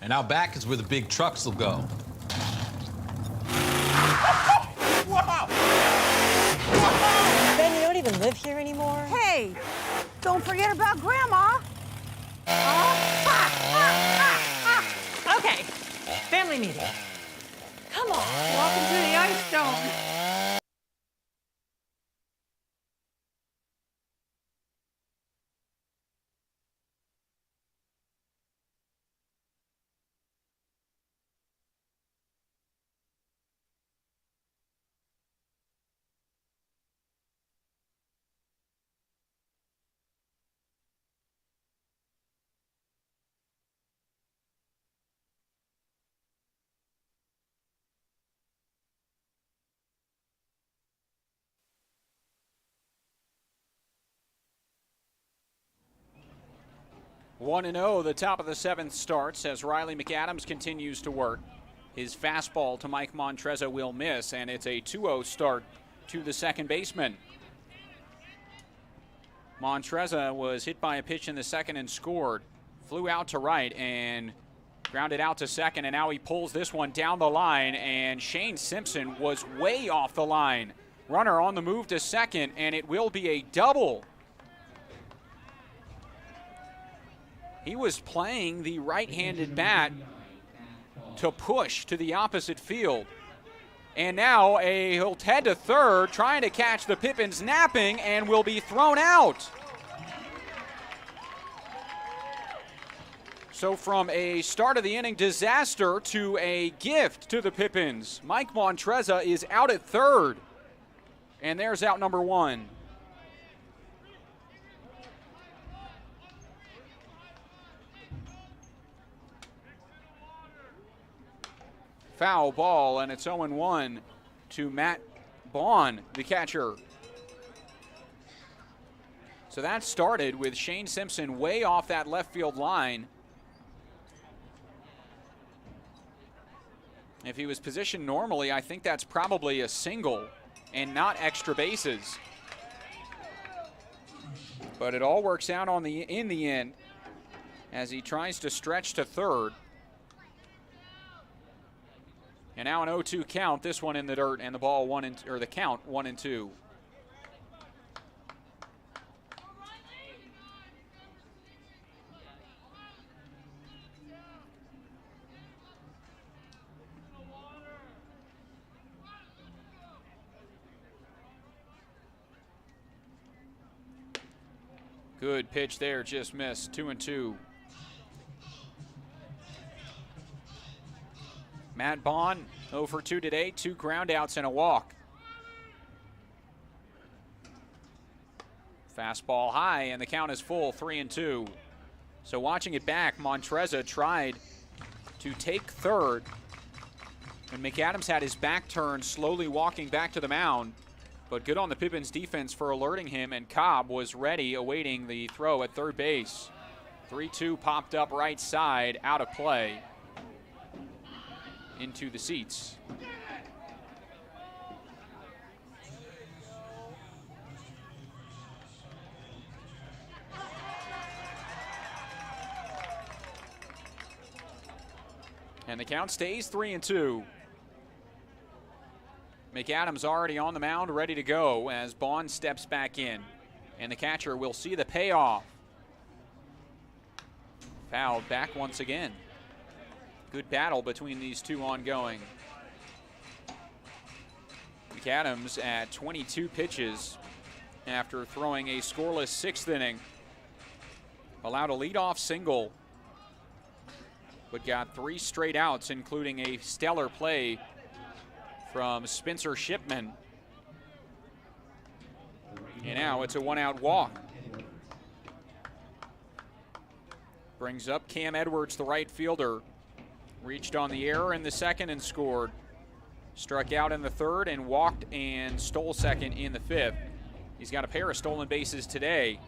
And out back is where the big trucks will go. Wow! Ben, you don't even live here anymore? Hey, don't forget about Grandma. Okay, family meeting. Come on. Welcome to the ice dome. One 1-0, the top of the seventh starts as Riley McAdams continues to work. His fastball to Mike Montreza will miss, and it's a 2-0 start to the second baseman. Montreza was hit by a pitch in the second and scored. Flew out to right and grounded out to second, and now he pulls this one down the line, and Shane Simpson was way off the line. Runner on the move to second, and it will be a double. He was playing the right-handed bat to push to the opposite field. And now he'll head to third, trying to catch the Pippins napping, and will be thrown out. So from a start of the inning disaster to a gift to the Pippins, Mike Montreza is out at third. And there's out number one. Foul ball, and it's 0-1 to Matt Bond, the catcher. So that started with Shane Simpson way off that left field line. If he was positioned normally, I think that's probably a single and not extra bases. But it all works out in the end as he tries to stretch to third. And now an 0-2 count, this one in the dirt, and the ball the count 1-2. Good pitch there, just missed. 2-2. Matt Bond, 0 for 2 today, 2 groundouts and a walk. Fastball high, and the count is full, 3-2. So watching it back, Montreza tried to take third, and McAdams had his back turned, slowly walking back to the mound. But good on the Pippins defense for alerting him, and Cobb was ready, awaiting the throw at third base. 3-2 popped up right side, out of play. Into the seats. And the count stays 3-2. McAdams already on the mound, ready to go as Bond steps back in. And the catcher will see the payoff. Fouled back once again. Good battle between these two ongoing. McAdams at 22 pitches after throwing a scoreless 6th inning. Allowed a leadoff single, but got 3 straight outs, including a stellar play from Spencer Shipman. And now it's a 1-out walk. Brings up Cam Edwards, the right fielder. Reached on the error in the second and scored. Struck out in the third and walked and stole second in the fifth. He's got a pair of stolen bases today.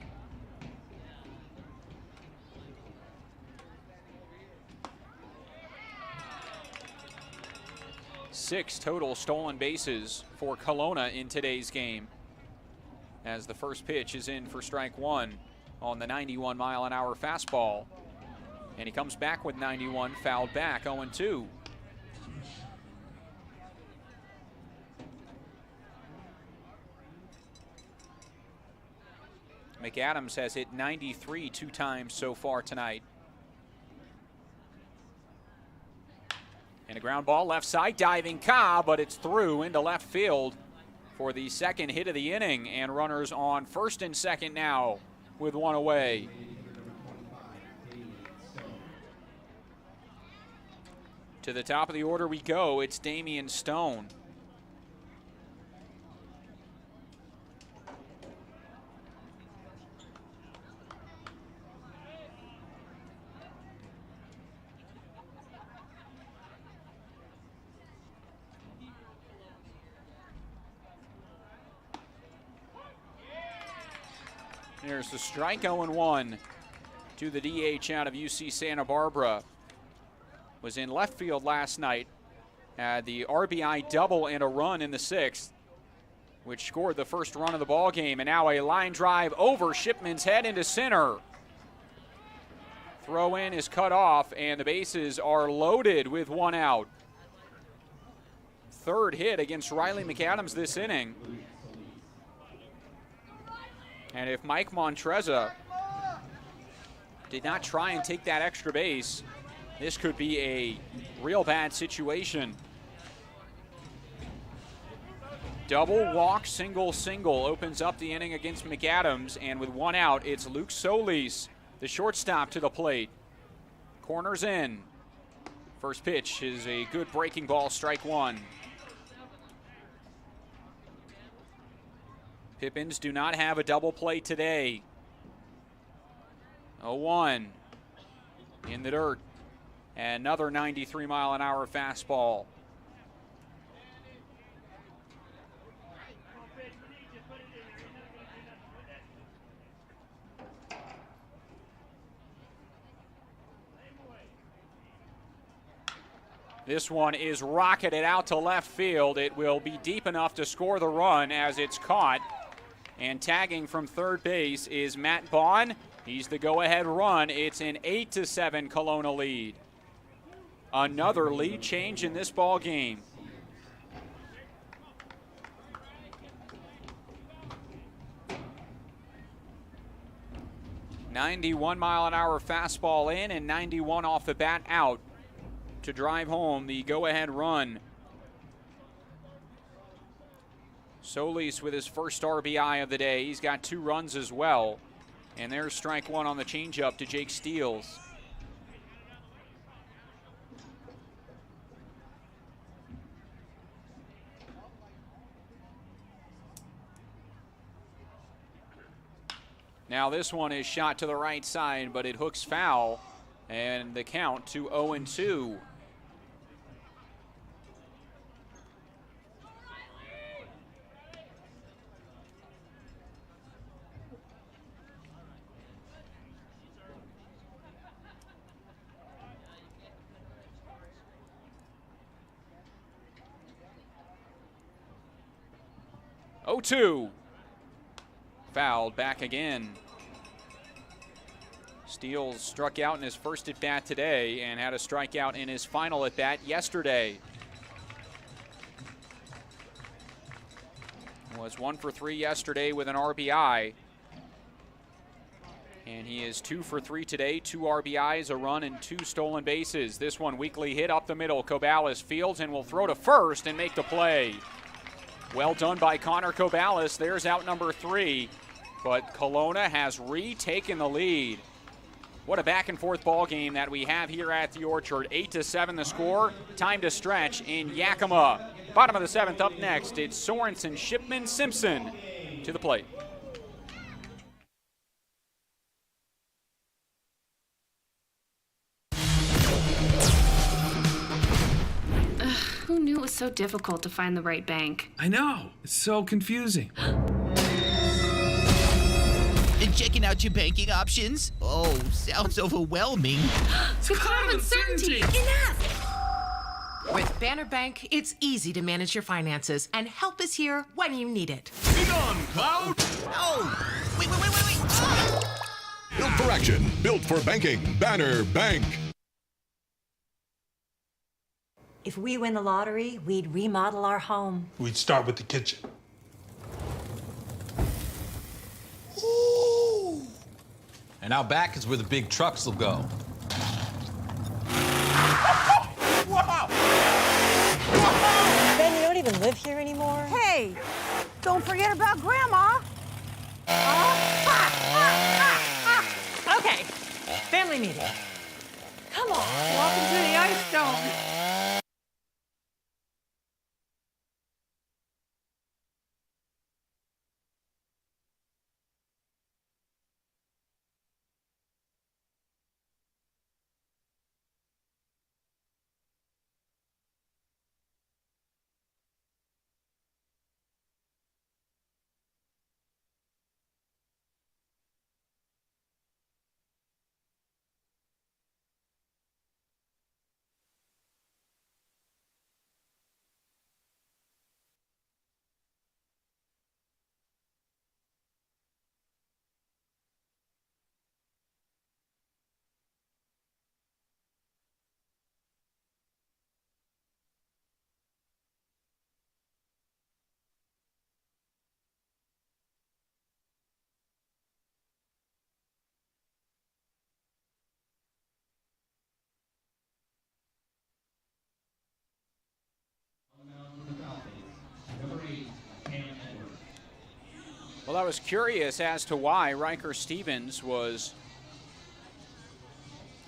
Six total stolen bases for Kelowna in today's game, as the first pitch is in for strike one on the 91-mile-an-hour fastball. And he comes back with 91, fouled back, 0-2. McAdams has hit 93 two times so far tonight. And a ground ball left side, diving Ka, but it's through into left field for the second hit of the inning. And runners on first and second now with one away. To the top of the order we go. It's Damian Stone. There's the strike, 0-1 to the DH out of UC Santa Barbara. Was in left field last night. Had the RBI double and a run in the sixth, which scored the first run of the ball game. And now a line drive over Shipman's head into center. Throw in is cut off, and the bases are loaded with one out. Third hit against Riley McAdams this inning. And if Mike Montreza did not try and take that extra base, this could be a real bad situation. Double walk, single, single opens up the inning against McAdams, and with one out, it's Luke Solis, the shortstop, to the plate. Corners in. First pitch is a good breaking ball, strike one. Pippins do not have a double play today. 0-1 in the dirt. And another 93-mile-an-hour fastball. This one is rocketed out to left field. It will be deep enough to score the run as it's caught. And tagging from third base is Matt Bond. He's the go-ahead run. It's an 8-7 Kelowna lead. Another lead change in this ball game. .91-mile-an-hour fastball in and 91 off the bat out to drive home the go-ahead run. Solis with his first RBI of the day. He's got 2 runs as well. And there's strike one on the changeup to Jake Steels. Now this one is shot to the right side, but it hooks foul, and the count to 0-2. .02. Fouled back again. Steele struck out in his first at-bat today and had a strikeout in his final at-bat yesterday. Was 1 for 3 yesterday with an RBI. And he is 2 for 3 today, 2 RBIs, a run, and 2 stolen bases. This one weakly hit up the middle. Cobalis fields and will throw to first and make the play. Well done by Connor Cobalis. There's out number 3. But Kelowna has retaken the lead. What a back-and-forth ball game that we have here at the Orchard. 8-7 the score. Time to stretch in Yakima. Bottom of the 7th up next. It's Sorensen, Shipman, Simpson to the plate. was so difficult to find the right bank? I know. It's so confusing. And checking out your banking options? Oh, sounds overwhelming. Become uncertainty. Enough! With Banner Bank, it's easy to manage your finances, and help is here when you need it. Be gone, Cloud! Oh, wait. Ah! Built for action, built for banking. Banner Bank. If we win the lottery, we'd remodel our home. We'd start with the kitchen. And out back is where the big trucks will go. Wow! Ben, you don't even live here anymore? Hey, don't forget about Grandma. Okay, family meeting. Come on. Welcome to the ice dome. Well, I was curious as to why Riker Stevens was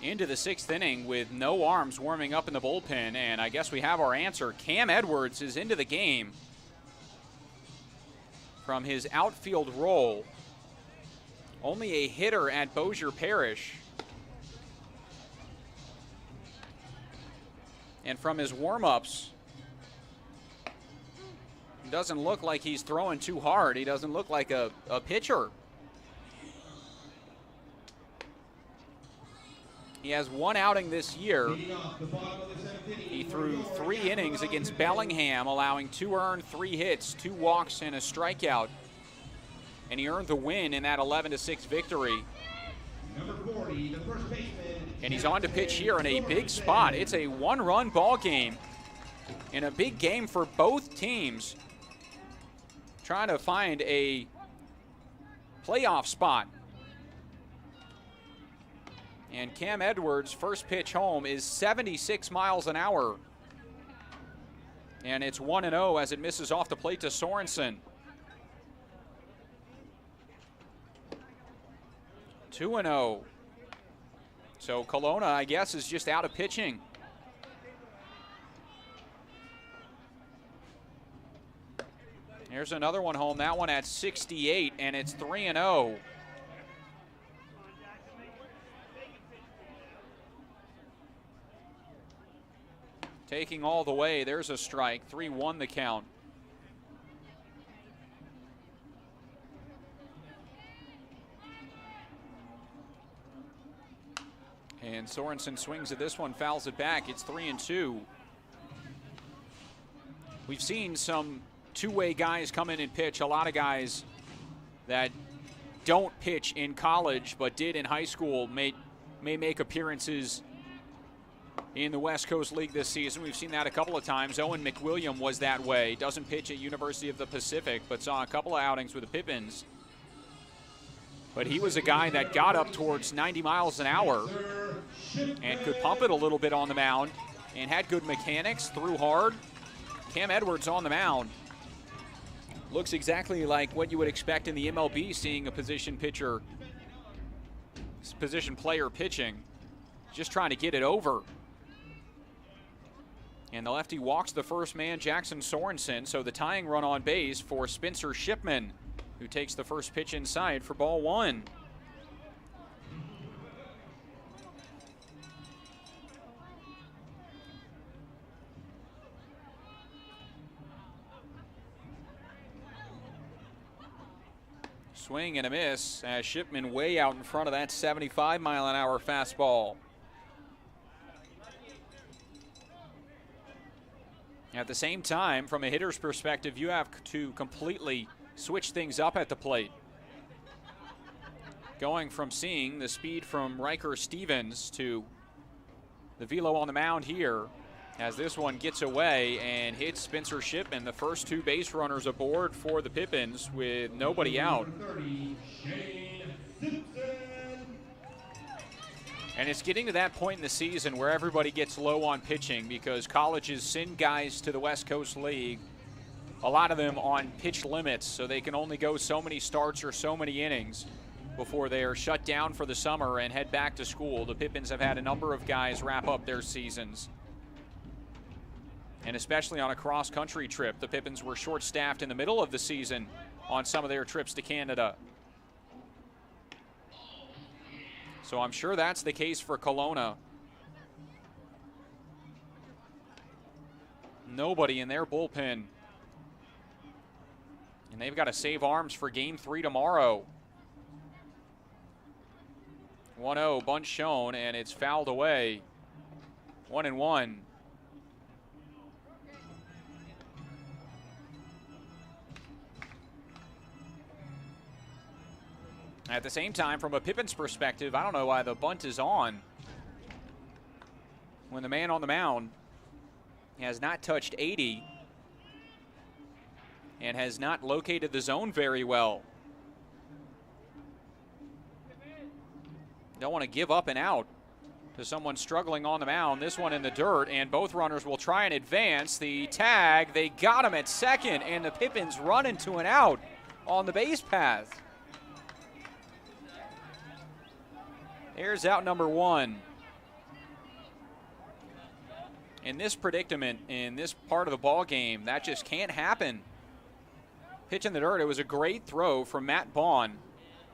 into the 6th inning with no arms warming up in the bullpen, and I guess we have our answer. Cam Edwards is into the game from his outfield role. Only a hitter at Bossier Parish. And from his warm-ups, doesn't look like he's throwing too hard. He doesn't look like a pitcher. He has one outing this year. He threw 3 innings against Bellingham, allowing 2 earned, 3 hits, 2 walks, and a strikeout. And he earned the win in that 11-6 victory. And he's on to pitch here in a big spot. It's a 1-run ball game in a big game for both teams, trying to find a playoff spot. And Cam Edwards' first pitch home is 76 miles an hour. And it's 1-0 as it misses off the plate to Sorensen. 2-0. So Kelowna, I guess, is just out of pitching. Here's another one home, that one at 68, and it's 3-0. Taking all the way, there's a strike, 3-1 the count. And Sorensen swings at this one, fouls it back, it's 3-2. We've seen some two-way guys come in and pitch. A lot of guys that don't pitch in college but did in high school may make appearances in the West Coast League this season. We've seen that a couple of times. Owen McWilliam was that way. Doesn't pitch at University of the Pacific, but saw a couple of outings with the Pippins. But he was a guy that got up towards 90 miles an hour and could pump it a little bit on the mound and had good mechanics, threw hard. Cam Edwards on the mound. Looks exactly like what you would expect in the MLB, seeing a position player pitching. Just trying to get it over. And the lefty walks the first man, Jackson Sorensen, so the tying run on base for Spencer Shipman, who takes the first pitch inside for ball 1. Swing and a miss as Shipman way out in front of that 75-mile-an-hour fastball. At the same time, from a hitter's perspective, you have to completely switch things up at the plate. Going from seeing the speed from Riker Stevens to the velo on the mound here, as this one gets away and hits Spencer Shipman, the first two base runners aboard for the Pippins with nobody out. And it's getting to that point in the season where everybody gets low on pitching because colleges send guys to the West Coast League, a lot of them on pitch limits, so they can only go so many starts or so many innings before they are shut down for the summer and head back to school. The Pippins have had a number of guys wrap up their seasons. And especially on a cross-country trip, the Pippins were short-staffed in the middle of the season on some of their trips to Canada. So I'm sure that's the case for Kelowna. Nobody in their bullpen. And they've got to save arms for Game 3 tomorrow. 1-0, bunt shown, and it's fouled away. 1-1. At the same time, from a Pippins perspective, I don't know why the bunt is on when the man on the mound has not touched 80 and has not located the zone very well. Don't want to give up and out to someone struggling on the mound. This one in the dirt, and both runners will try and advance. The tag, they got him at second, and the Pippins run into an out on the base path. Here's out number one. In this predicament, in this part of the ball game, that just can't happen. Pitch in the dirt, it was a great throw from Matt Bond,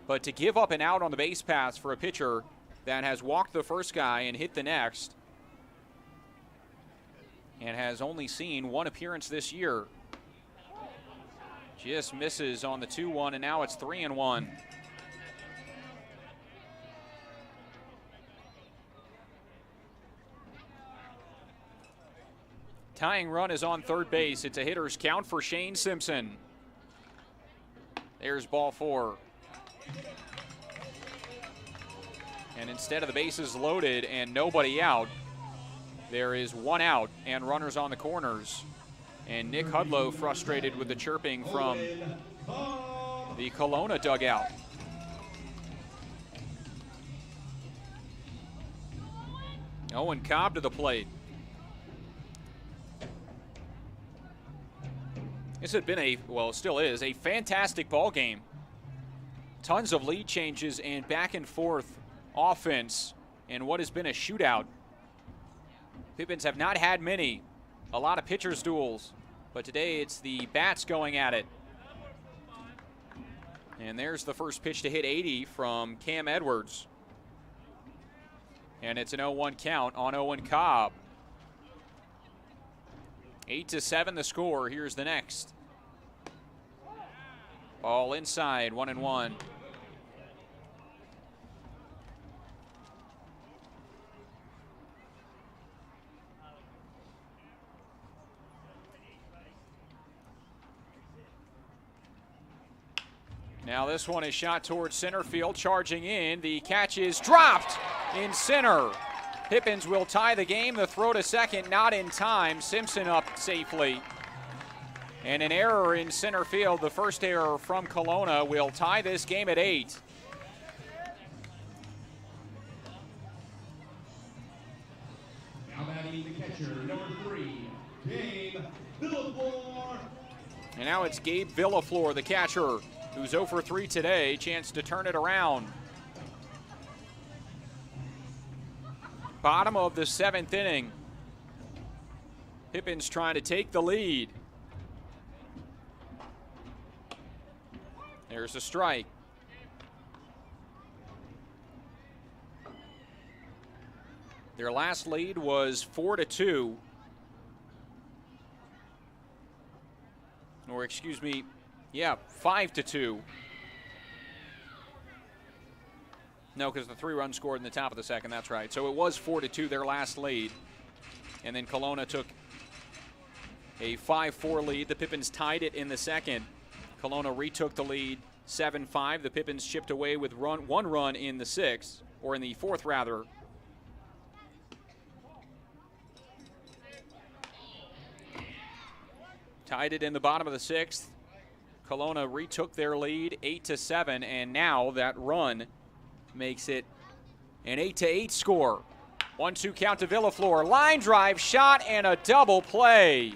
but to give up an out on the base paths for a pitcher that has walked the first guy and hit the next and has only seen one appearance this year. Just misses on the 2-1, and now it's 3-1. Tying run is on third base. It's a hitter's count for Shane Simpson. There's ball 4. And instead of the bases loaded and nobody out, there is one out and runners on the corners. And Nick Hudlow frustrated with the chirping from the Kelowna dugout. Owen Cobb to the plate. This had been well, it still is, a fantastic ball game. Tons of lead changes and back and forth offense in what has been a shootout. Pippins have not had many. A lot of pitchers duels. But today it's the bats going at it. And there's the first pitch to hit 80 from Cam Edwards. And it's an 0-1 count on Owen Cobb. 8-7 the score. Here's the next. Ball inside, 1-1. Now this one is shot towards center field, charging in. The catch is dropped in center. Pippins will tie the game. The throw to second, not in time. Simpson up safely. And an error in center field, the first error from Kelowna, will tie this game at 8. Now batting the catcher, number 3, Gabe Villaflor. And now it's Gabe Villaflor, the catcher, who's 0 for 3 today. Chance to turn it around. Bottom of the 7th inning. Pippins trying to take the lead. There's a strike. Their last lead was 4-2. Or excuse me, yeah, 5-2. No, because the 3 runs scored in the top of the second. That's right. So it was 4-2, their last lead. And then Kelowna took a 5-4 lead. The Pippins tied it in the second. Kelowna retook the lead 7-5. The Pippins chipped away with 1 run in the 6th, or in the 4th rather. Tied it in the bottom of the 6th. Kelowna retook their lead 8-7, and now that run makes it an 8-8 score. 1-2 count to Villaflor. Line drive, shot, and a double play.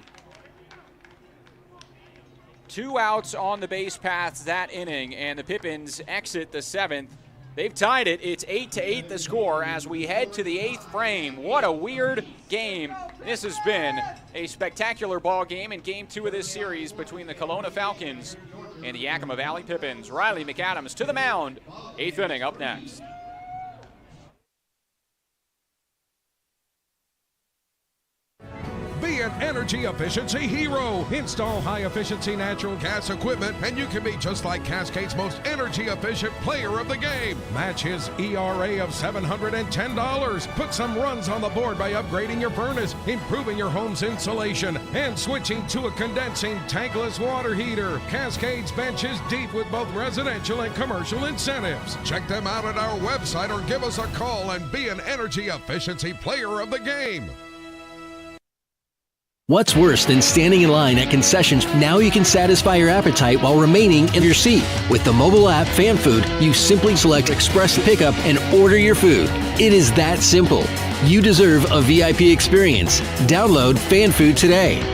2 outs on the base paths that inning, and the Pippins exit the 7th. They've tied it. It's 8-8 the score as we head to the 8th frame. What a weird game. This has been a spectacular ball game in Game 2 of this series between the Kelowna Falcons and the Yakima Valley Pippins. Riley McAdams to the mound. 8th inning up next. Be an energy efficiency hero. Install high-efficiency natural gas equipment, and you can be just like Cascade's most energy-efficient player of the game. Match his ERA of $710. Put some runs on the board by upgrading your furnace, improving your home's insulation, and switching to a condensing tankless water heater. Cascade's bench is deep with both residential and commercial incentives. Check them out at our website or give us a call and be an energy efficiency player of the game. What's worse than standing in line at concessions? Now you can satisfy your appetite while remaining in your seat. With the mobile app Fan Food, you simply select Express Pickup and order your food. It is that simple. You deserve a VIP experience. Download Fan Food today.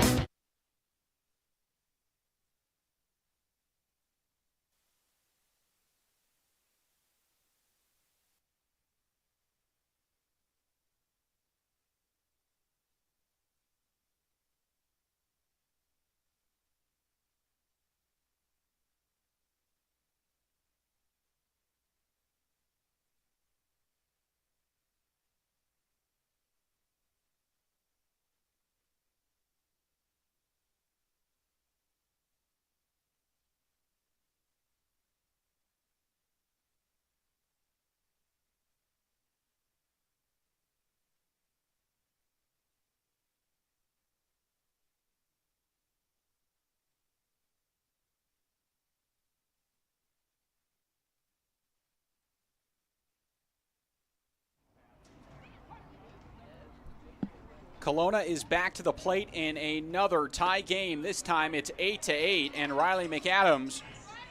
Kelowna is back to the plate in another tie game. This time it's 8-8, and Riley McAdams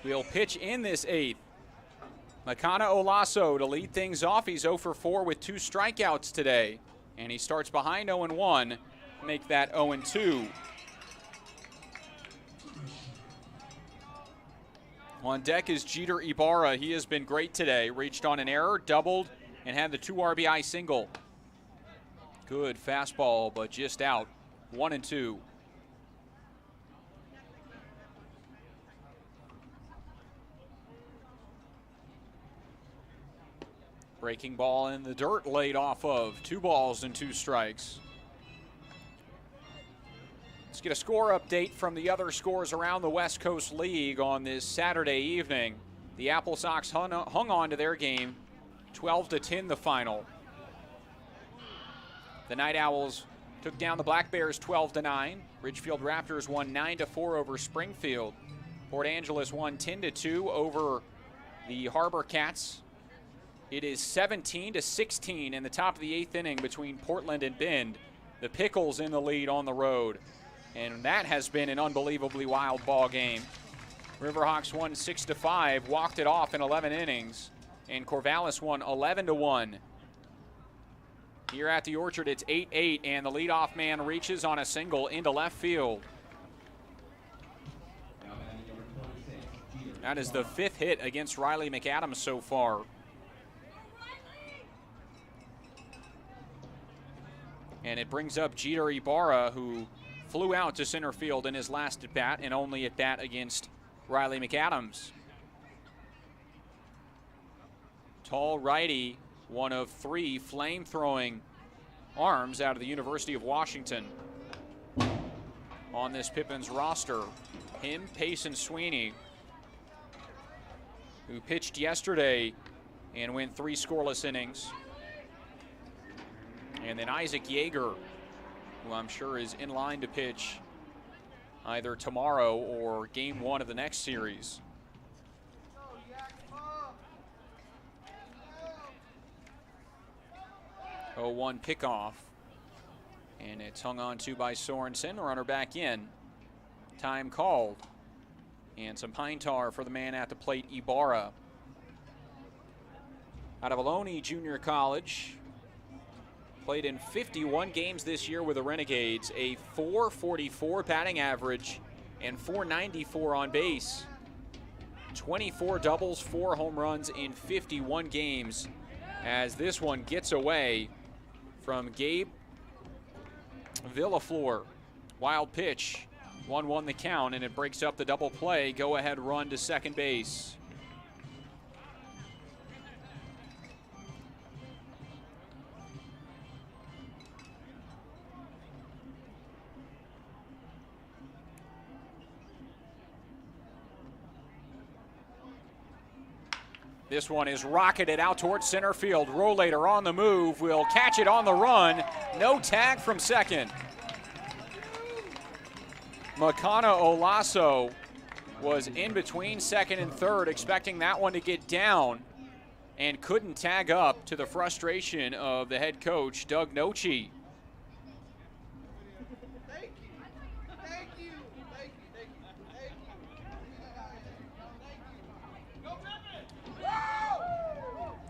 will pitch in this 8th. Makana Olaso to lead things off. He's 0 for 4 with 2 strikeouts today, and he starts behind 0-1, make that 0-2. On deck is Jeter Ibarra. He has been great today. Reached on an error, doubled, and had the 2 RBI single. Good fastball, but just out. 1-2. Breaking ball in the dirt, laid off of. 2 balls and 2 strikes. Let's get a score update from the other scores around the West Coast League on this Saturday evening. The Apple Sox hung on to their game, 12-10 the final. The Night Owls took down the Black Bears 12-9. Ridgefield Raptors won 9-4 over Springfield. Port Angeles won 10-2 over the Harbor Cats. It is 17-16 in the top of the 8th inning between Portland and Bend. The Pickles in the lead on the road. And that has been an unbelievably wild ball game. Riverhawks won 6-5, walked it off in 11 innings. And Corvallis won 11-1. Here at the Orchard, it's 8-8, and the leadoff man reaches on a single into left field. That is the 5th hit against Riley McAdams so far. And it brings up Jeter Ibarra, who flew out to center field in his last at-bat and only at-bat against Riley McAdams. Tall righty, one of 3 flame-throwing arms out of the University of Washington on this Pippins roster. Him, Payson Sweeney, who pitched yesterday and went 3 scoreless innings. And then Isaac Yeager, who I'm sure is in line to pitch either tomorrow or game 1 of the next series. Oh, 1 pickoff. And it's hung on to by Sorensen. Runner back in. Time called. And some pine tar for the man at the plate, Ibarra. Out of Ohlone Junior College. Played in 51 games this year with the Renegades. A .444 batting average and .494 on base. 24 doubles, 4 home runs in 51 games. As this one gets away from Gabe Villaflor. Wild pitch. 1-1 the count, and it breaks up the double play. Go ahead run to second base. This one is rocketed out towards center field. Rollator on the move, will catch it on the run. No tag from second. Makana Olaso was in between second and third, expecting that one to get down, and couldn't tag up, to the frustration of the head coach, Doug Noche.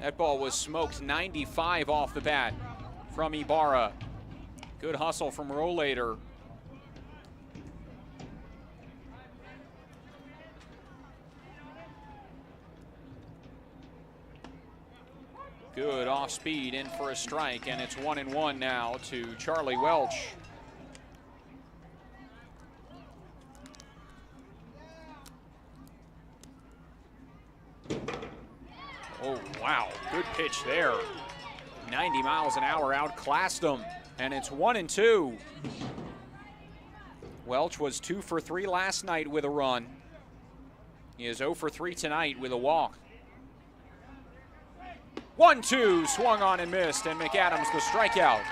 That ball was smoked 95 off the bat from Ibarra. Good hustle from Rollator. Good off speed, in for a strike, and it's 1-1 now to Charlie Welch. Oh, wow, good pitch there. 90 miles an hour, outclassed him, and it's 1-2. Welch was 2 for 3 last night with a run. He is 0 for 3 tonight with a walk. 1-2, swung on and missed, and McAdams the strikeout.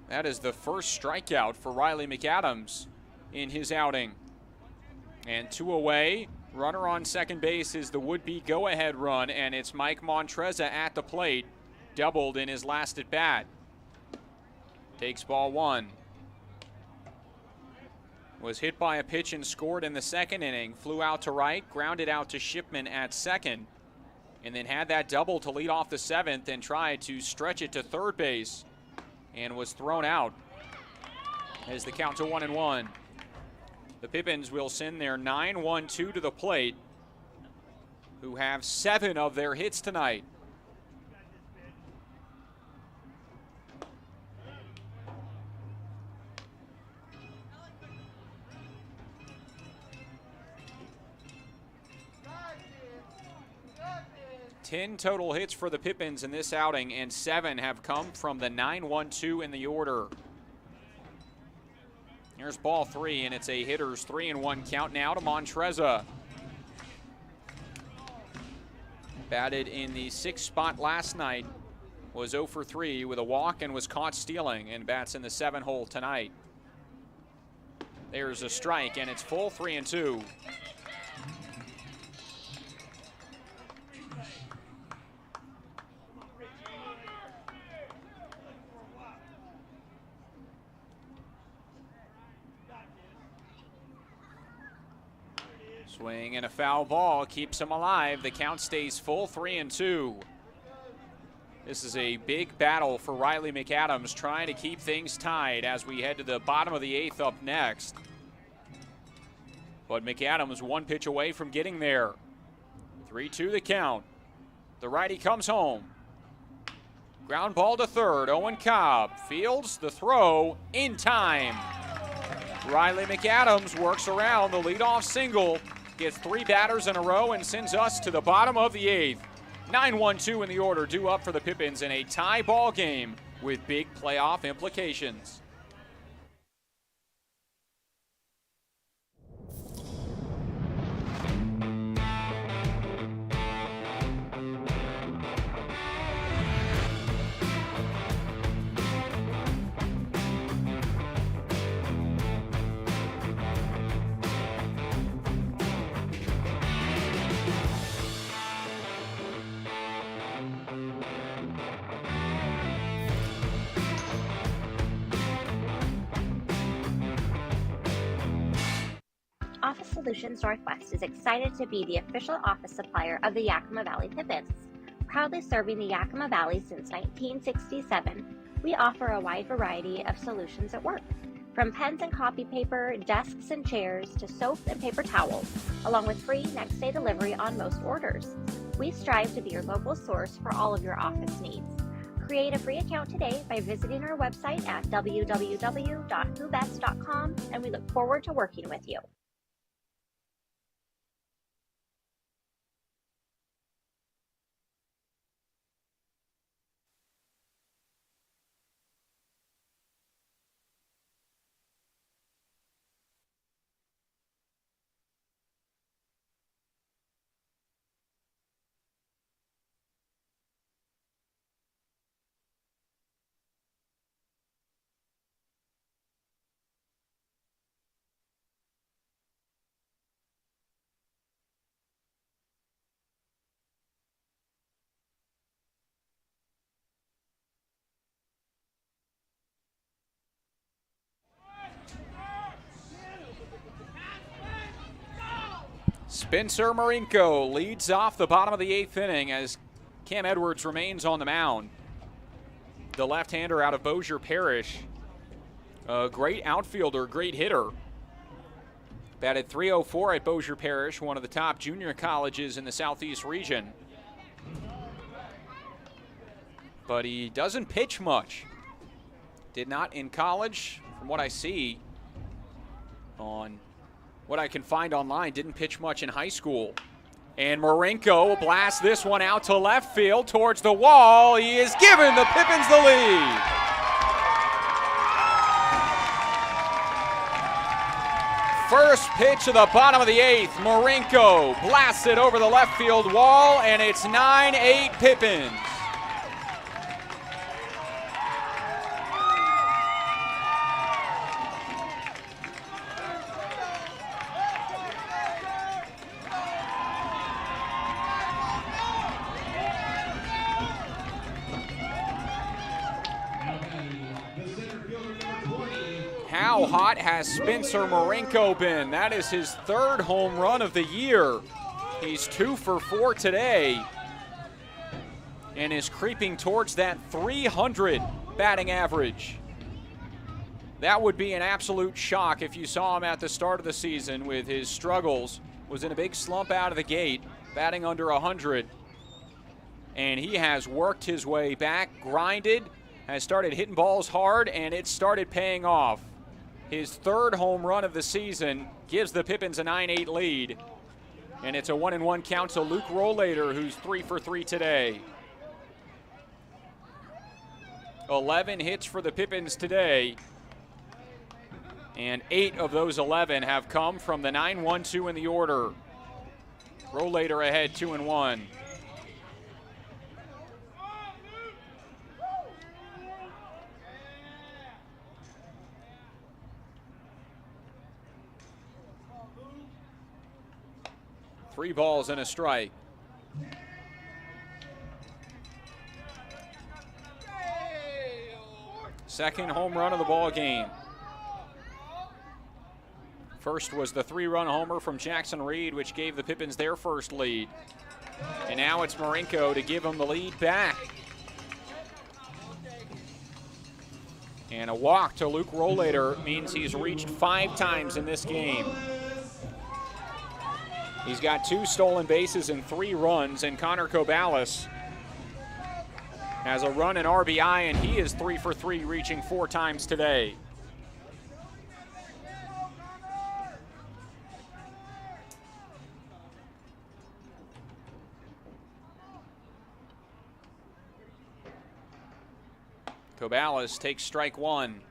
That is the first strikeout for Riley McAdams in his outing. And 2 away. Runner on second base is the would-be go-ahead run, and it's Mike Montreza at the plate. Doubled in his last at-bat. Takes ball 1. Was hit by a pitch and scored in the second inning. Flew out to right, grounded out to Shipman at second, and then had that double to lead off the 7th and tried to stretch it to third base, and was thrown out as the count to 1-1. The Pippins will send their 9-1-2 to the plate, who have 7 of their hits tonight. Ten total hits for the Pippins in this outing, and 7 have come from the 9-1-2 in the order. Here's ball 3, and it's a hitter's 3-1 count now to Montreza. Batted in the 6th spot last night, was 0 for 3 with a walk and was caught stealing, and bats in the 7 hole tonight. There's a strike, and it's full 3-2. Swing and a foul ball keeps him alive. The count stays full 3-2. This is a big battle for Riley McAdams, trying to keep things tied as we head to the bottom of the 8th up next. But McAdams 1 pitch away from getting there. 3-2 the count. The righty comes home. Ground ball to third. Owen Cobb fields the throw in time. Riley McAdams works around the leadoff single, gets 3 batters in a row, and sends us to the bottom of the 8th. 9-1-2 in the order, due up for the Pippins in a tie ball game with big playoff implications. Office Solutions Northwest is excited to be the official office supplier of the Yakima Valley Pippins. Proudly serving the Yakima Valley since 1967, we offer a wide variety of solutions at work. From pens and copy paper, desks and chairs, to soap and paper towels, along with free next day delivery on most orders. We strive to be your local source for all of your office needs. Create a free account today by visiting our website at www.whobest.com, and we look forward to working with you. Spencer Marinko leads off the bottom of the 8th inning as Cam Edwards remains on the mound. The left-hander out of Bossier Parish. A great outfielder, great hitter. Batted .304 at Bossier Parish, one of the top junior colleges in the Southeast region. But he doesn't pitch much. Did not in college, from what I see on what I can find online. Didn't pitch much in high school. And Marinko blasts this one out to left field towards the wall. He is giving the Pippins the lead. First pitch of the bottom of the 8th. Marinko blasts it over the left field wall, and it's 9-8 Pippins. How hot has Spencer Marinko been? That is his 3rd home run of the year. He's 2 for 4 today and is creeping towards that 300 batting average. That would be an absolute shock if you saw him at the start of the season with his struggles. Was in a big slump out of the gate, batting under 100. And he has worked his way back, grinded, has started hitting balls hard, and it started paying off. His 3rd home run of the season gives the Pippins a 9-8 lead. And it's a 1-1 count to Luke Rollator, who's 3 for 3 today. 11 hits for the Pippins today. And 8 of those 11 have come from the 9-1-2 in the order. Rollator ahead 2-1. Three balls and a strike. Second home run of the ball game. First was the 3-run homer from Jackson Reed, which gave the Pippins their first lead. And now it's Marinko to give them the lead back. And a walk to Luke Rollator means he's reached 5 times in this game. He's got 2 stolen bases and 3 runs, and Connor Cobalis has a run and RBI, and he is 3 for 3, reaching 4 times today. Cobalis takes strike 1.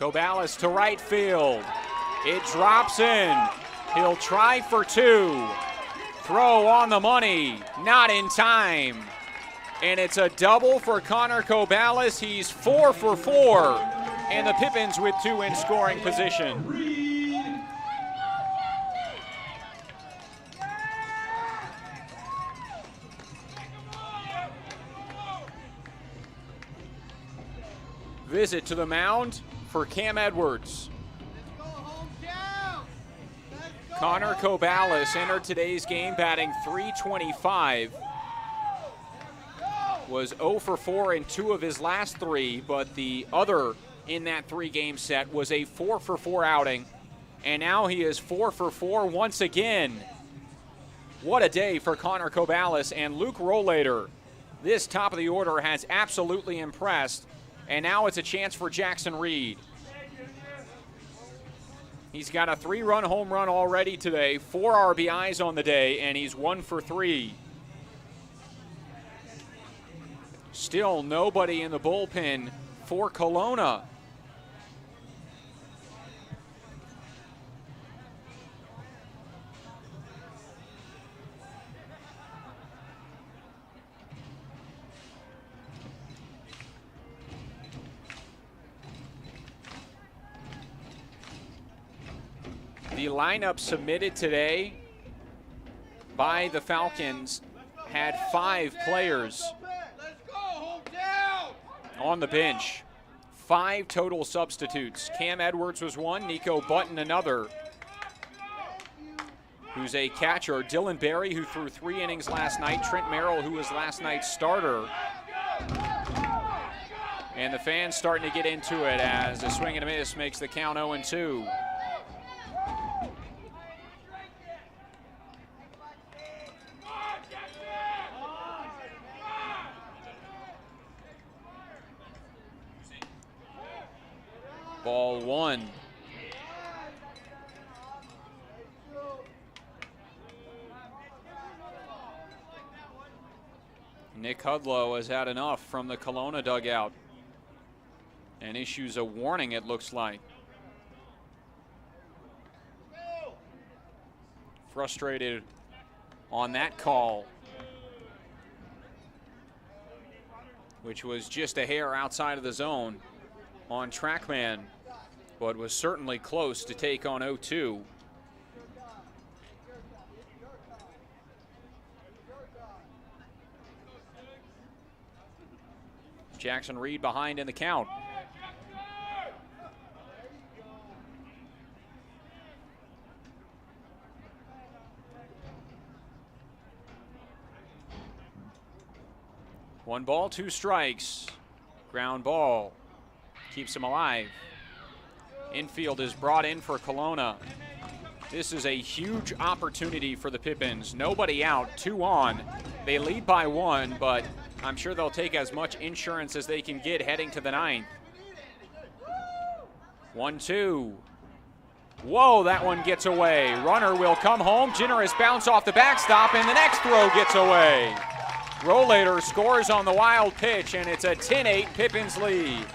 Cobalis to right field. It drops in. He'll try for 2. Throw on the money. Not in time. And it's a double for Connor Cobalis. He's 4 for 4. And the Pippins with 2 in scoring position. visit to the mound for Cam Edwards. Connor Cobalis entered today's game batting .325. Was 0 for 4 in 2 of his last 3, but the other in that 3-game set was a 4 for 4 outing, and now he is 4 for 4 once again. What a day for Connor Cobalis and Luke Rollator. This top of the order has absolutely impressed, and now it's a chance for Jackson Reed. He's got a 3-run home run already today, 4 RBIs on the day, and he's 1 for 3. Still nobody in the bullpen for Kelowna. The lineup submitted today by the Falcons had 5 players on the bench. 5 total substitutes. Cam Edwards was one, Nico Button another, who's a catcher. Dylan Berry, who threw 3 innings last night. Trent Merrill, who was last night's starter. And the fans starting to get into it as a swing and a miss makes the count 0-2. Ball 1. Nick Hudlow has had enough from the Kelowna dugout and issues a warning, it looks like. Frustrated on that call, which was just a hair outside of the zone on TrackMan, but was certainly close to take on 0-2. Jackson Reed behind in the count. One ball, 2 strikes. Ground ball. Keeps him alive. Infield is brought in for Kelowna. This is a huge opportunity for the Pippins. Nobody out, 2 on. They lead by 1, but I'm sure they'll take as much insurance as they can get heading to the 9th. 1-2. Whoa, that one gets away. Runner will come home. Generous bounce off the backstop, and the next throw gets away. Rollator scores on the wild pitch, and it's a 10-8 Pippins lead.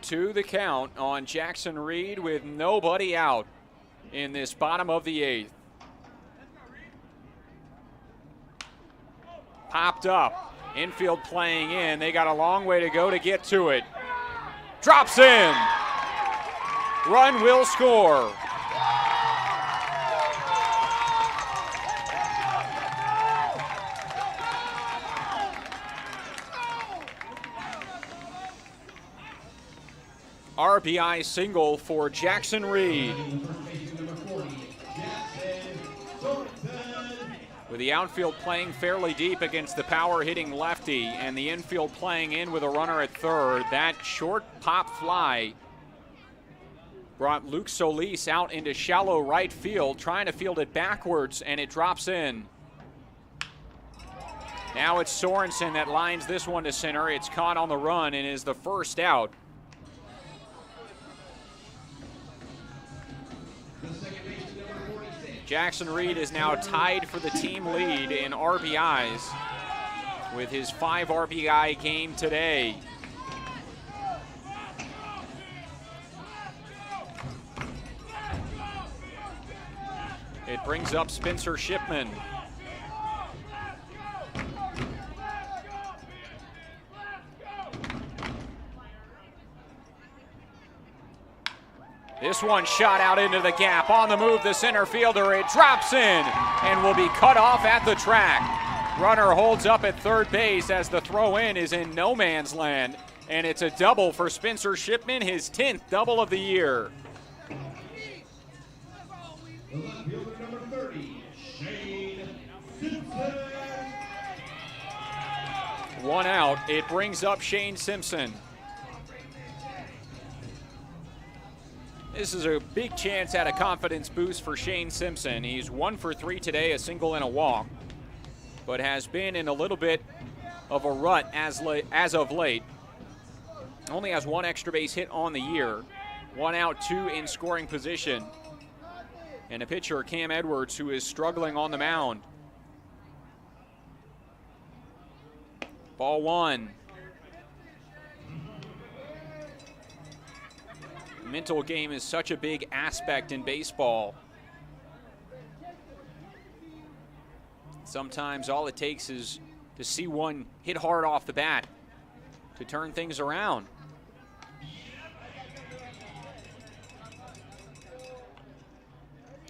Two the count on Jackson Reed with nobody out in this bottom of the 8th. Popped up, infield playing in. They got a long way to go to get to it. Drops in. Run will score. RBI single for Jackson Reed. With the outfield playing fairly deep against the power-hitting lefty and the infield playing in with a runner at third, that short pop fly brought Luke Solis out into shallow right field, trying to field it backwards, and it drops in. Now it's Sorensen that lines this one to center. It's caught on the run and is the first out. Jackson Reed is now tied for the team lead in RBIs with his 5 RBI game today. It brings up Spencer Shipman. This one shot out into the gap. On the move, the center fielder. It drops in and will be cut off at the track. Runner holds up at third base as the throw in is in no man's land. And it's a double for Spencer Shipman, his 10th double of the year. The left fielder, number 30, Shane Simpson. One out. It brings up Shane Simpson. This is a big chance at a confidence boost for Shane Simpson. He's 1 for 3 today, a single and a walk, but has been in a little bit of a rut as of late. Only has 1 extra base hit on the year. 1 out, 2 in scoring position. And a pitcher, Cam Edwards, who is struggling on the mound. Ball 1. Mental game is such a big aspect in baseball. Sometimes all it takes is to see one hit hard off the bat to turn things around.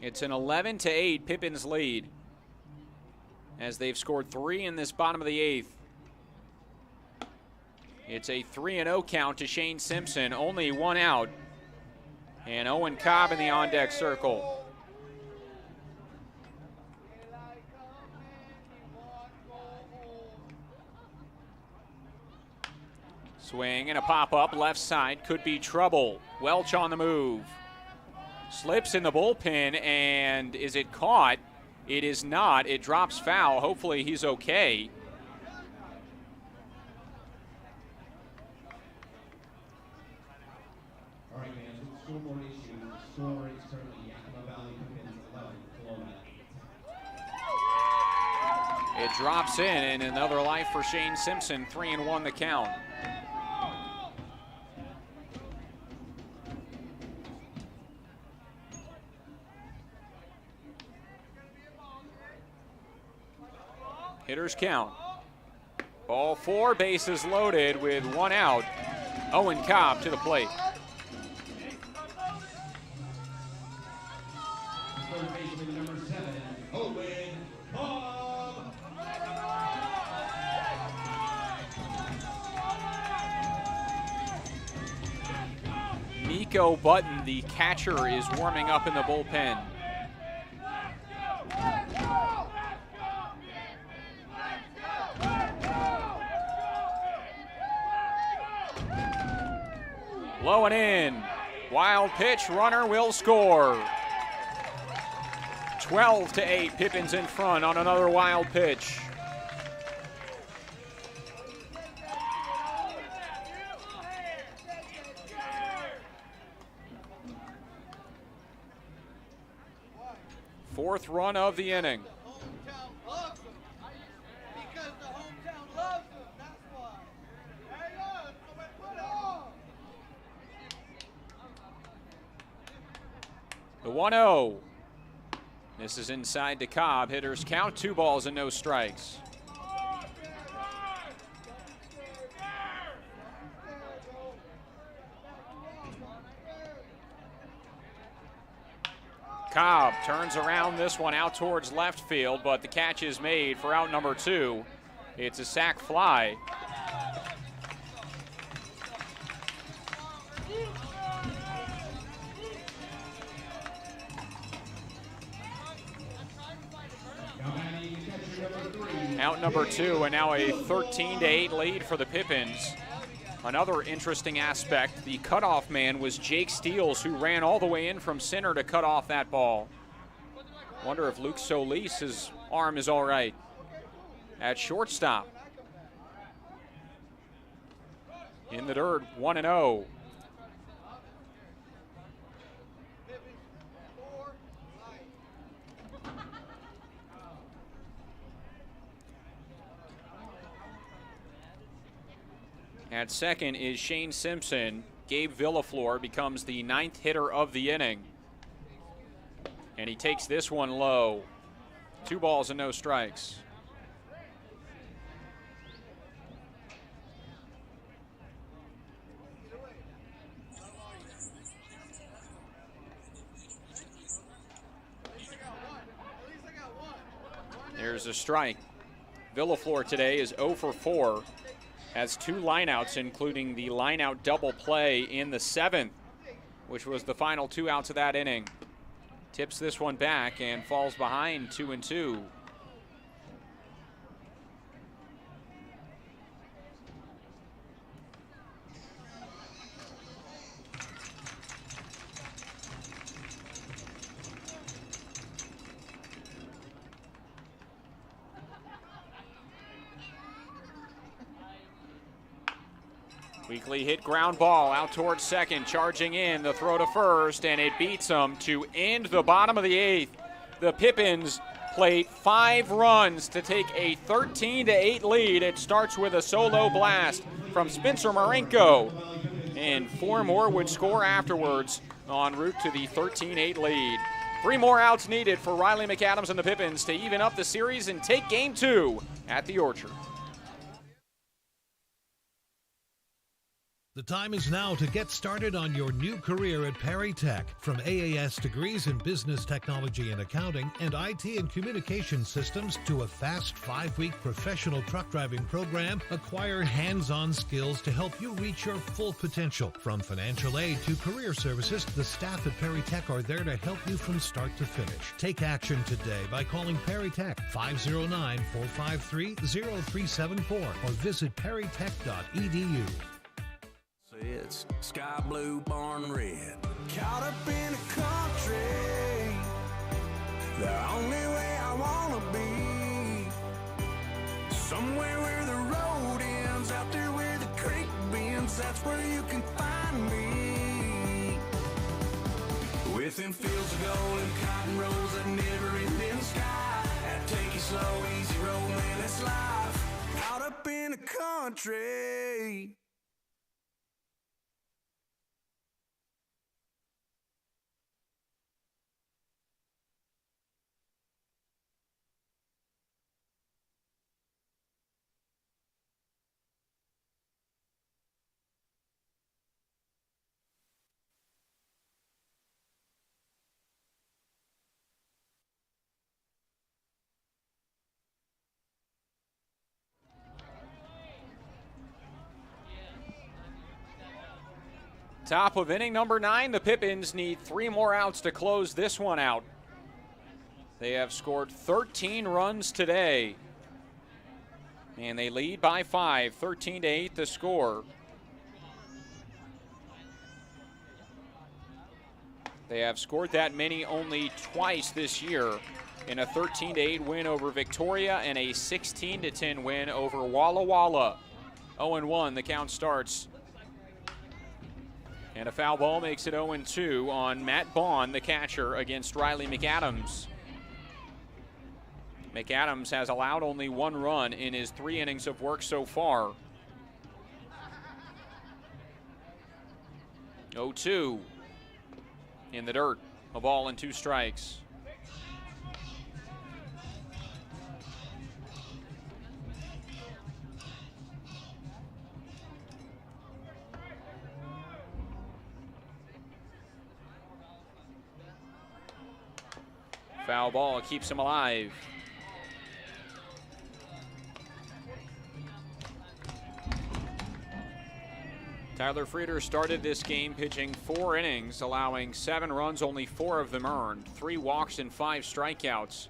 It's an 11-8 Pippins lead as they've scored 3 in this bottom of the 8th. It's a 3-0 count to Shane Simpson, only 1 out. And Owen Cobb in the on-deck circle. Swing and a pop-up left side, could be trouble. Welch on the move. Slips in the bullpen, and is it caught? It is not. It drops foul. Hopefully he's okay. All right, fans, with scoreboard issue, the score is currently Yakima Valley Pippins 11, Kelowna 8. It drops in, and another life for Shane Simpson. 3-1 the count. Hitters count. Ball 4, bases loaded with 1 out. Owen Cobb to the plate. Third baseman, number 7, Owen Cobb. Nico Button, the catcher, is warming up in the bullpen. Low and in. Wild pitch, runner will score. 12-8, Pippins in front on another wild pitch. Fourth run of the inning. The 1-0. This is inside to Cobb. Hitters count, 2 balls and no strikes. Cobb turns around this one out towards left field, but the catch is made for out number 2. It's a sac fly. Out number 2, and now a 13-8 lead for the Pippins. Another interesting aspect, the cutoff man was Jake Steele, who ran all the way in from center to cut off that ball. Wonder if Luke Solis' arm is all right at shortstop. In the dirt, 1-0. At second is Shane Simpson. Gabe Villaflor becomes the 9th hitter of the inning. And he takes this one low. 2 balls and no strikes. There's a strike. Villaflor today is 0 for 4. Has 2 lineouts, including the lineout double play in the 7th, which was the final 2 outs of that inning. Tips this one back and falls behind 2-2. Weekly hit ground ball out towards second, charging in, the throw to first, and it beats them to end the bottom of the 8th. The Pippins played 5 runs to take a 13-8 lead. It starts with a solo blast from Spencer Marenko, and 4 more would score afterwards en route to the 13-8 lead. 3 more outs needed for Riley McAdams and the Pippins to even up the series and take Game 2 at the Orchard. The time is now to get started on your new career at Perry Tech. From AAS degrees in business technology and accounting and IT and communication systems to a fast 5-week professional truck driving program, acquire hands-on skills to help you reach your full potential. From financial aid to career services, the staff at Perry Tech are there to help you from start to finish. Take action today by calling Perry Tech 509-453-0374 or visit perrytech.edu. It's sky blue, barn red. Caught up in a country, the only way I wanna be. Somewhere where the road ends, out there where the creek bends, that's where you can find me. Within fields of gold and cotton rows that never end in the sky. That take it slow, easy road, man, that's life. Caught up in a country. Top of inning number 9, the Pippins need 3 more outs to close this one out. They have scored 13 runs today, and they lead by 5, 13-8 the score. They have scored that many only twice this year, in a 13-8 win over Victoria and a 16-10 win over Walla Walla. 0-1, the count starts. And a foul ball makes it 0-2 on Matt Bond, the catcher, against Riley McAdams. McAdams has allowed only 1 run in his 3 innings of work so far. 0-2 in the dirt, a ball and 2 strikes. Foul ball keeps him alive. Tyler Frieder started this game pitching 4 innings, allowing 7 runs, only 4 of them earned, 3 walks and 5 strikeouts.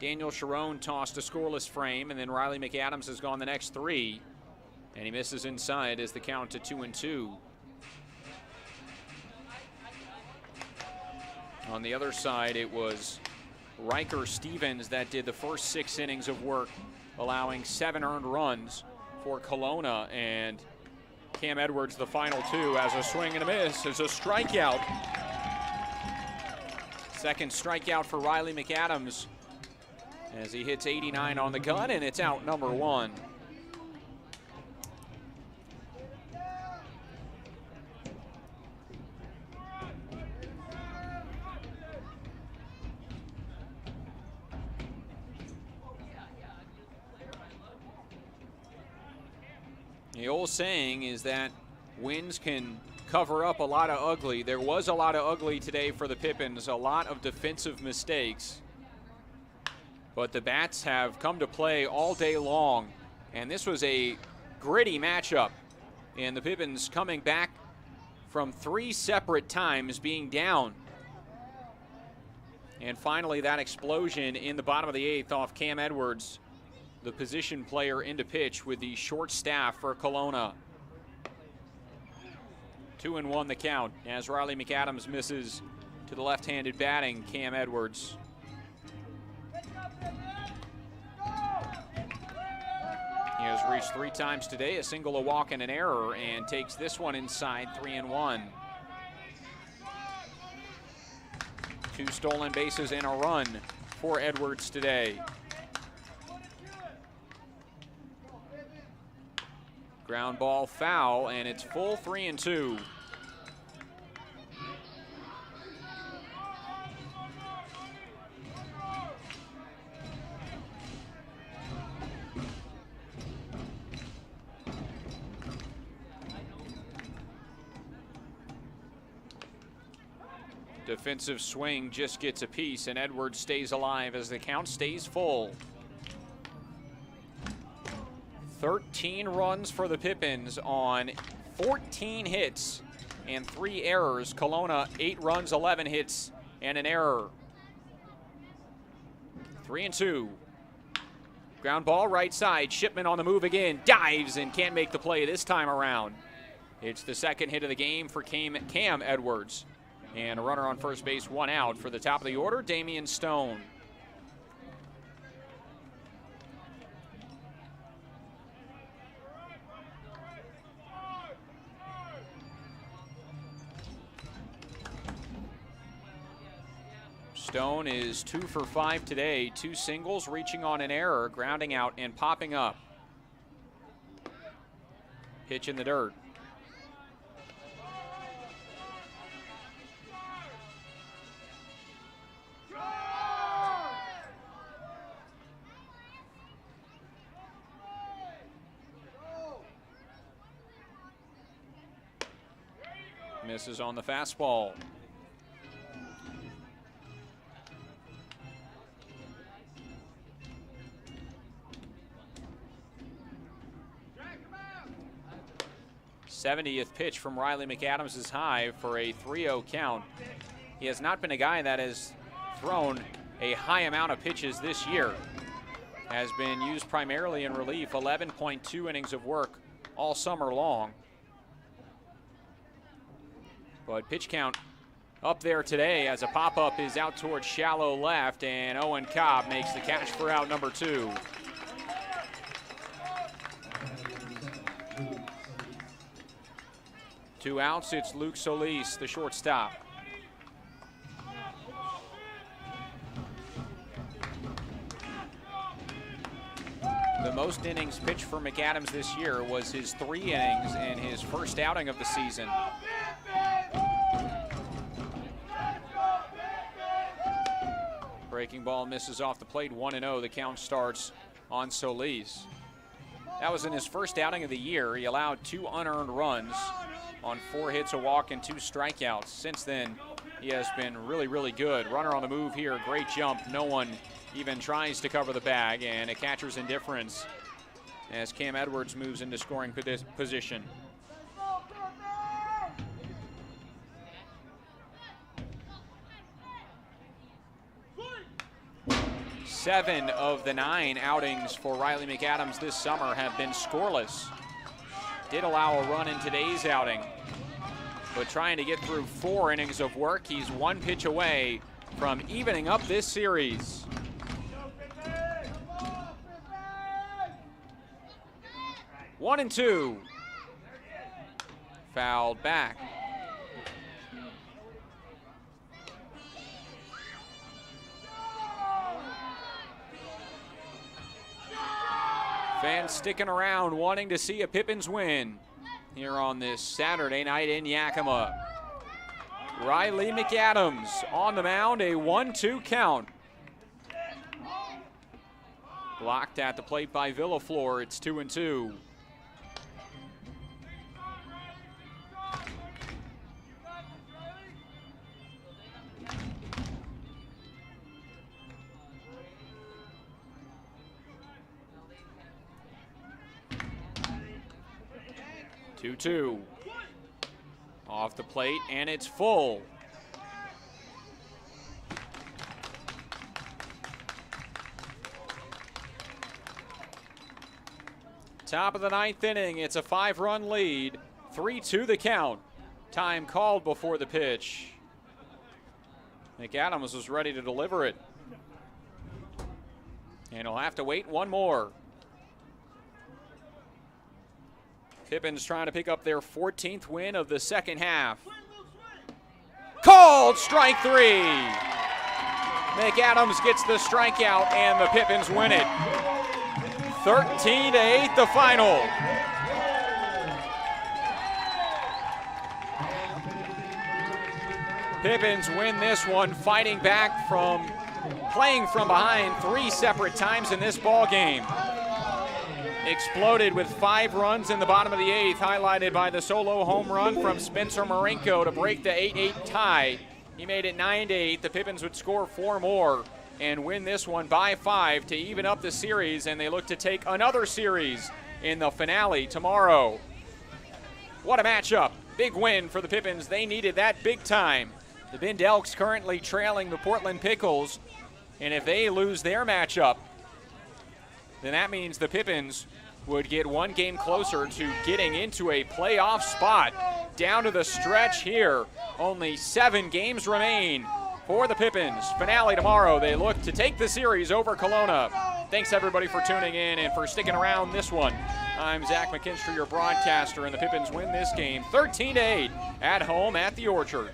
Daniel Sharon tossed a scoreless frame, and then Riley McAdams has gone the next 3, and he misses inside as the count to 2-2. On the other side, it was Riker Stevens that did the first 6 innings of work, allowing 7 earned runs for Kelowna, and Cam Edwards the final 2 as a swing and a miss, as a strikeout. Second strikeout for Riley McAdams as he hits 89 on the gun, and it's out number 1. The old saying is that wins can cover up a lot of ugly. There was a lot of ugly today for the Pippins, a lot of defensive mistakes. but the bats have come to play all day long, and this was a gritty matchup. And the Pippins coming back from 3 separate times being down. And finally, that explosion in the bottom of the 8th off Cam Edwards, the position player into pitch with the short staff for Kelowna. 2-1 the count as Riley McAdams misses to the left-handed batting Cam Edwards. He has reached 3 times today, a single, a walk, and an error, and takes this one inside, 3-1. 2 stolen bases and a run for Edwards today. Ground ball foul, and it's full 3-2. Defensive swing just gets a piece, and Edwards stays alive as the count stays full. 13 runs for the Pippins on 14 hits and 3 errors. Kelowna, 8 runs, 11 hits, and an error. 3-2. Ground ball right side. Shipman on the move again. Dives and can't make the play this time around. It's the second hit of the game for Cam Edwards. And a runner on first base, 1 out for the top of the order, Damian Stone. Stone is 2 for 5 today, 2 singles, reaching on an error, grounding out and popping up. Pitch in the dirt. Misses on the fastball. '70th pitch from Riley McAdams is high for a 3-0 count. He has not been a guy that has thrown a high amount of pitches this year. Has been used primarily in relief, 11.2 innings of work all summer long. But pitch count up there today as a pop-up is out towards shallow left, and Owen Cobb makes the catch for out number 2. Two outs, it's Luke Solis, the shortstop. The most innings pitched for McAdams this year was his 3 innings in his first outing of the season. Breaking ball misses off the plate, 1-0. The count starts on Solis. That was in his first outing of the year. He allowed 2 unearned runs on 4 hits, a walk, and 2 strikeouts. Since then, he has been really, really good. Runner on the move here, great jump. No one even tries to cover the bag, and a catcher's indifference as Cam Edwards moves into scoring position. Seven of the 9 outings for Riley McAdams this summer have been scoreless. Did allow a run in today's outing, but trying to get through 4 innings of work. He's 1 pitch away from evening up this series. One and 2. Fouled back. Fans sticking around, wanting to see a Pippins win here on this Saturday night in Yakima. Riley McAdams on the mound, a 1-2 count. Blocked at the plate by Villaflor, it's 2-2. 2-2. Off the plate, and it's full. Top of the 9th inning, it's a 5-run lead. 3-2 the count. Time called before the pitch. McAdams was ready to deliver it. And he'll have to wait one more. Pippins trying to pick up their 14th win of the second half. Called strike 3. McAdams gets the strikeout and the Pippins win it. 13-8 the final. Pippins win this one, fighting back from playing from behind 3 separate times in this ball game. Exploded with 5 runs in the bottom of the 8th, highlighted by the solo home run from Spencer Marinko to break the 8-8 tie. He made it 9-8. The Pippins would score 4 more and win this one by 5 to even up the series, and they look to take another series in the finale tomorrow. What a matchup. Big win for the Pippins. They needed that big time. The Bend Elks currently trailing the Portland Pickles, and if they lose their matchup, then that means the Pippins would get 1 game closer to getting into a playoff spot. Down to the stretch here. Only 7 games remain for the Pippins. Finale tomorrow. They look to take the series over Kelowna. Thanks everybody for tuning in and for sticking around this one. I'm Zach McKinstry, your broadcaster, and the Pippins win this game 13-8 at home at the Orchard.